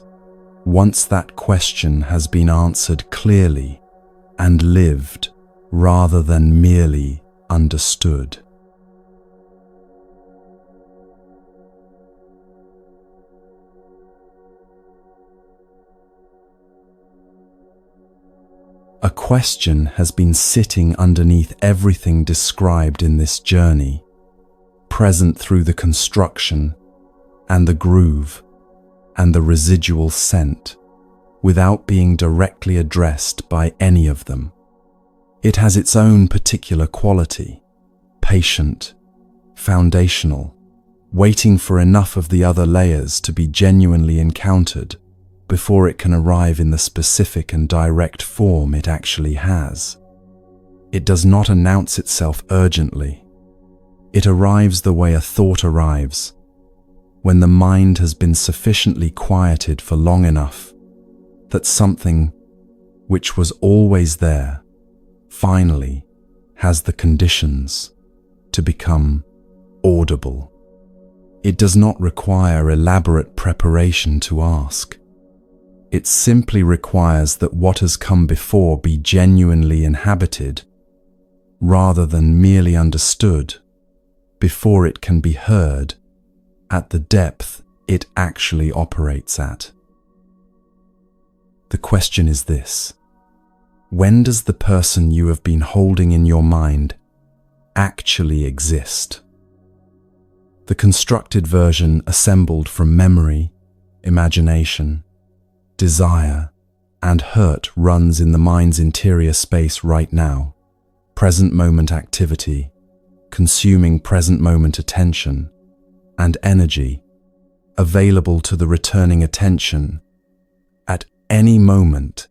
once that question has been answered clearly and lived rather than merely understood. A question has been sitting underneath everything described in this journey, present through the construction and the groove and the residual scent, without being directly addressed by any of them. It has its own particular quality, patient, foundational, waiting for enough of the other layers to be genuinely encountered before it can arrive in the specific and direct form it actually has. It does not announce itself urgently. It arrives the way a thought arrives, when the mind has been sufficiently quieted for long enough that something which was always there finally has the conditions to become audible. It does not require elaborate preparation to ask. It simply requires that what has come before be genuinely inhabited, rather than merely understood, before it can be heard at the depth it actually operates at. The question is this: when does the person you have been holding in your mind actually exist? The constructed version assembled from memory, imagination, desire, and hurt runs in the mind's interior space right now. Present moment activity, consuming present moment attention, and energy available to the returning attention at any moment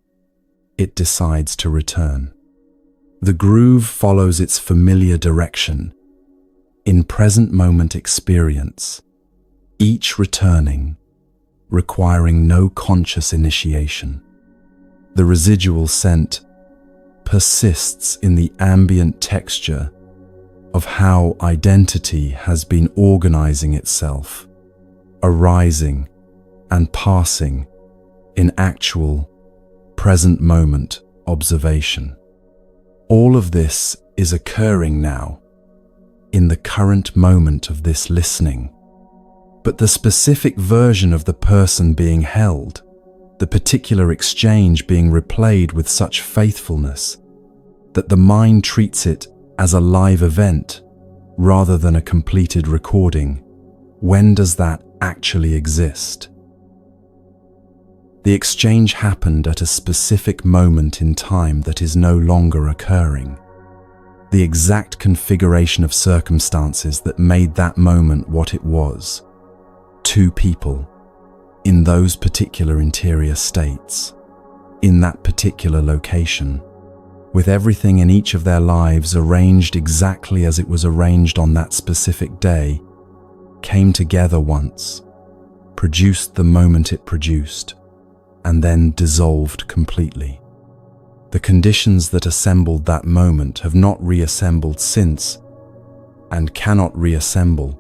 it decides to return. The groove follows its familiar direction in present moment experience, each returning, requiring no conscious initiation. The residual scent persists in the ambient texture of how identity has been organizing itself, arising and passing in actual, present moment observation. All of this is occurring now, in the current moment of this listening. But the specific version of the person being held, the particular exchange being replayed with such faithfulness that the mind treats it as a live event rather than a completed recording, when does that actually exist? The exchange happened at a specific moment in time that is no longer occurring. The exact configuration of circumstances that made that moment what it was. Two people, in those particular interior states, in that particular location, with everything in each of their lives arranged exactly as it was arranged on that specific day, came together once, produced the moment it produced, and then dissolved completely. The conditions that assembled that moment have not reassembled since, and cannot reassemble,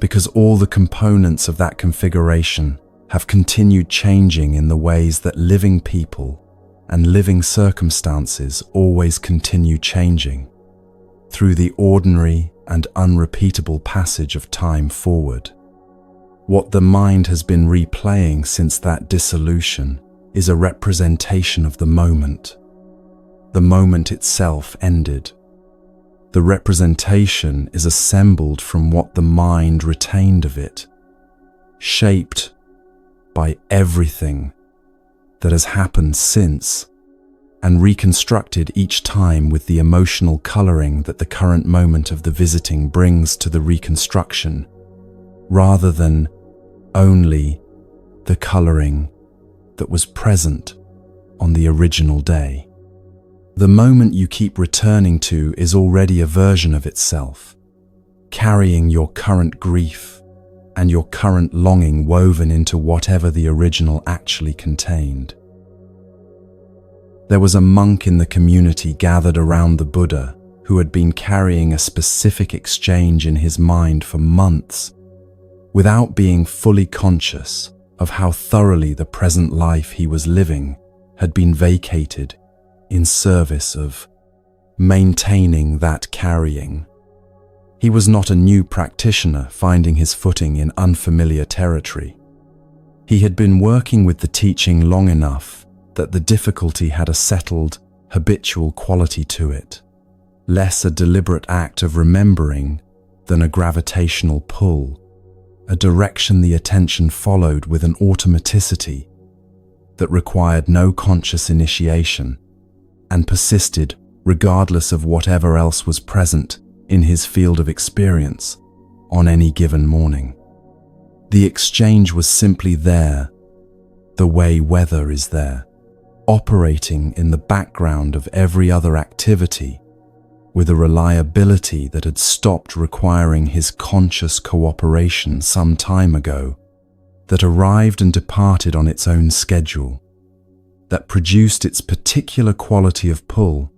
because all the components of that configuration have continued changing in the ways that living people and living circumstances always continue changing, through the ordinary and unrepeatable passage of time forward. What the mind has been replaying since that dissolution is a representation of the moment. The moment itself ended. The representation is assembled from what the mind retained of it, shaped by everything that has happened since, and reconstructed each time with the emotional coloring that the current moment of the visiting brings to the reconstruction, rather than only the coloring that was present on the original day. The moment you keep returning to is already a version of itself, carrying your current grief and your current longing woven into whatever the original actually contained. There was a monk in the community gathered around the Buddha who had been carrying a specific exchange in his mind for months, without being fully conscious of how thoroughly the present life he was living had been vacated in service of maintaining that carrying. He was not a new practitioner finding his footing in unfamiliar territory. He had been working with the teaching long enough that the difficulty had a settled, habitual quality to it, less a deliberate act of remembering than a gravitational pull, a direction the attention followed with an automaticity that required no conscious initiation and persisted regardless of whatever else was present in his field of experience on any given morning. The exchange was simply there, the way weather is there, operating in the background of every other activity with a reliability that had stopped requiring his conscious cooperation some time ago, that arrived and departed on its own schedule, that produced its particular quality of pull,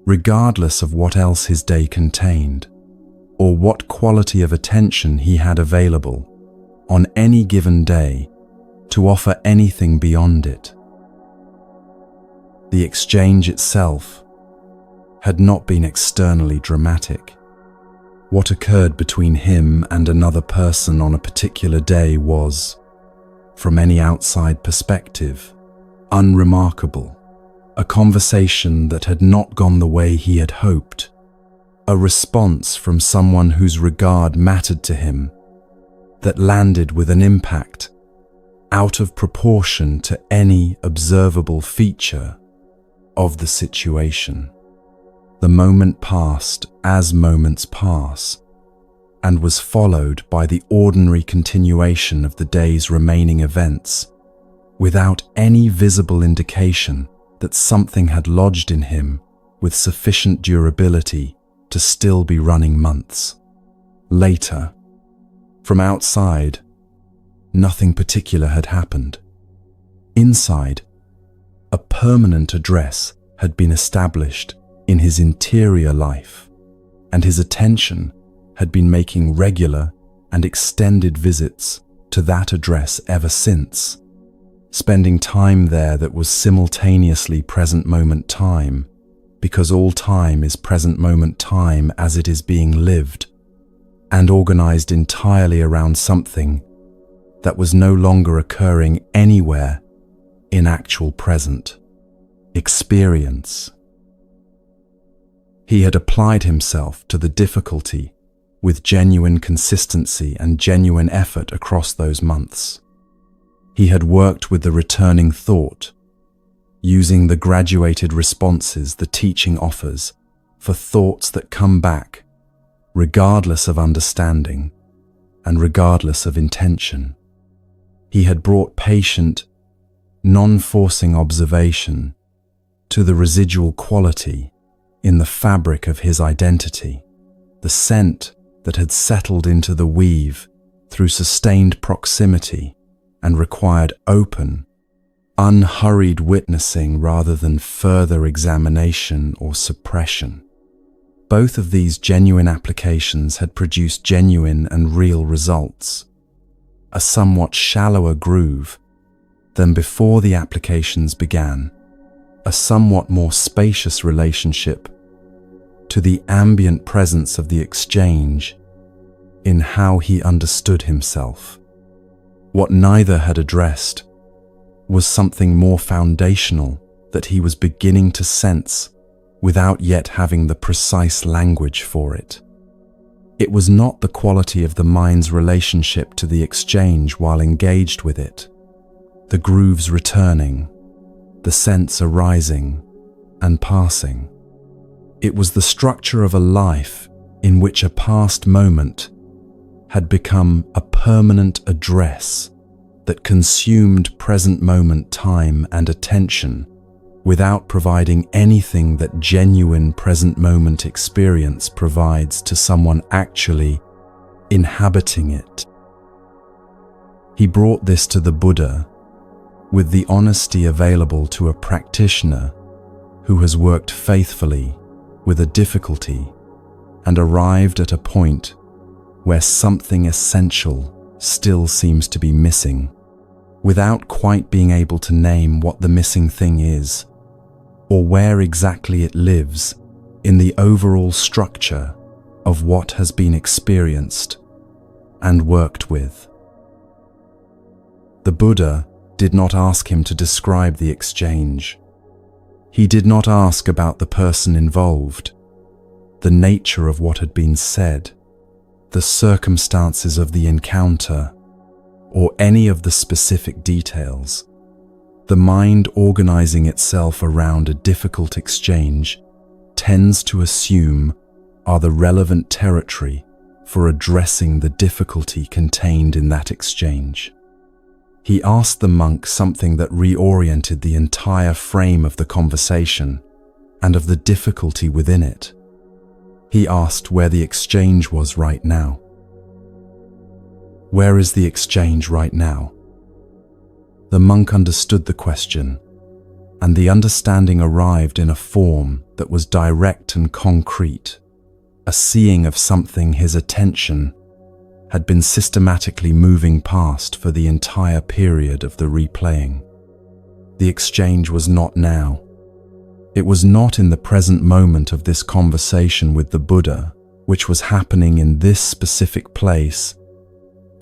regardless of what else his day contained. or what quality of attention he had available on any given day to offer anything beyond it. The exchange itself had not been externally dramatic. What occurred between him and another person on a particular day was, from any outside perspective, unremarkable. A conversation that had not gone the way he had hoped. A response from someone whose regard mattered to him that landed with an impact out of proportion to any observable feature of the situation. The moment passed as moments pass, and was followed by the ordinary continuation of the day's remaining events, without any visible indication that something had lodged in him with sufficient durability to still be running months. Later, from outside, nothing particular had happened. Inside, a permanent address had been established in his interior life, and his attention had been making regular and extended visits to that address ever since, spending time there that was simultaneously present moment time, because all time is present moment time as it is being lived, and organized entirely around something that was no longer occurring anywhere in actual present experience. He had applied himself to the difficulty with genuine consistency and genuine effort across those months. He had worked with the returning thought, using the graduated responses the teaching offers for thoughts that come back, regardless of understanding and regardless of intention. He had brought patient, non-forcing observation to the residual quality in the fabric of his identity, the scent that had settled into the weave through sustained proximity and required open, unhurried witnessing rather than further examination or suppression. Both of these genuine applications had produced genuine and real results, a somewhat shallower groove than before the applications began, a somewhat more spacious relationship to the ambient presence of the exchange in how he understood himself. What neither had addressed was something more foundational that he was beginning to sense without yet having the precise language for it. It was not the quality of the mind's relationship to the exchange while engaged with it, the grooves returning, the sense arising and passing. It was the structure of a life in which a past moment had become a permanent address that consumed present moment time and attention without providing anything that genuine present moment experience provides to someone actually inhabiting it. He brought this to the Buddha with the honesty available to a practitioner who has worked faithfully with a difficulty and arrived at a point where something essential still seems to be missing, without quite being able to name what the missing thing is, or where exactly it lives in the overall structure of what has been experienced and worked with. The Buddha did not ask him to describe the exchange. He did not ask about the person involved, the nature of what had been said, the circumstances of the encounter, or any of the specific details. The mind organizing itself around a difficult exchange tends to assume are the relevant territory for addressing the difficulty contained in that exchange. He asked the monk something that reoriented the entire frame of the conversation and of the difficulty within it. He asked where the exchange was right now. Where is the exchange right now? The monk understood the question, and the understanding arrived in a form that was direct and concrete, a seeing of something his attention had been systematically moving past for the entire period of the replaying. The exchange was not now. It was not in the present moment of this conversation with the Buddha, which was happening in this specific place,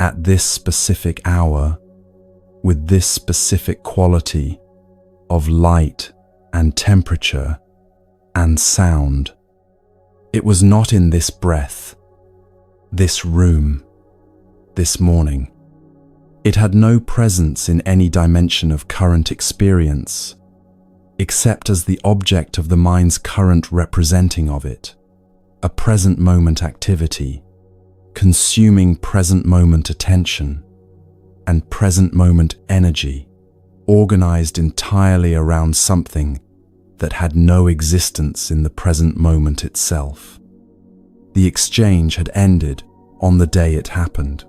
at this specific hour, with this specific quality of light and temperature and sound. It was not in this breath, this room, this morning. It had no presence in any dimension of current experience, except as the object of the mind's current representing of it, a present moment activity, consuming present moment attention and present moment energy, organized entirely around something that had no existence in the present moment itself. The exchange had ended on the day it happened.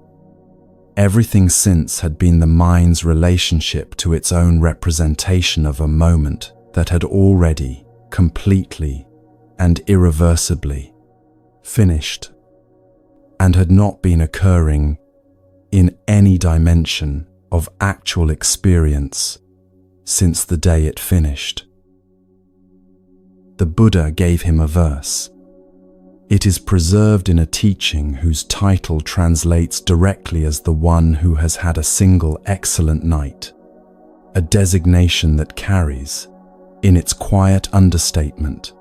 Everything since had been the mind's relationship to its own representation of a moment that had already, completely and irreversibly finished, and had not been occurring in any dimension of actual experience since the day it finished. The Buddha gave him a verse. It is preserved in a teaching whose title translates directly as the one who has had a single excellent night, a designation that carries, in its quiet understatement,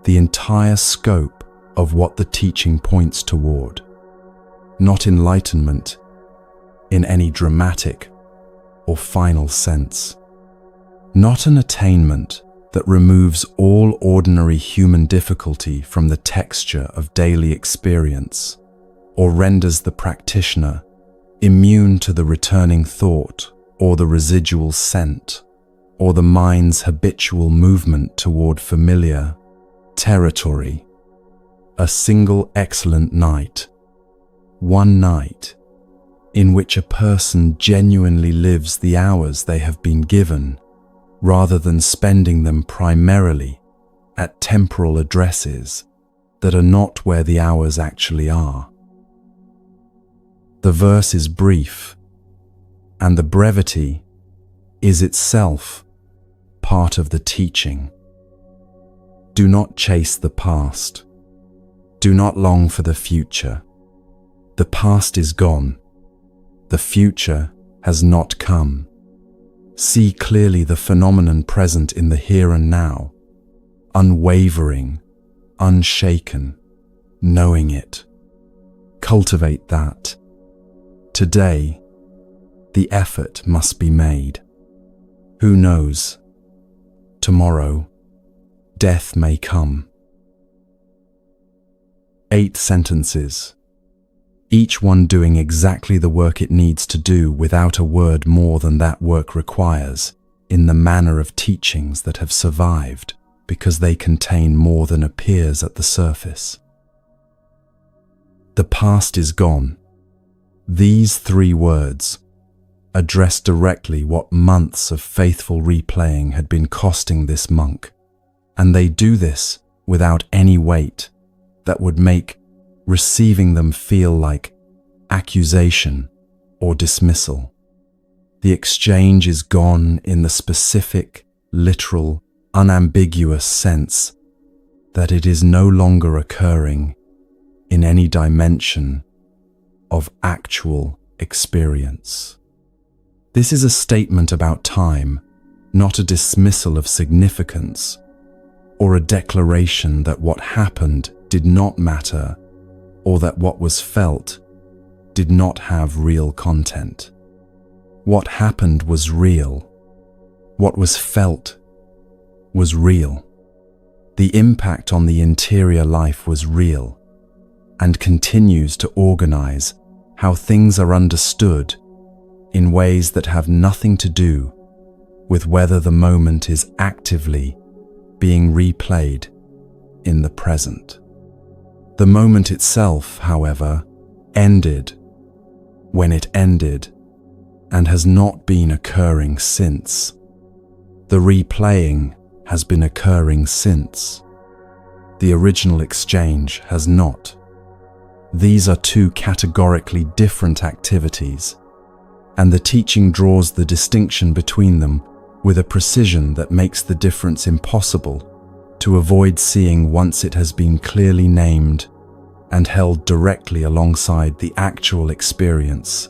the entire scope of what the teaching points toward, not enlightenment in any dramatic or final sense, not an attainment that removes all ordinary human difficulty from the texture of daily experience, or renders the practitioner immune to the returning thought or the residual scent, or the mind's habitual movement toward familiar territory. A single excellent night, one night in which a person genuinely lives the hours they have been given, rather than spending them primarily at temporal addresses that are not where the hours actually are. The verse is brief, and the brevity is itself part of the teaching. Do not chase the past. Do not long for the future. The past is gone. The future has not come. See clearly the phenomenon present in the here and now, unwavering, unshaken, knowing it. Cultivate that. Today, the effort must be made. Who knows? Tomorrow, death may come. 8 sentences, each one doing exactly the work it needs to do without a word more than that work requires, in the manner of teachings that have survived because they contain more than appears at the surface. The past is gone. These 3 words address directly what months of faithful replaying had been costing this monk, and they do this without any weight that would make receiving them feel like accusation or dismissal. The exchange is gone in the specific, literal, unambiguous sense that it is no longer occurring in any dimension of actual experience. This is a statement about time, not a dismissal of significance, or a declaration that what happened did not matter, or that what was felt did not have real content. What happened was real. What was felt was real. The impact on the interior life was real, and continues to organize how things are understood in ways that have nothing to do with whether the moment is actively being replayed in the present. The moment itself, however, ended when it ended and has not been occurring since. The replaying has been occurring since. The original exchange has not. These are two categorically different activities, and the teaching draws the distinction between them with a precision that makes the difference impossible to avoid seeing once it has been clearly named and held directly alongside the actual experience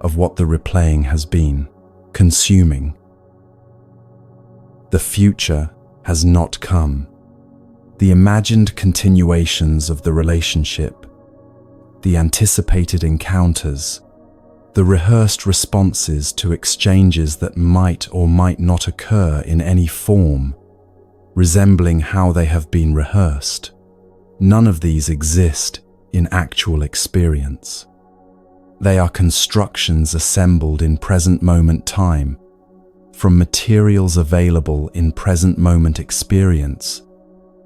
of what the replaying has been consuming. The future has not come. The imagined continuations of the relationship, the anticipated encounters, the rehearsed responses to exchanges that might or might not occur in any form, resembling how they have been rehearsed. None of these exist in actual experience. They are constructions assembled in present moment time, from materials available in present moment experience,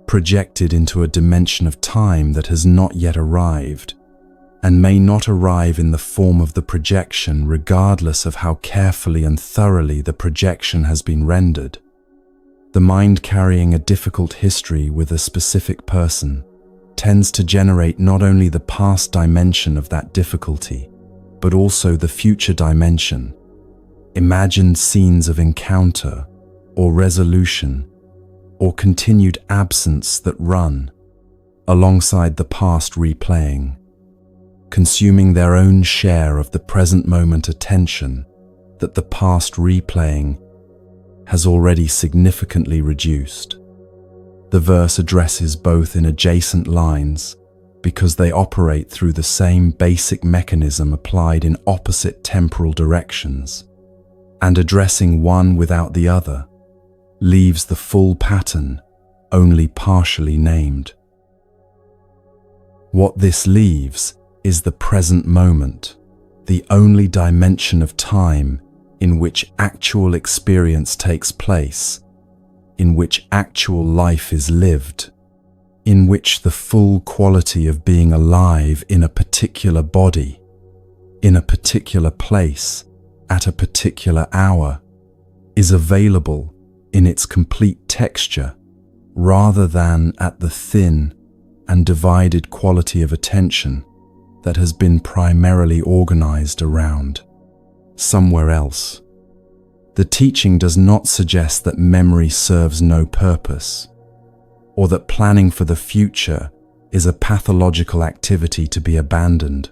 projected into a dimension of time that has not yet arrived, and may not arrive in the form of the projection regardless of how carefully and thoroughly the projection has been rendered. The mind carrying a difficult history with a specific person tends to generate not only the past dimension of that difficulty, but also the future dimension, imagined scenes of encounter or resolution or continued absence that run alongside the past replaying, consuming their own share of the present moment attention that the past replaying has already significantly reduced. The verse addresses both in adjacent lines because they operate through the same basic mechanism applied in opposite temporal directions, and addressing one without the other leaves the full pattern only partially named. What this leaves is the present moment, the only dimension of time in which actual experience takes place, in which actual life is lived, in which the full quality of being alive in a particular body, in a particular place, at a particular hour, is available in its complete texture, rather than at the thin and divided quality of attention that has been primarily organized around somewhere else. The teaching does not suggest that memory serves no purpose, or that planning for the future is a pathological activity to be abandoned.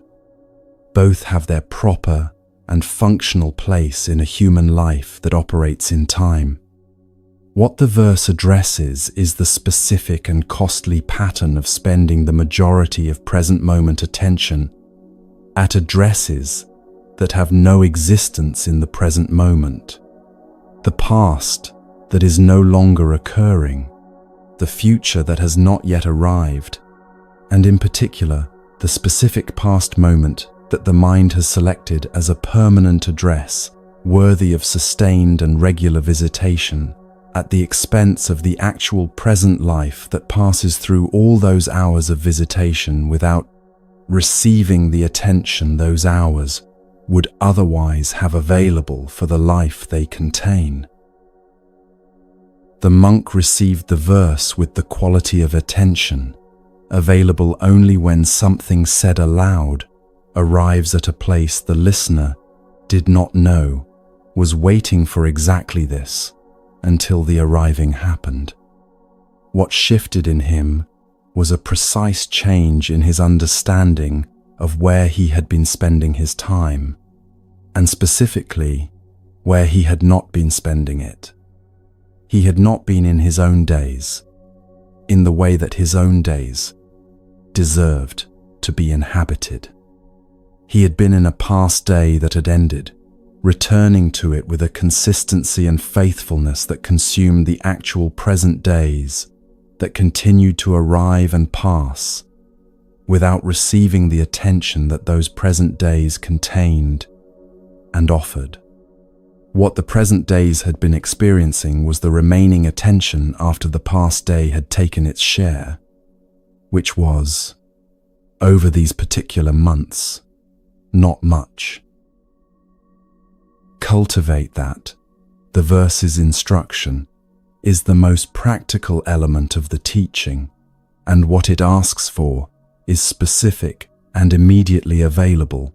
Both have their proper and functional place in a human life that operates in time. What the verse addresses is the specific and costly pattern of spending the majority of present moment attention at addresses that have no existence in the present moment. The past that is no longer occurring, the future that has not yet arrived, and in particular, the specific past moment that the mind has selected as a permanent address worthy of sustained and regular visitation at the expense of the actual present life that passes through all those hours of visitation without receiving the attention those hours would otherwise have available for the life they contain. The monk received the verse with the quality of attention, available only when something said aloud arrives at a place the listener did not know was waiting for exactly this until the arriving happened. What shifted in him was a precise change in his understanding of where he had been spending his time, and specifically where he had not been spending it. He had not been in his own days, in the way that his own days deserved to be inhabited. He had been in a past day that had ended, returning to it with a consistency and faithfulness that consumed the actual present days that continued to arrive and pass without receiving the attention that those present days contained and offered. What the present days had been experiencing was the remaining attention after the past day had taken its share, which was, over these particular months, not much. Cultivate that. The verse's instruction is the most practical element of the teaching, and what it asks for is specific and immediately available,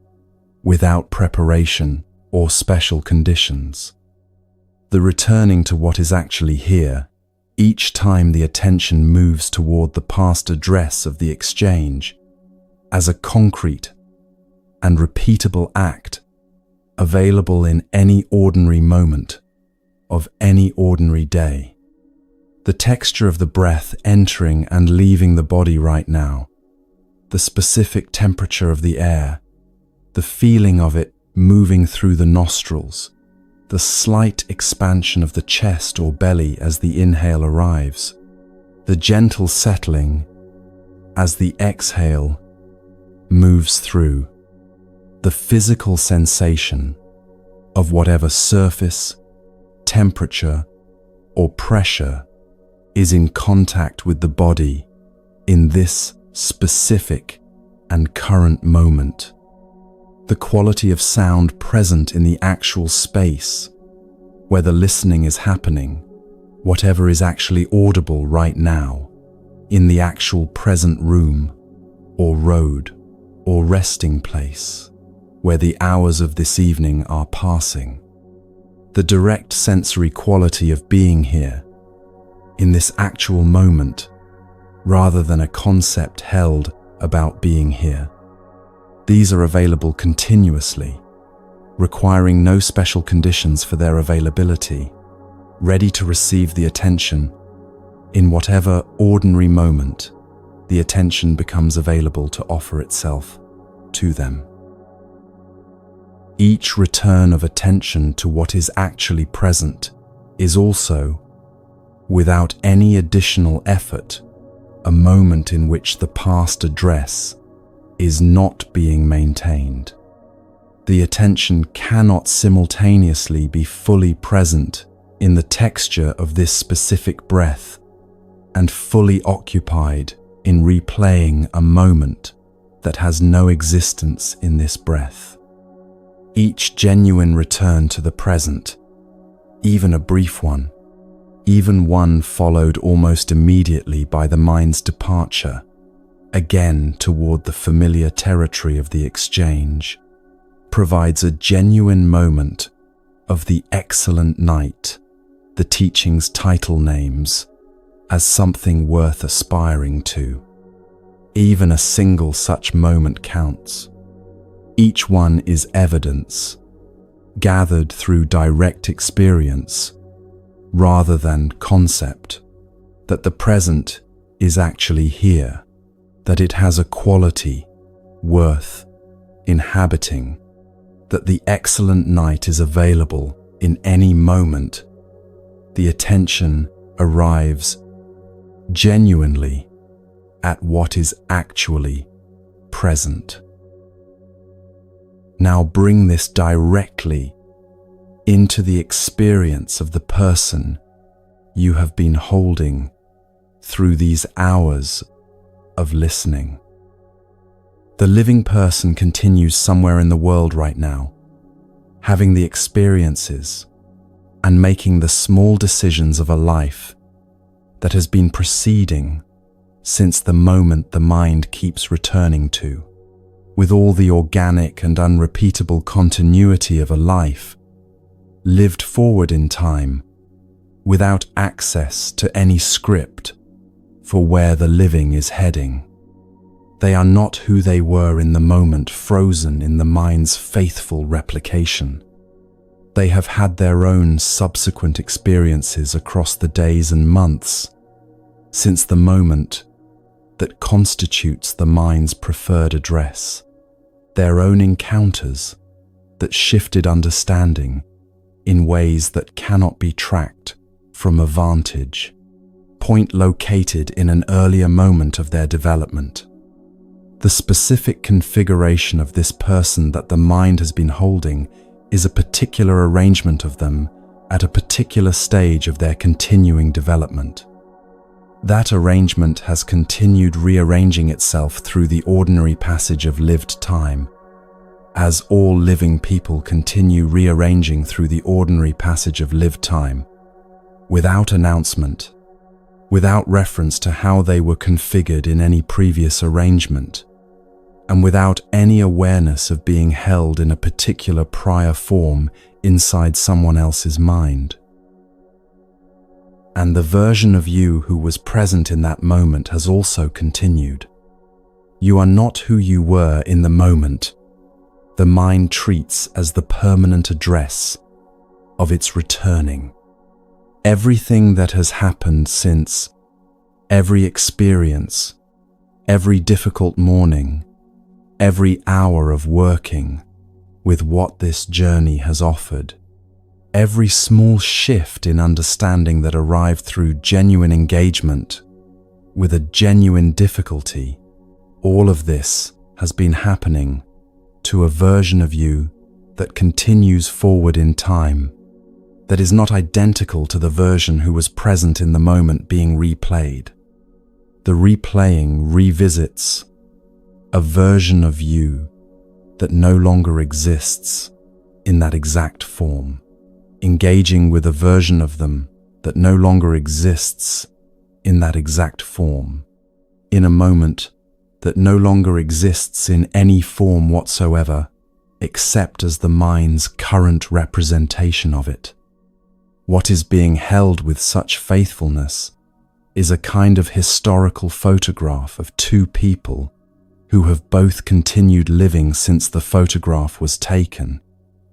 without preparation or special conditions. The returning to what is actually here, each time the attention moves toward the past address of the exchange, as a concrete and repeatable act, available in any ordinary moment of any ordinary day. The texture of the breath entering and leaving the body right now, the specific temperature of the air, the feeling of it moving through the nostrils, the slight expansion of the chest or belly as the inhale arrives, the gentle settling as the exhale moves through, the physical sensation of whatever surface, temperature, or pressure is in contact with the body in this specific and current moment. The quality of sound present in the actual space where the listening is happening, whatever is actually audible right now, in the actual present room or road or resting place where the hours of this evening are passing. The direct sensory quality of being here, in this actual moment, rather than a concept held about being here. These are available continuously, requiring no special conditions for their availability, ready to receive the attention in whatever ordinary moment the attention becomes available to offer itself to them. Each return of attention to what is actually present is also, without any additional effort, a moment in which the past address is not being maintained. The attention cannot simultaneously be fully present in the texture of this specific breath and fully occupied in replaying a moment that has no existence in this breath. Each genuine return to the present, even a brief one, even one followed almost immediately by the mind's departure, again toward the familiar territory of the exchange, provides a genuine moment of the excellent night the teaching's title names as something worth aspiring to. Even a single such moment counts. Each one is evidence, gathered through direct experience, rather than concept, that the present is actually here, that it has a quality, worth inhabiting, that the excellent night is available in any moment. The attention arrives genuinely at what is actually present. Now bring this directly into the experience of the person you have been holding through these hours of listening. The living person continues somewhere in the world right now, having the experiences and making the small decisions of a life that has been proceeding since the moment the mind keeps returning to, with all the organic and unrepeatable continuity of a life lived forward in time, without access to any script for where the living is heading. They are not who they were in the moment, frozen in the mind's faithful replication. They have had their own subsequent experiences across the days and months since the moment that constitutes the mind's preferred address, their own encounters that shifted understanding in ways that cannot be tracked from a vantage point located in an earlier moment of their development. The specific configuration of this person that the mind has been holding is a particular arrangement of them at a particular stage of their continuing development. That arrangement has continued rearranging itself through the ordinary passage of lived time, as all living people continue rearranging through the ordinary passage of lived time, without announcement, without reference to how they were configured in any previous arrangement, and without any awareness of being held in a particular prior form inside someone else's mind. And the version of you who was present in that moment has also continued. You are not who you were in the moment. The mind treats as the permanent address of its returning. Everything that has happened since, every experience, every difficult morning, every hour of working with what this journey has offered, every small shift in understanding that arrived through genuine engagement with a genuine difficulty, all of this has been happening to a version of you that continues forward in time, that is not identical to the version who was present in the moment being replayed. The replaying revisits a version of you that no longer exists in that exact form, engaging with a version of them that no longer exists in that exact form, in a moment that no longer exists in any form whatsoever, except as the mind's current representation of it. What is being held with such faithfulness is a kind of historical photograph of two people who have both continued living since the photograph was taken,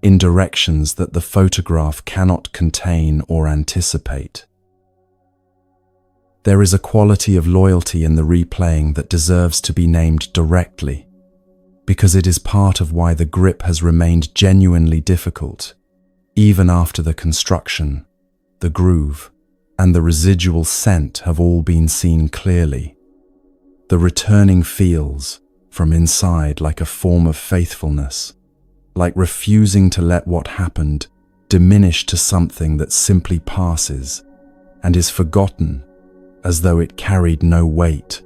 in directions that the photograph cannot contain or anticipate. There is a quality of loyalty in the replaying that deserves to be named directly, because it is part of why the grip has remained genuinely difficult, even after the construction, the groove, and the residual scent have all been seen clearly. The returning feels, from inside, like a form of faithfulness, like refusing to let what happened diminish to something that simply passes and is forgotten as though it carried no weight.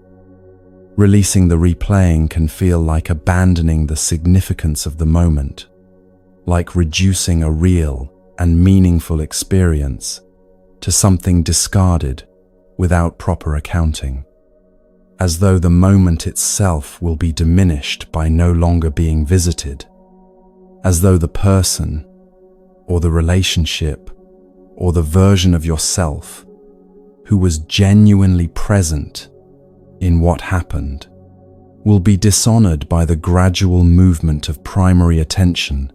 Releasing the replaying can feel like abandoning the significance of the moment, like reducing a real and meaningful experience to something discarded without proper accounting, as though the moment itself will be diminished by no longer being visited, as though the person, or the relationship, or the version of yourself who was genuinely present in what happened will be dishonored by the gradual movement of primary attention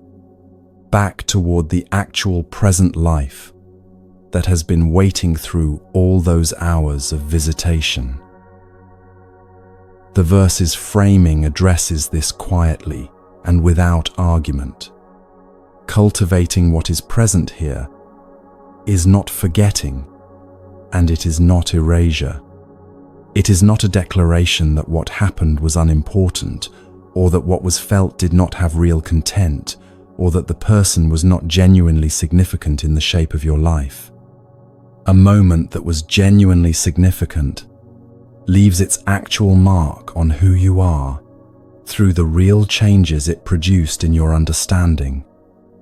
back toward the actual present life that has been waiting through all those hours of visitation. The verse's framing addresses this quietly and without argument. Cultivating what is present here is not forgetting, and it is not erasure. It is not a declaration that what happened was unimportant, or that what was felt did not have real content, or that the person was not genuinely significant in the shape of your life. A moment that was genuinely significant leaves its actual mark on who you are through the real changes it produced in your understanding,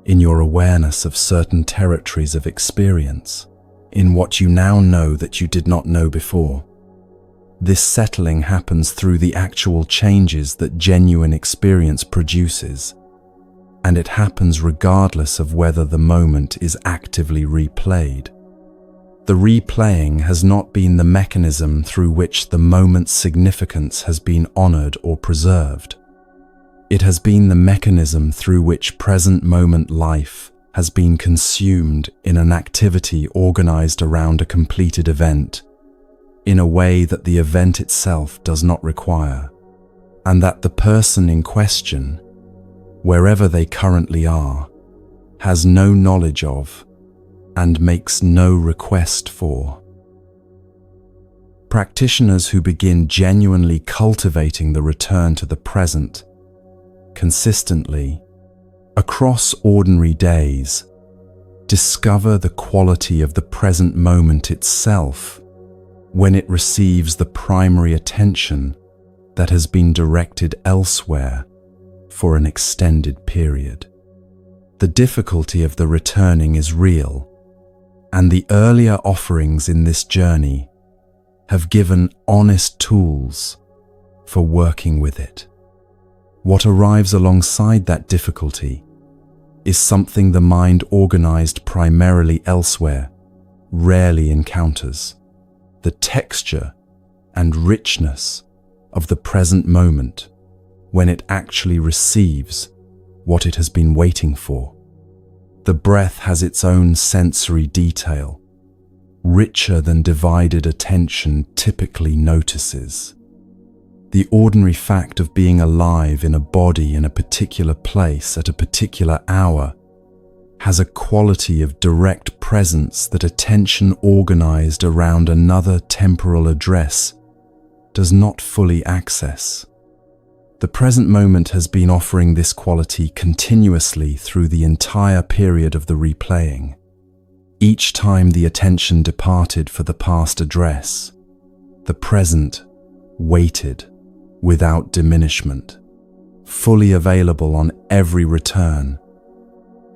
in your awareness of certain territories of experience, in what you now know that you did not know before. This settling happens through the actual changes that genuine experience produces, and it happens regardless of whether the moment is actively replayed. The replaying has not been the mechanism through which the moment's significance has been honored or preserved. It has been the mechanism through which present moment life has been consumed in an activity organized around a completed event, in a way that the event itself does not require, and that the person in question, wherever they currently are, has no knowledge of and makes no request for. Practitioners who begin genuinely cultivating the return to the present, consistently, across ordinary days, discover the quality of the present moment itself when it receives the primary attention that has been directed elsewhere for an extended period. The difficulty of the returning is real, and the earlier offerings in this journey have given honest tools for working with it. What arrives alongside that difficulty is something the mind organized primarily elsewhere rarely encounters: the texture and richness of the present moment when it actually receives what it has been waiting for. The breath has its own sensory detail, richer than divided attention typically notices. The ordinary fact of being alive in a body in a particular place at a particular hour has a quality of direct presence that attention organized around another temporal address does not fully access. The present moment has been offering this quality continuously through the entire period of the replaying. Each time the attention departed for the past address, the present waited without diminishment, fully available on every return,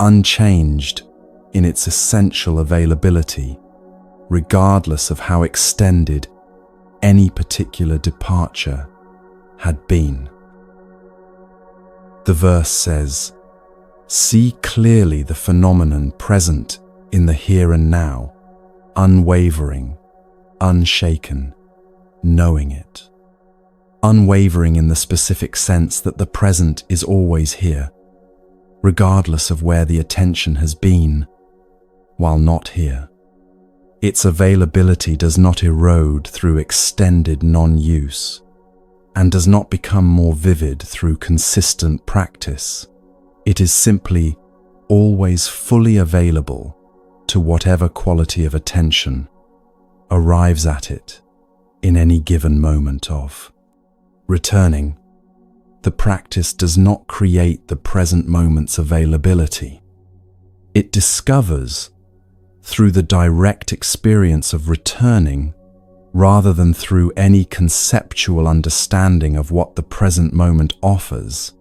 unchanged in its essential availability, regardless of how extended any particular departure had been. The verse says, "See clearly the phenomenon present in the here and now, unwavering, unshaken, knowing it." Unwavering in the specific sense that the present is always here, regardless of where the attention has been while not here. Its availability does not erode through extended non-use, and does not become more vivid through consistent practice. It is simply always fully available to whatever quality of attention arrives at it in any given moment of. Returning, the practice does not create the present moment's availability. It discovers, through the direct experience of returning, rather than through any conceptual understanding of what the present moment offers,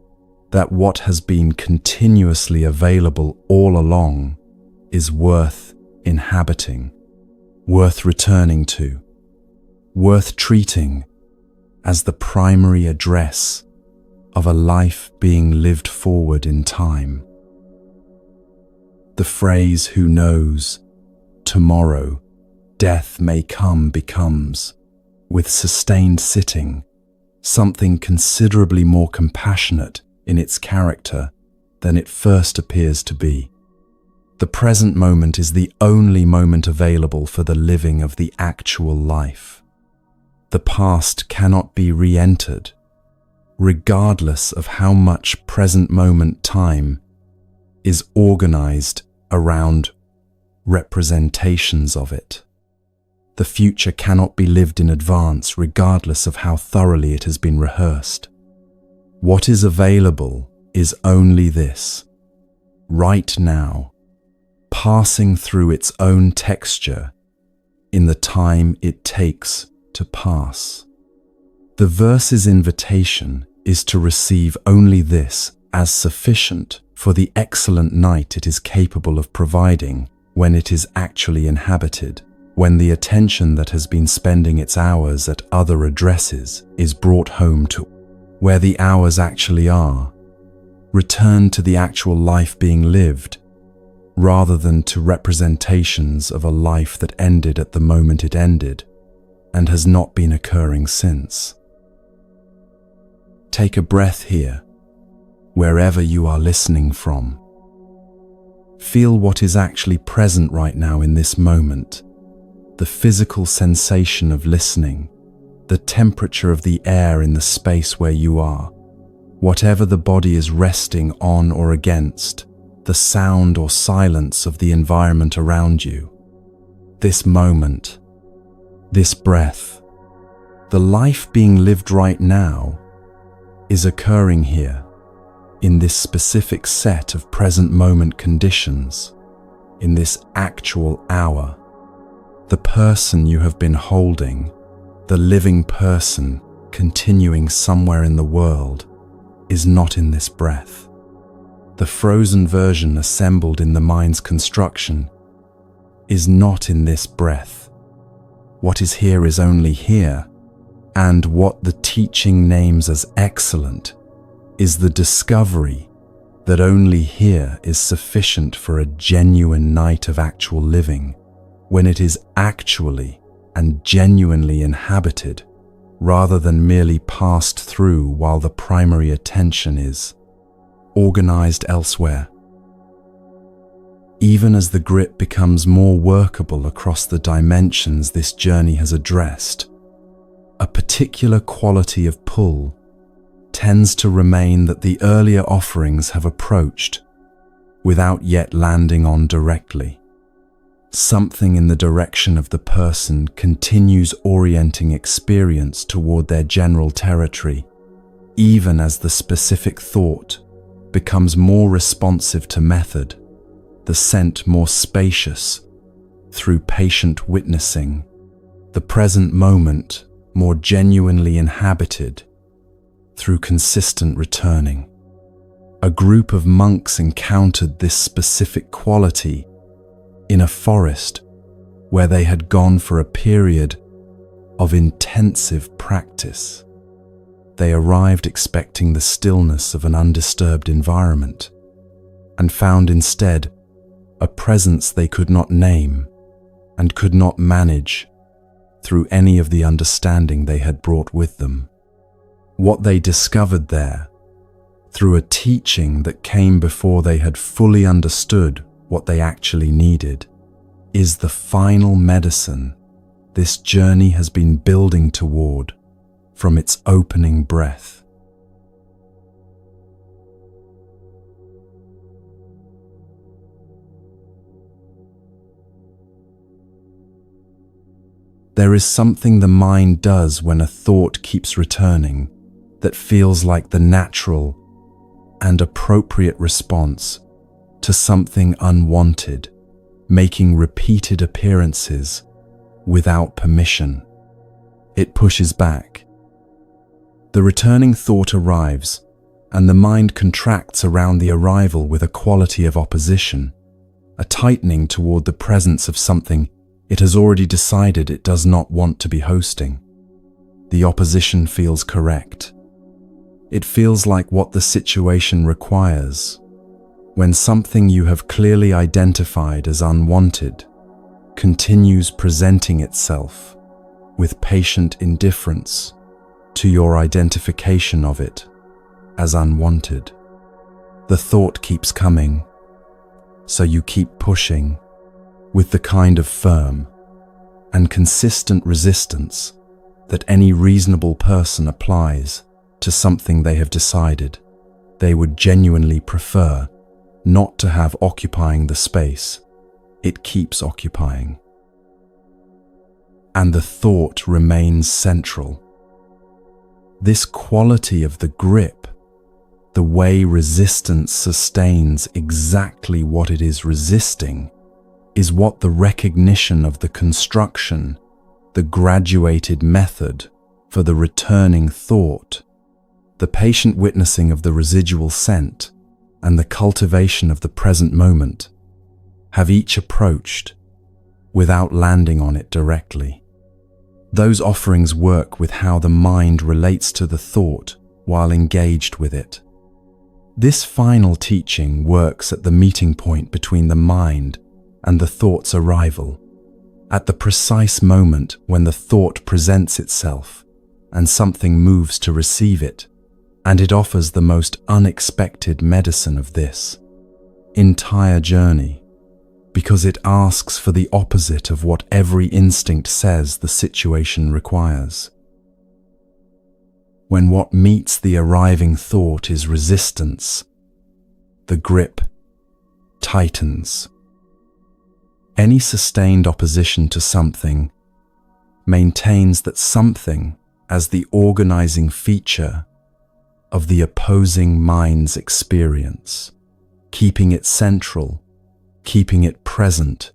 that what has been continuously available all along is worth inhabiting, worth returning to, worth treating as the primary address of a life being lived forward in time. The phrase "who knows, tomorrow death may come" becomes, with sustained sitting, something considerably more compassionate in its character than it first appears to be. The present moment is the only moment available for the living of the actual life. The past cannot be re-entered, regardless of how much present moment time is organized around representations of it. The future cannot be lived in advance, regardless of how thoroughly it has been rehearsed. What is available is only this, right now, passing through its own texture in the time it takes to pass. The verse's invitation is to receive only this as sufficient for the excellent night it is capable of providing when it is actually inhabited, when the attention that has been spending its hours at other addresses is brought home to where the hours actually are, returned to the actual life being lived, rather than to representations of a life that ended at the moment it ended and has not been occurring since. Take a breath here, wherever you are listening from. Feel what is actually present right now in this moment, the physical sensation of listening, the temperature of the air in the space where you are, whatever the body is resting on or against, the sound or silence of the environment around you. This moment, this breath, the life being lived right now, is occurring here, in this specific set of present moment conditions, in this actual hour. The person you have been holding, the living person continuing somewhere in the world, is not in this breath. The frozen version assembled in the mind's construction is not in this breath. what is here is only here, and what the teaching names as excellent is the discovery that only here is sufficient for a genuine night of actual living, when it is actually and genuinely inhabited, rather than merely passed through while the primary attention is organized elsewhere. Even as the grip becomes more workable across the dimensions this journey has addressed, a particular quality of pull tends to remain that the earlier offerings have approached without yet landing on directly. Something in the direction of the person continues orienting experience toward their general territory, even as the specific thought becomes more responsive to method, the scent more spacious through patient witnessing, the present moment more genuinely inhabited through consistent returning. A group of monks encountered this specific quality in a forest where they had gone for a period of intensive practice. They arrived expecting the stillness of an undisturbed environment and found instead a presence they could not name and could not manage through any of the understanding they had brought with them. What they discovered there, through a teaching that came before they had fully understood what they actually needed, is the final medicine this journey has been building toward from its opening breath. There is something the mind does when a thought keeps returning that feels like the natural and appropriate response to something unwanted, making repeated appearances without permission. It pushes back. The returning thought arrives, and the mind contracts around the arrival with a quality of opposition, a tightening toward the presence of something it has already decided it does not want to be hosting. The opposition feels correct. It feels like what the situation requires. When something you have clearly identified as unwanted continues presenting itself with patient indifference to your identification of it as unwanted. The thought keeps coming, so you keep pushing with the kind of firm and consistent resistance that any reasonable person applies to something they have decided they would genuinely prefer not to have occupying the space it keeps occupying. And the thought remains central. This quality of the grip, the way resistance sustains exactly what it is resisting, is what the recognition of the construction, the graduated method for the returning thought, the patient witnessing of the residual scent, and the cultivation of the present moment have each approached without landing on it directly. Those offerings work with how the mind relates to the thought while engaged with it. This final teaching works at the meeting point between the mind and the thought's arrival, at the precise moment when the thought presents itself and something moves to receive it, and it offers the most unexpected medicine of this entire journey, because it asks for the opposite of what every instinct says the situation requires. When what meets the arriving thought is resistance, the grip tightens. Any sustained opposition to something maintains that something as the organizing feature of the opposing mind's experience, keeping it central, keeping it present,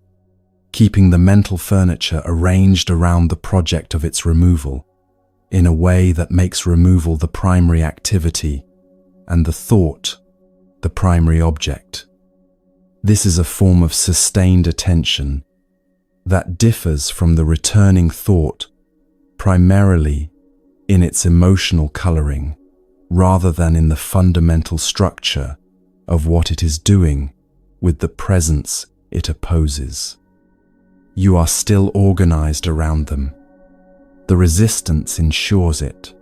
keeping the mental furniture arranged around the project of its removal in a way that makes removal the primary activity and the thought the primary object. This is a form of sustained attention that differs from the returning thought primarily in its emotional coloring rather than in the fundamental structure of what it is doing with the presence it opposes. You are still organized around them. The resistance ensures it.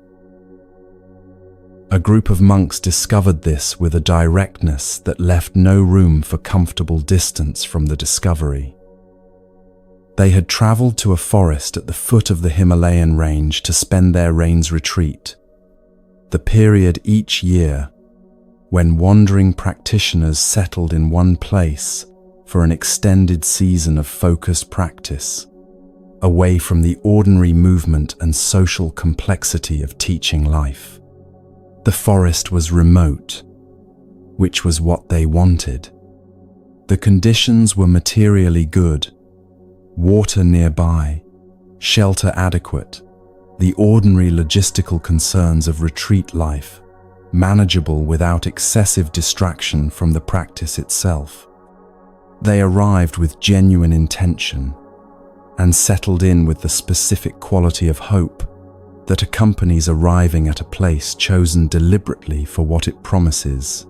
A group of monks discovered this with a directness that left no room for comfortable distance from the discovery. They had traveled to a forest at the foot of the Himalayan range to spend their rains retreat, the period each year when wandering practitioners settled in one place for an extended season of focused practice, away from the ordinary movement and social complexity of teaching life. The forest was remote, which was what they wanted. The conditions were materially good, water nearby, shelter adequate, the ordinary logistical concerns of retreat life, manageable without excessive distraction from the practice itself. They arrived with genuine intention and settled in with the specific quality of hope that accompanies arriving at a place chosen deliberately for what it promises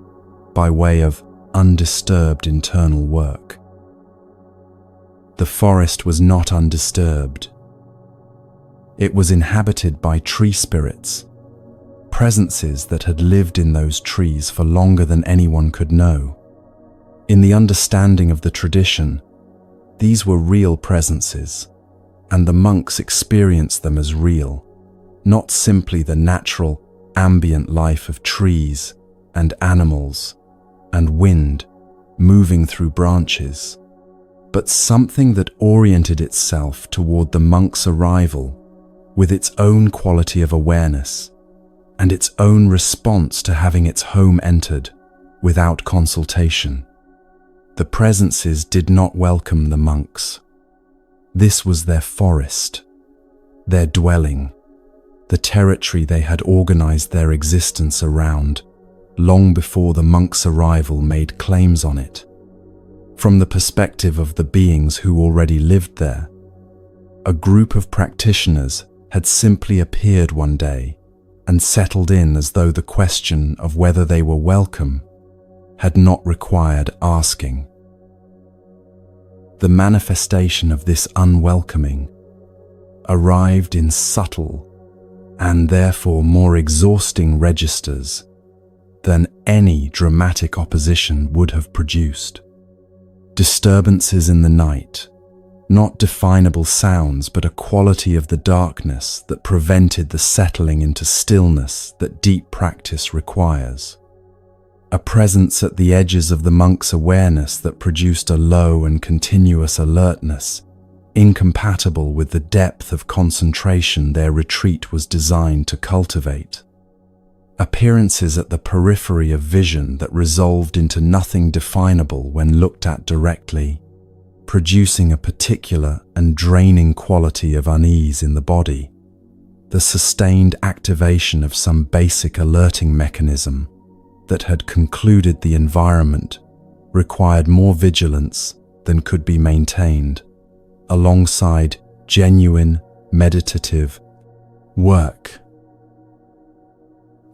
by way of undisturbed internal work. The forest was not undisturbed. It was inhabited by tree spirits, presences that had lived in those trees for longer than anyone could know. In the understanding of the tradition, these were real presences, and the monks experienced them as real, not simply the natural, ambient life of trees and animals and wind moving through branches, but something that oriented itself toward the monk's arrival with its own quality of awareness and its own response to having its home entered without consultation. The presences did not welcome the monks. This was their forest, their dwelling, the territory they had organized their existence around long before the monks' arrival made claims on it. From the perspective of the beings who already lived there, a group of practitioners had simply appeared one day and settled in as though the question of whether they were welcome had not required asking. The manifestation of this unwelcoming arrived in subtle and therefore more exhausting registers than any dramatic opposition would have produced. Disturbances in the night, not definable sounds, but a quality of the darkness that prevented the settling into stillness that deep practice requires. A presence at the edges of the monk's awareness that produced a low and continuous alertness, incompatible with the depth of concentration their retreat was designed to cultivate. Appearances at the periphery of vision that resolved into nothing definable when looked at directly, producing a particular and draining quality of unease in the body, the sustained activation of some basic alerting mechanism that had concluded the environment required more vigilance than could be maintained, alongside genuine meditative work.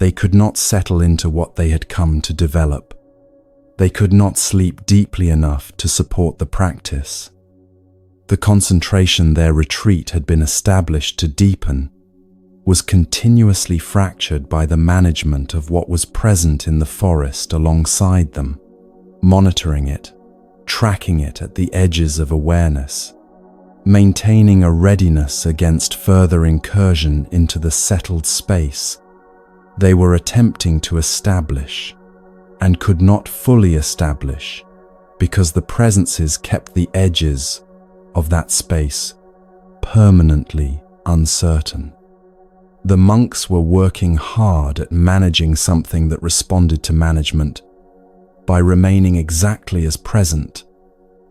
They could not settle into what they had come to develop. They could not sleep deeply enough to support the practice. The concentration their retreat had been established to deepen was continuously fractured by the management of what was present in the forest alongside them, monitoring it, tracking it at the edges of awareness, maintaining a readiness against further incursion into the settled space they were attempting to establish and could not fully establish because the presences kept the edges of that space permanently uncertain. The monks were working hard at managing something that responded to management by remaining exactly as present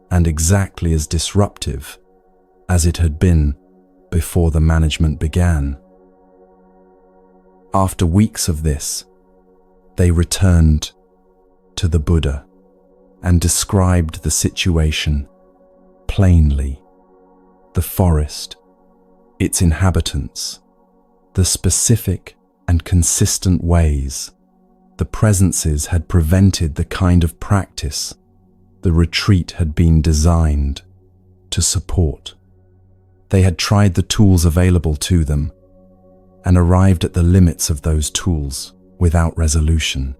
and exactly as disruptive as it had been before the management began. After weeks of this, they returned to the Buddha and described the situation plainly. the forest, its inhabitants, the specific and consistent ways the presences had prevented the kind of practice the retreat had been designed to support. They had tried the tools available to them and arrived at the limits of those tools without resolution.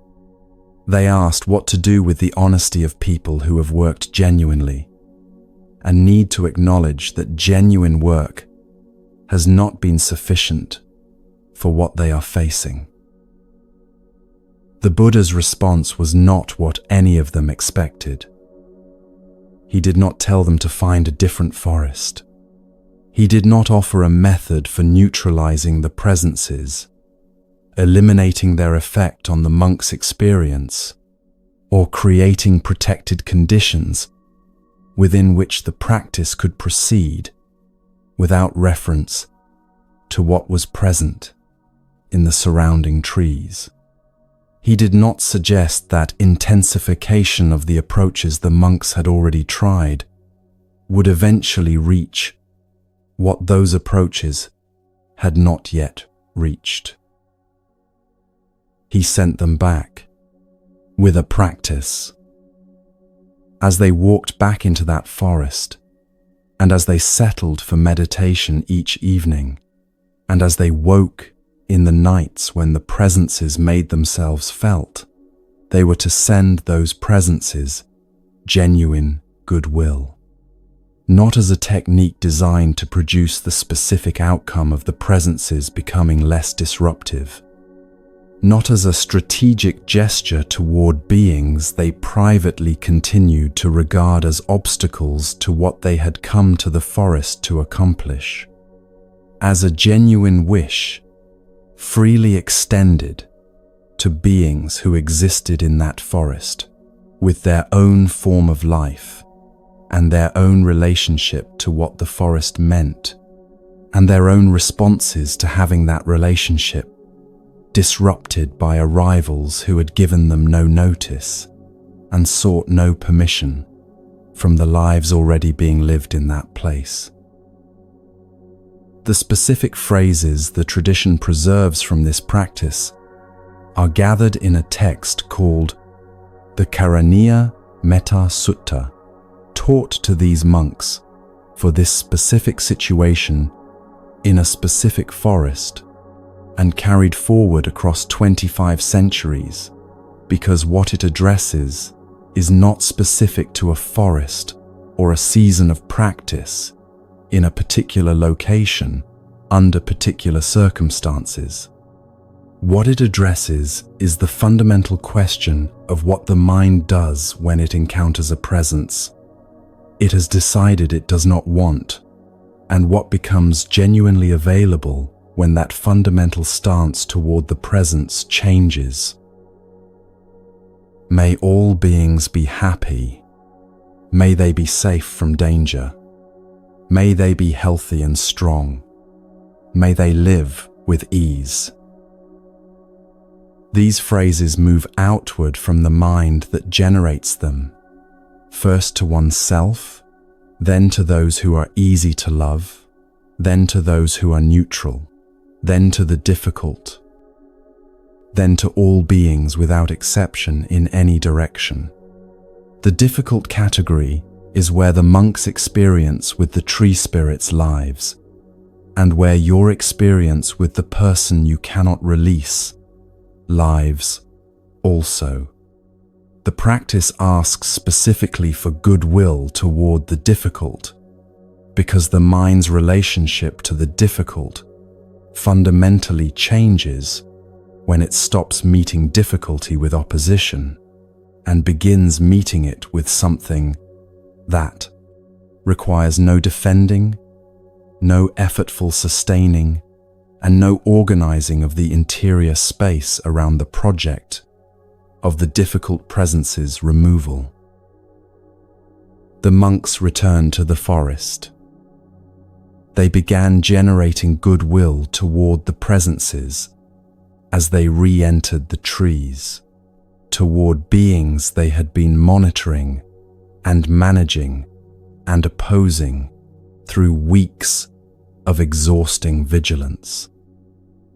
They asked what to do with the honesty of people who have worked genuinely and need to acknowledge that genuine work has not been sufficient for what they are facing. The Buddha's response was not what any of them expected. He did not tell them to find a different forest. He did not offer a method for neutralizing the presences, eliminating their effect on the monk's experience, or creating protected conditions within which the practice could proceed without reference to what was present in the surrounding trees. He did not suggest that intensification of the approaches the monks had already tried would eventually reach what those approaches had not yet reached. He sent them back with a practice. As they walked back into that forest, and as they settled for meditation each evening, and as they woke in the nights when the presences made themselves felt, they were to send those presences genuine goodwill, not as a technique designed to produce the specific outcome of the presences becoming less disruptive, not as a strategic gesture toward beings they privately continued to regard as obstacles to what they had come to the forest to accomplish, as a genuine wish freely extended to beings who existed in that forest with their own form of life and their own relationship to what the forest meant, and their own responses to having that relationship disrupted by arrivals who had given them no notice and sought no permission from the lives already being lived in that place. The specific phrases the tradition preserves from this practice are gathered in a text called the Karaniya Metta Sutta, taught to these monks for this specific situation in a specific forest and carried forward across 25 centuries because what it addresses is not specific to a forest or a season of practice in a particular location under particular circumstances. What it addresses is the fundamental question of what the mind does when it encounters a presence it has decided it does not want, and what becomes genuinely available when that fundamental stance toward the presence changes. May all beings be happy. May they be safe from danger. May they be healthy and strong. May they live with ease. These phrases move outward from the mind that generates them, first to oneself, then to those who are easy to love, then to those who are neutral, then to the difficult, then to all beings without exception in any direction. The difficult category is where the monk's experience with the tree spirits lives, and where your experience with the person you cannot release lives also. The practice asks specifically for goodwill toward the difficult, because the mind's relationship to the difficult fundamentally changes when it stops meeting difficulty with opposition and begins meeting it with something that requires no defending, no effortful sustaining, and no organizing of the interior space around the project of the difficult presence's removal. The monks returned to the forest. They began generating goodwill toward the presences as they re-entered the trees, toward beings they had been monitoring and managing and opposing through weeks of exhausting vigilance.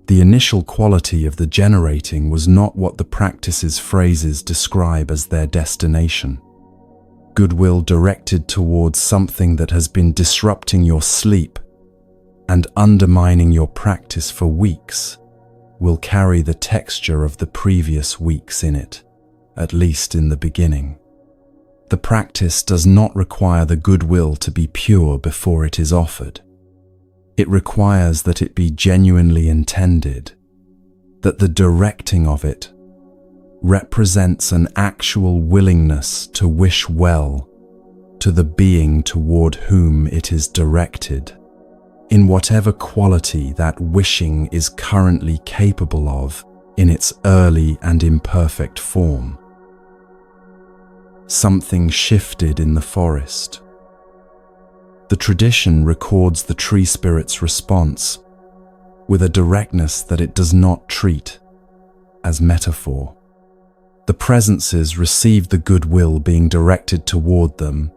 The initial quality of the generating was not what the practice's phrases describe as their destination. Goodwill directed towards something that has been disrupting your sleep and undermining your practice for weeks will carry the texture of the previous weeks in it, at least in the beginning. The practice does not require the goodwill to be pure before it is offered. It requires that it be genuinely intended, that the directing of it represents an actual willingness to wish well to the being toward whom it is directed, in whatever quality that wishing is currently capable of in its early and imperfect form. Something shifted in the forest. The tradition records the tree spirit's response with a directness that it does not treat as metaphor. The presences received the goodwill being directed toward them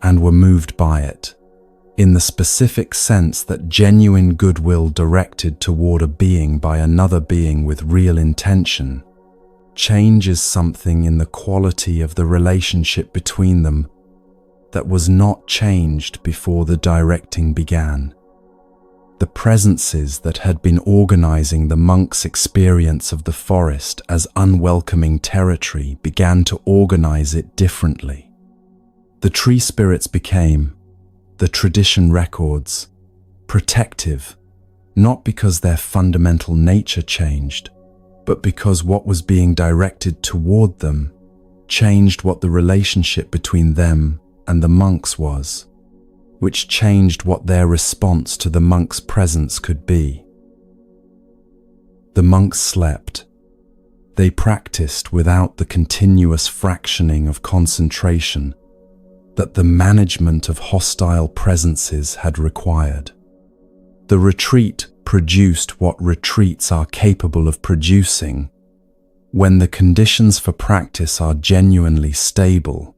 and were moved by it, in the specific sense that genuine goodwill directed toward a being by another being with real intention changes something in the quality of the relationship between them that was not changed before the directing began. The presences that had been organizing the monks' experience of the forest as unwelcoming territory began to organize it differently. The tree spirits became, the tradition records, protective, not because their fundamental nature changed, but because what was being directed toward them changed what the relationship between them and the monks was, which changed what their response to the monks' presence could be. The monks slept. They practiced without the continuous fractioning of concentration that the management of hostile presences had required. The retreat produced what retreats are capable of producing when the conditions for practice are genuinely stable,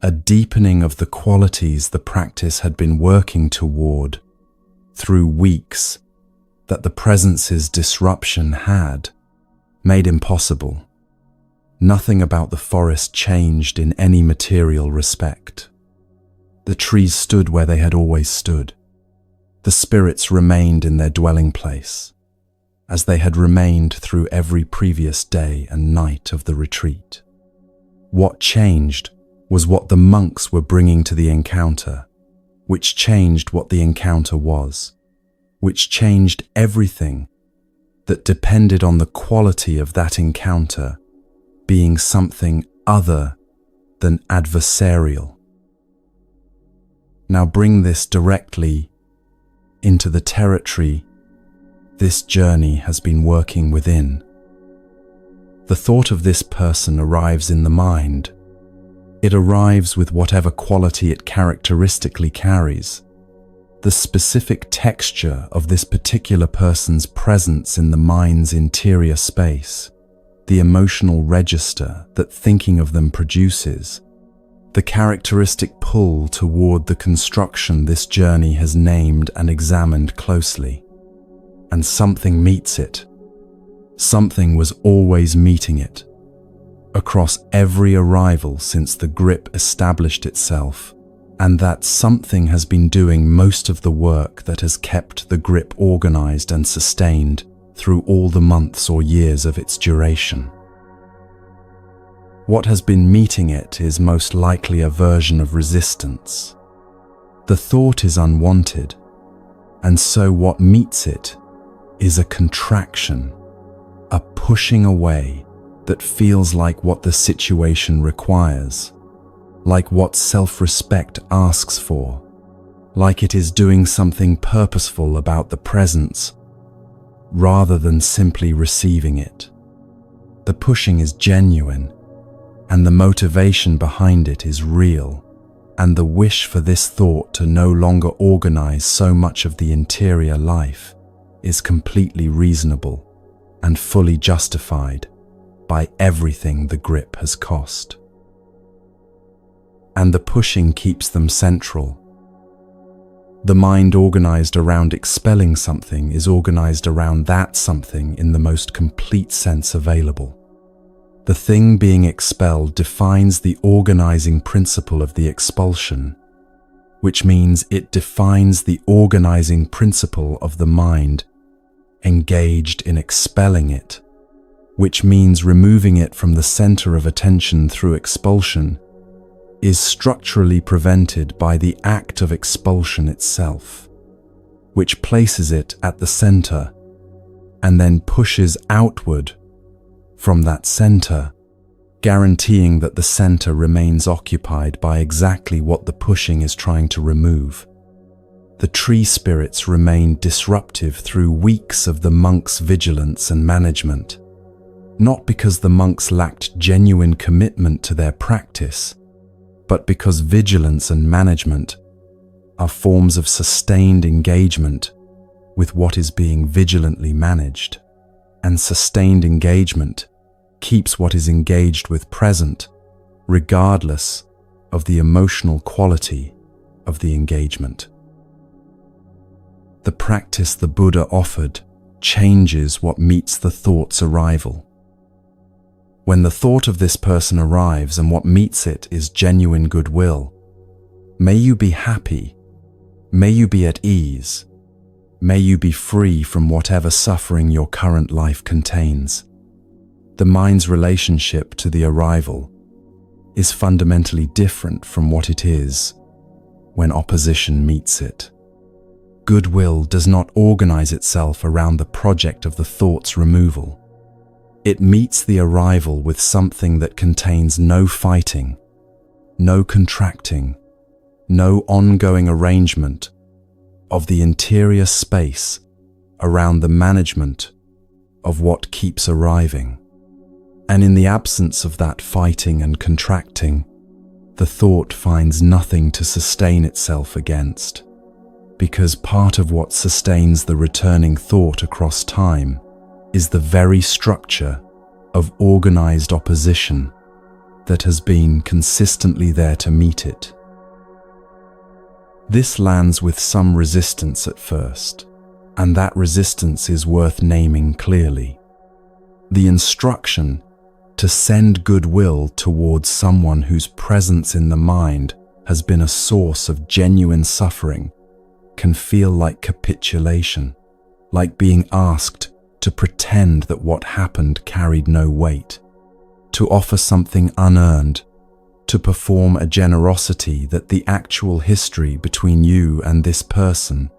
a deepening of the qualities the practice had been working toward through weeks that the presence's disruption had made impossible. Nothing about the forest changed in any material respect. The trees stood where they had always stood. The spirits remained in their dwelling place, as they had remained through every previous day and night of the retreat. What changed was what the monks were bringing to the encounter, which changed what the encounter was, which changed everything that depended on the quality of that encounter being something other than adversarial. Now bring this directly into the territory this journey has been working within. The thought of this person arrives in the mind. It arrives with whatever quality it characteristically carries. The specific texture of this particular person's presence in the mind's interior space, the emotional register that thinking of them produces, the characteristic pull toward the construction this journey has named and examined closely. And something meets it. Something was always meeting it, across every arrival since the grip established itself, and that something has been doing most of the work that has kept the grip organized and sustained through all the months or years of its duration. What has been meeting it is most likely a version of resistance. The thought is unwanted, and so what meets it is a contraction, a pushing away that feels like what the situation requires, like what self-respect asks for, like it is doing something purposeful about the presence, rather than simply receiving it. The pushing is genuine, and the motivation behind it is real, and the wish for this thought to no longer organize so much of the interior life is completely reasonable and fully justified by everything the grip has cost. And the pushing keeps them central. The mind organized around expelling something is organized around that something in the most complete sense available. The thing being expelled defines the organizing principle of the expulsion, which means it defines the organizing principle of the mind engaged in expelling it, which means removing it from the center of attention through expulsion is structurally prevented by the act of expulsion itself, which places it at the center and then pushes outward from that center, guaranteeing that the center remains occupied by exactly what the pushing is trying to remove. The tree spirits remain disruptive through weeks of the monk's vigilance and management, not because the monks lacked genuine commitment to their practice, but because vigilance and management are forms of sustained engagement with what is being vigilantly managed, and sustained engagement keeps what is engaged with present, regardless of the emotional quality of the engagement. The practice the Buddha offered changes what meets the thought's arrival. When the thought of this person arrives and what meets it is genuine goodwill, may you be happy, may you be at ease, may you be free from whatever suffering your current life contains. The mind's relationship to the arrival is fundamentally different from what it is when opposition meets it. Goodwill does not organize itself around the project of the thought's removal. It meets the arrival with something that contains no fighting, no contracting, no ongoing arrangement of the interior space around the management of what keeps arriving. And in the absence of that fighting and contracting, the thought finds nothing to sustain itself against, because part of what sustains the returning thought across time is the very structure of organized opposition that has been consistently there to meet it. This lands with some resistance at first, and that resistance is worth naming clearly. The instruction to send goodwill towards someone whose presence in the mind has been a source of genuine suffering can feel like capitulation, like being asked to pretend that what happened carried no weight, to offer something unearned, to perform a generosity that the actual history between you and this person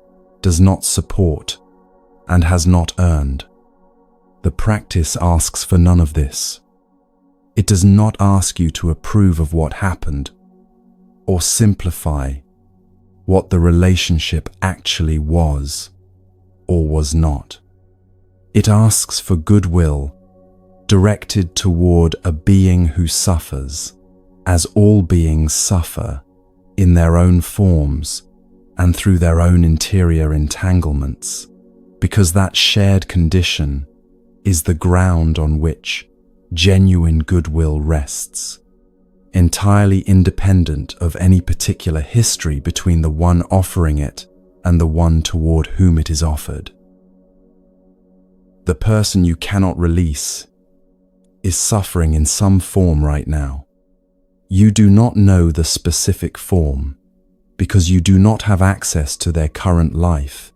does not support and has not earned. The practice asks for none of this. It does not ask you to approve of what happened or simplify what the relationship actually was or was not. It asks for goodwill directed toward a being who suffers, as all beings suffer, in their own forms and through their own interior entanglements, because that shared condition is the ground on which genuine goodwill rests, entirely independent of any particular history between the one offering it and the one toward whom it is offered. The person you cannot release is suffering in some form right now. You do not know the specific form because you do not have access to their current life,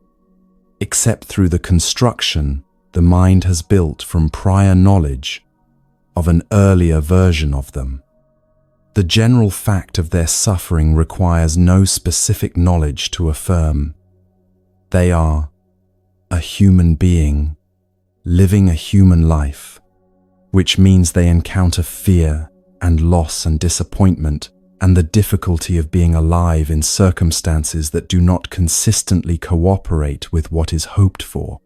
except through the construction the mind has built from prior knowledge of an earlier version of them. The general fact of their suffering requires no specific knowledge to affirm. They are a human being living a human life, which means they encounter fear and loss and disappointment and the difficulty of being alive in circumstances that do not consistently cooperate with what is hoped for.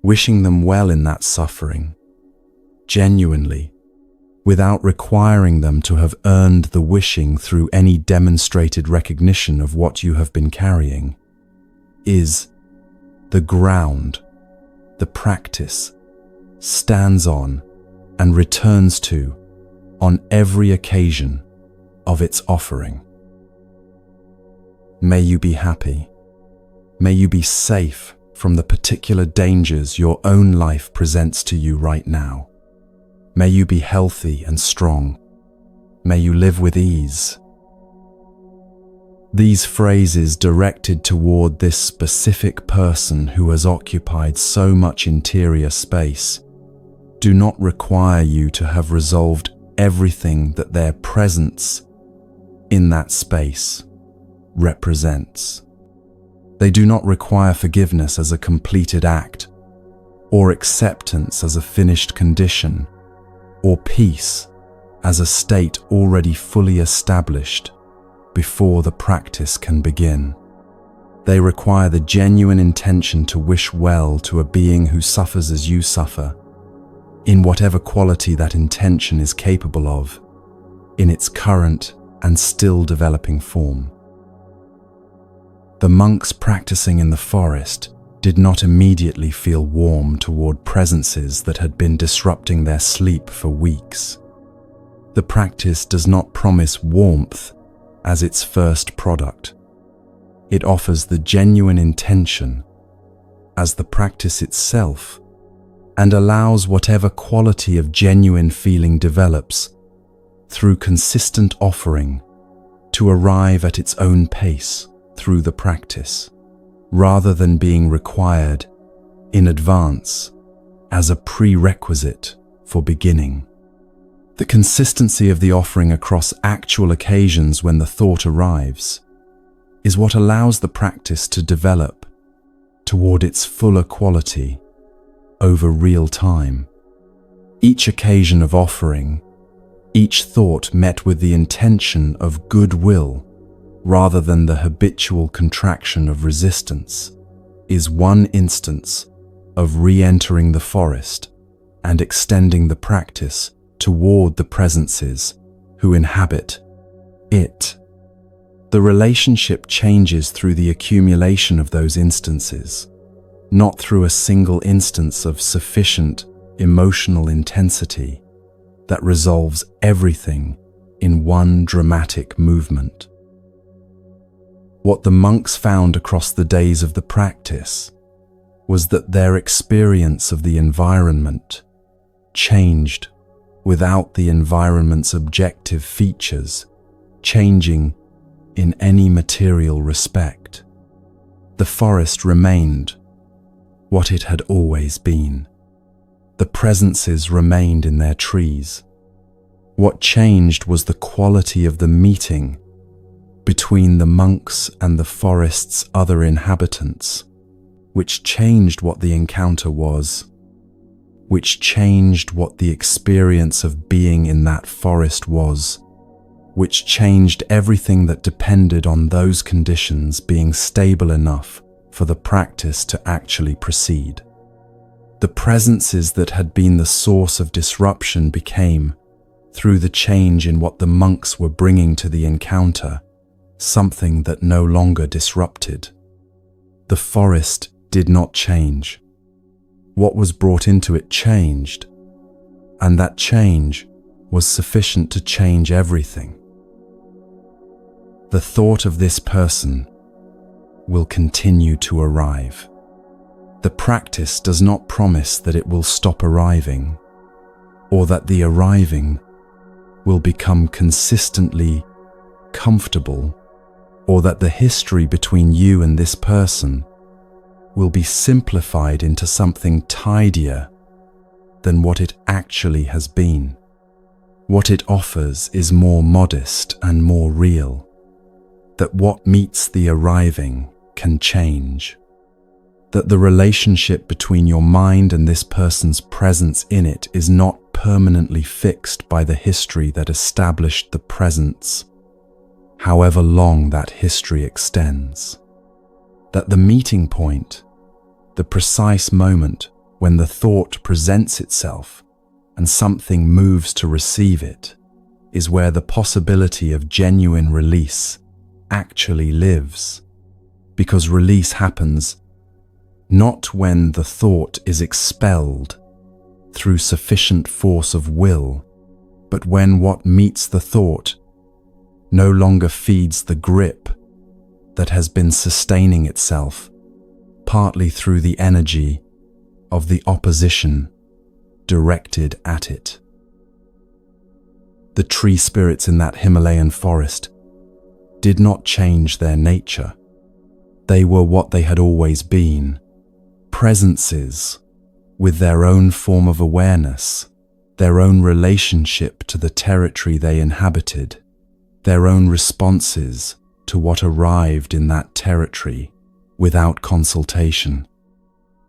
Wishing them well in that suffering, genuinely, without requiring them to have earned the wishing through any demonstrated recognition of what you have been carrying, is the ground the practice stands on and returns to on every occasion of its offering. May you be happy. May you be safe from the particular dangers your own life presents to you right now. May you be healthy and strong. May you live with ease. These phrases directed toward this specific person who has occupied so much interior space do not require you to have resolved everything that their presence in that space represents. They do not require forgiveness as a completed act, or acceptance as a finished condition, or peace as a state already fully established before the practice can begin. They require the genuine intention to wish well to a being who suffers as you suffer, in whatever quality that intention is capable of, in its current and still developing form. The monks practicing in the forest did not immediately feel warm toward presences that had been disrupting their sleep for weeks. The practice does not promise warmth as its first product. It offers the genuine intention as the practice itself, and allows whatever quality of genuine feeling develops through consistent offering to arrive at its own pace through the practice, rather than being required in advance as a prerequisite for beginning. The consistency of the offering across actual occasions when the thought arrives is what allows the practice to develop toward its fuller quality over real time. Each occasion of offering, each thought met with the intention of goodwill rather than the habitual contraction of resistance, is one instance of re-entering the forest and extending the practice toward the presences who inhabit it. The relationship changes through the accumulation of those instances, not through a single instance of sufficient emotional intensity that resolves everything in one dramatic movement. What the monks found across the days of the practice was that their experience of the environment changed without the environment's objective features changing in any material respect. The forest remained what it had always been. The presences remained in their trees. What changed was the quality of the meeting between the monks and the forest's other inhabitants, which changed what the encounter was, which changed what the experience of being in that forest was, which changed everything that depended on those conditions being stable enough for the practice to actually proceed. The presences that had been the source of disruption became, through the change in what the monks were bringing to the encounter, something that no longer disrupted. The forest did not change. What was brought into it changed, and that change was sufficient to change everything. The thought of this person will continue to arrive. The practice does not promise that it will stop arriving, or that the arriving will become consistently comfortable, or that the history between you and this person will be simplified into something tidier than what it actually has been. What it offers is more modest and more real, that what meets the arriving can change, that the relationship between your mind and this person's presence in it is not permanently fixed by the history that established the presence, however long that history extends. That the meeting point, the precise moment when the thought presents itself and something moves to receive it, is where the possibility of genuine release actually lives, because release happens not when the thought is expelled through sufficient force of will, but when what meets the thought no longer feeds the grip that has been sustaining itself partly through the energy of the opposition directed at it. The tree spirits in that Himalayan forest did not change their nature. They were what they had always been, presences with their own form of awareness, their own relationship to the territory they inhabited, their own responses to what arrived in that territory without consultation.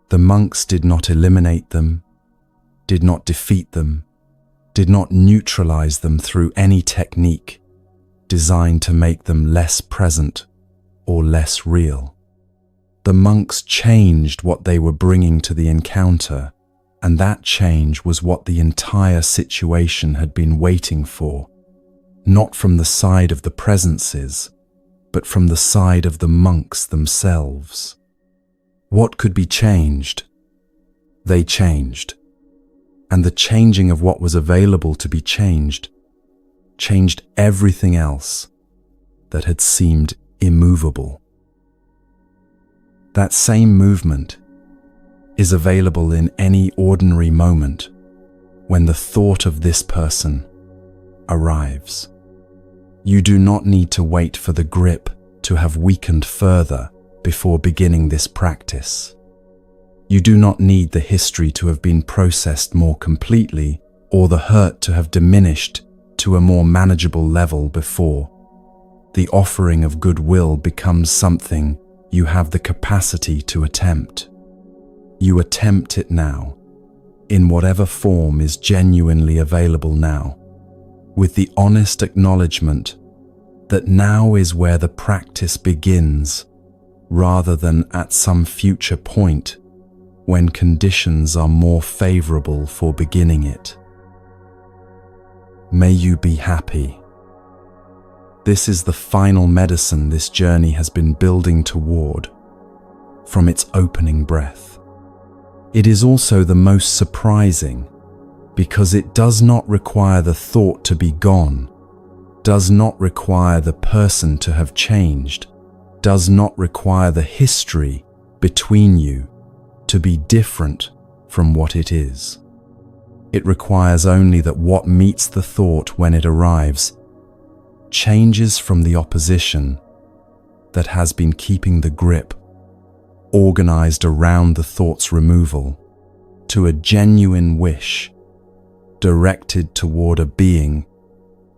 The monks did not eliminate them, did not defeat them, did not neutralize them through any technique designed to make them less present or less real. The monks changed what they were bringing to the encounter, and that change was what the entire situation had been waiting for, not from the side of the presences, but from the side of the monks themselves. What could be changed? They changed. And the changing of what was available to be changed everything else that had seemed immovable. That same movement is available in any ordinary moment when the thought of this person arrives. You do not need to wait for the grip to have weakened further before beginning this practice. You do not need the history to have been processed more completely or the hurt to have diminished to a more manageable level before the offering of goodwill becomes something you have the capacity to attempt. You attempt it now, in whatever form is genuinely available now, with the honest acknowledgement that now is where the practice begins, rather than at some future point when conditions are more favorable for beginning it. May you be happy. This is the final medicine this journey has been building toward from its opening breath. It is also the most surprising because it does not require the thought to be gone, does not require the person to have changed, does not require the history between you to be different from what it is. It requires only that what meets the thought when it arrives changes from the opposition that has been keeping the grip organized around the thought's removal to a genuine wish directed toward a being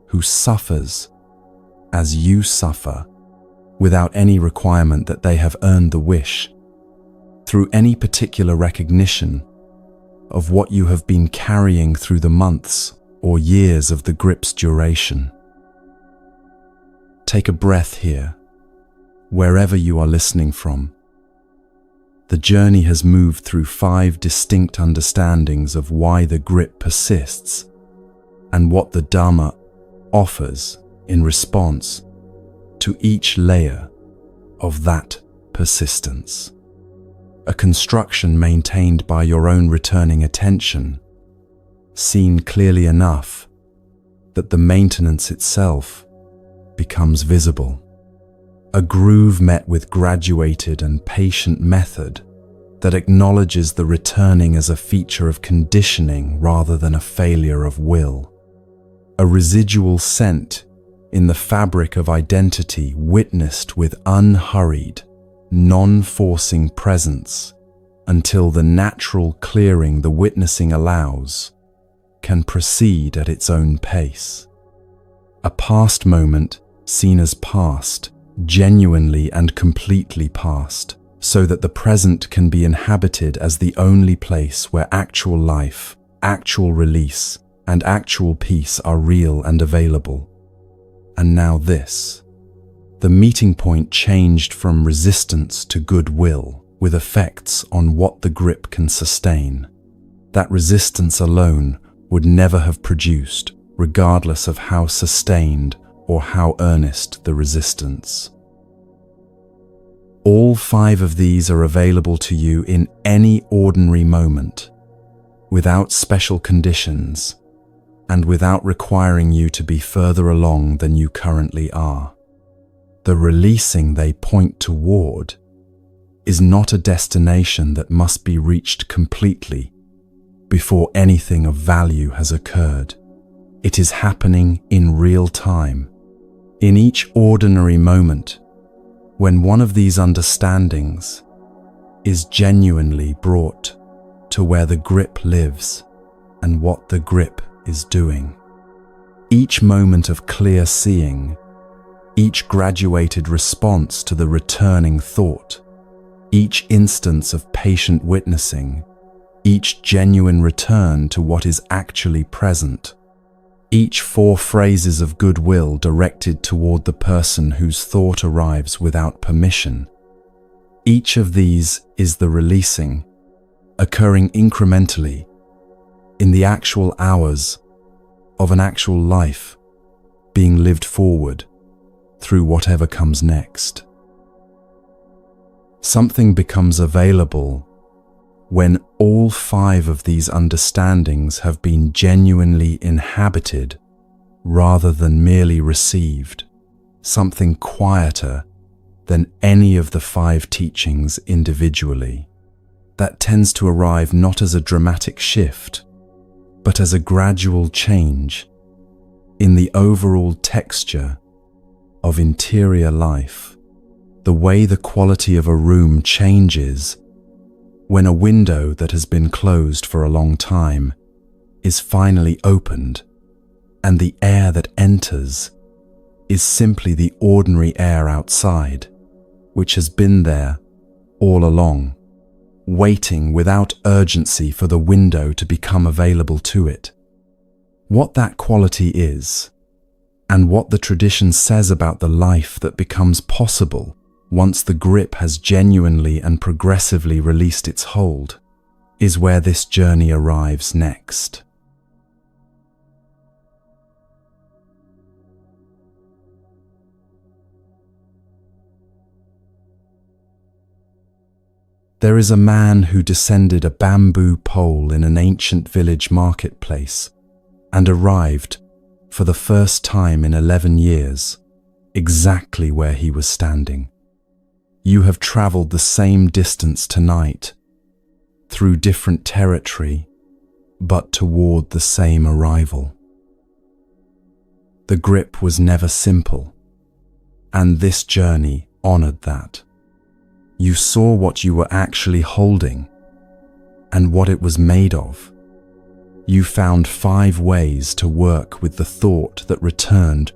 who suffers as you suffer without any requirement that they have earned the wish through any particular recognition of what you have been carrying through the months or years of the grip's duration. Take a breath here, wherever you are listening from. The journey has moved through 5 distinct understandings of why the grip persists and what the Dharma offers in response to each layer of that persistence. A construction maintained by your own returning attention, seen clearly enough that the maintenance itself becomes visible. A groove met with graduated and patient method that acknowledges the returning as a feature of conditioning rather than a failure of will. A residual scent in the fabric of identity witnessed with unhurried, non-forcing presence until the natural clearing the witnessing allows can proceed at its own pace. A past moment seen as past, genuinely and completely past, so that the present can be inhabited as the only place where actual life, actual release, and actual peace are real and available. And now this. The meeting point changed from resistance to goodwill, with effects on what the grip can sustain. That resistance alone would never have produced, regardless of how sustained or how earnest the resistance. All 5 of these are available to you in any ordinary moment, without special conditions, and without requiring you to be further along than you currently are. The releasing they point toward is not a destination that must be reached completely before anything of value has occurred. It is happening in real time, in each ordinary moment, when one of these understandings is genuinely brought to where the grip lives and what the grip is doing. Each moment of clear seeing, each graduated response to the returning thought, each instance of patient witnessing, each genuine return to what is actually present, each 4 phrases of goodwill directed toward the person whose thought arrives without permission. Each of these is the releasing, occurring incrementally in the actual hours of an actual life being lived forward through whatever comes next. Something becomes available when all 5 of these understandings have been genuinely inhabited rather than merely received, something quieter than any of the 5 teachings individually. That tends to arrive not as a dramatic shift, but as a gradual change in the overall texture of interior life, the way the quality of a room changes when a window that has been closed for a long time is finally opened, and the air that enters is simply the ordinary air outside, which has been there all along, waiting without urgency for the window to become available to it. What that quality is, and what the tradition says about the life that becomes possible once the grip has genuinely and progressively released its hold, is where this journey arrives next. There is a man who descended a bamboo pole in an ancient village marketplace and arrived, for the first time in 11 years, exactly where he was standing. You have traveled the same distance tonight, through different territory, but toward the same arrival. The grip was never simple, and this journey honored that. You saw what you were actually holding and what it was made of. You found 5 ways to work with the thought that returned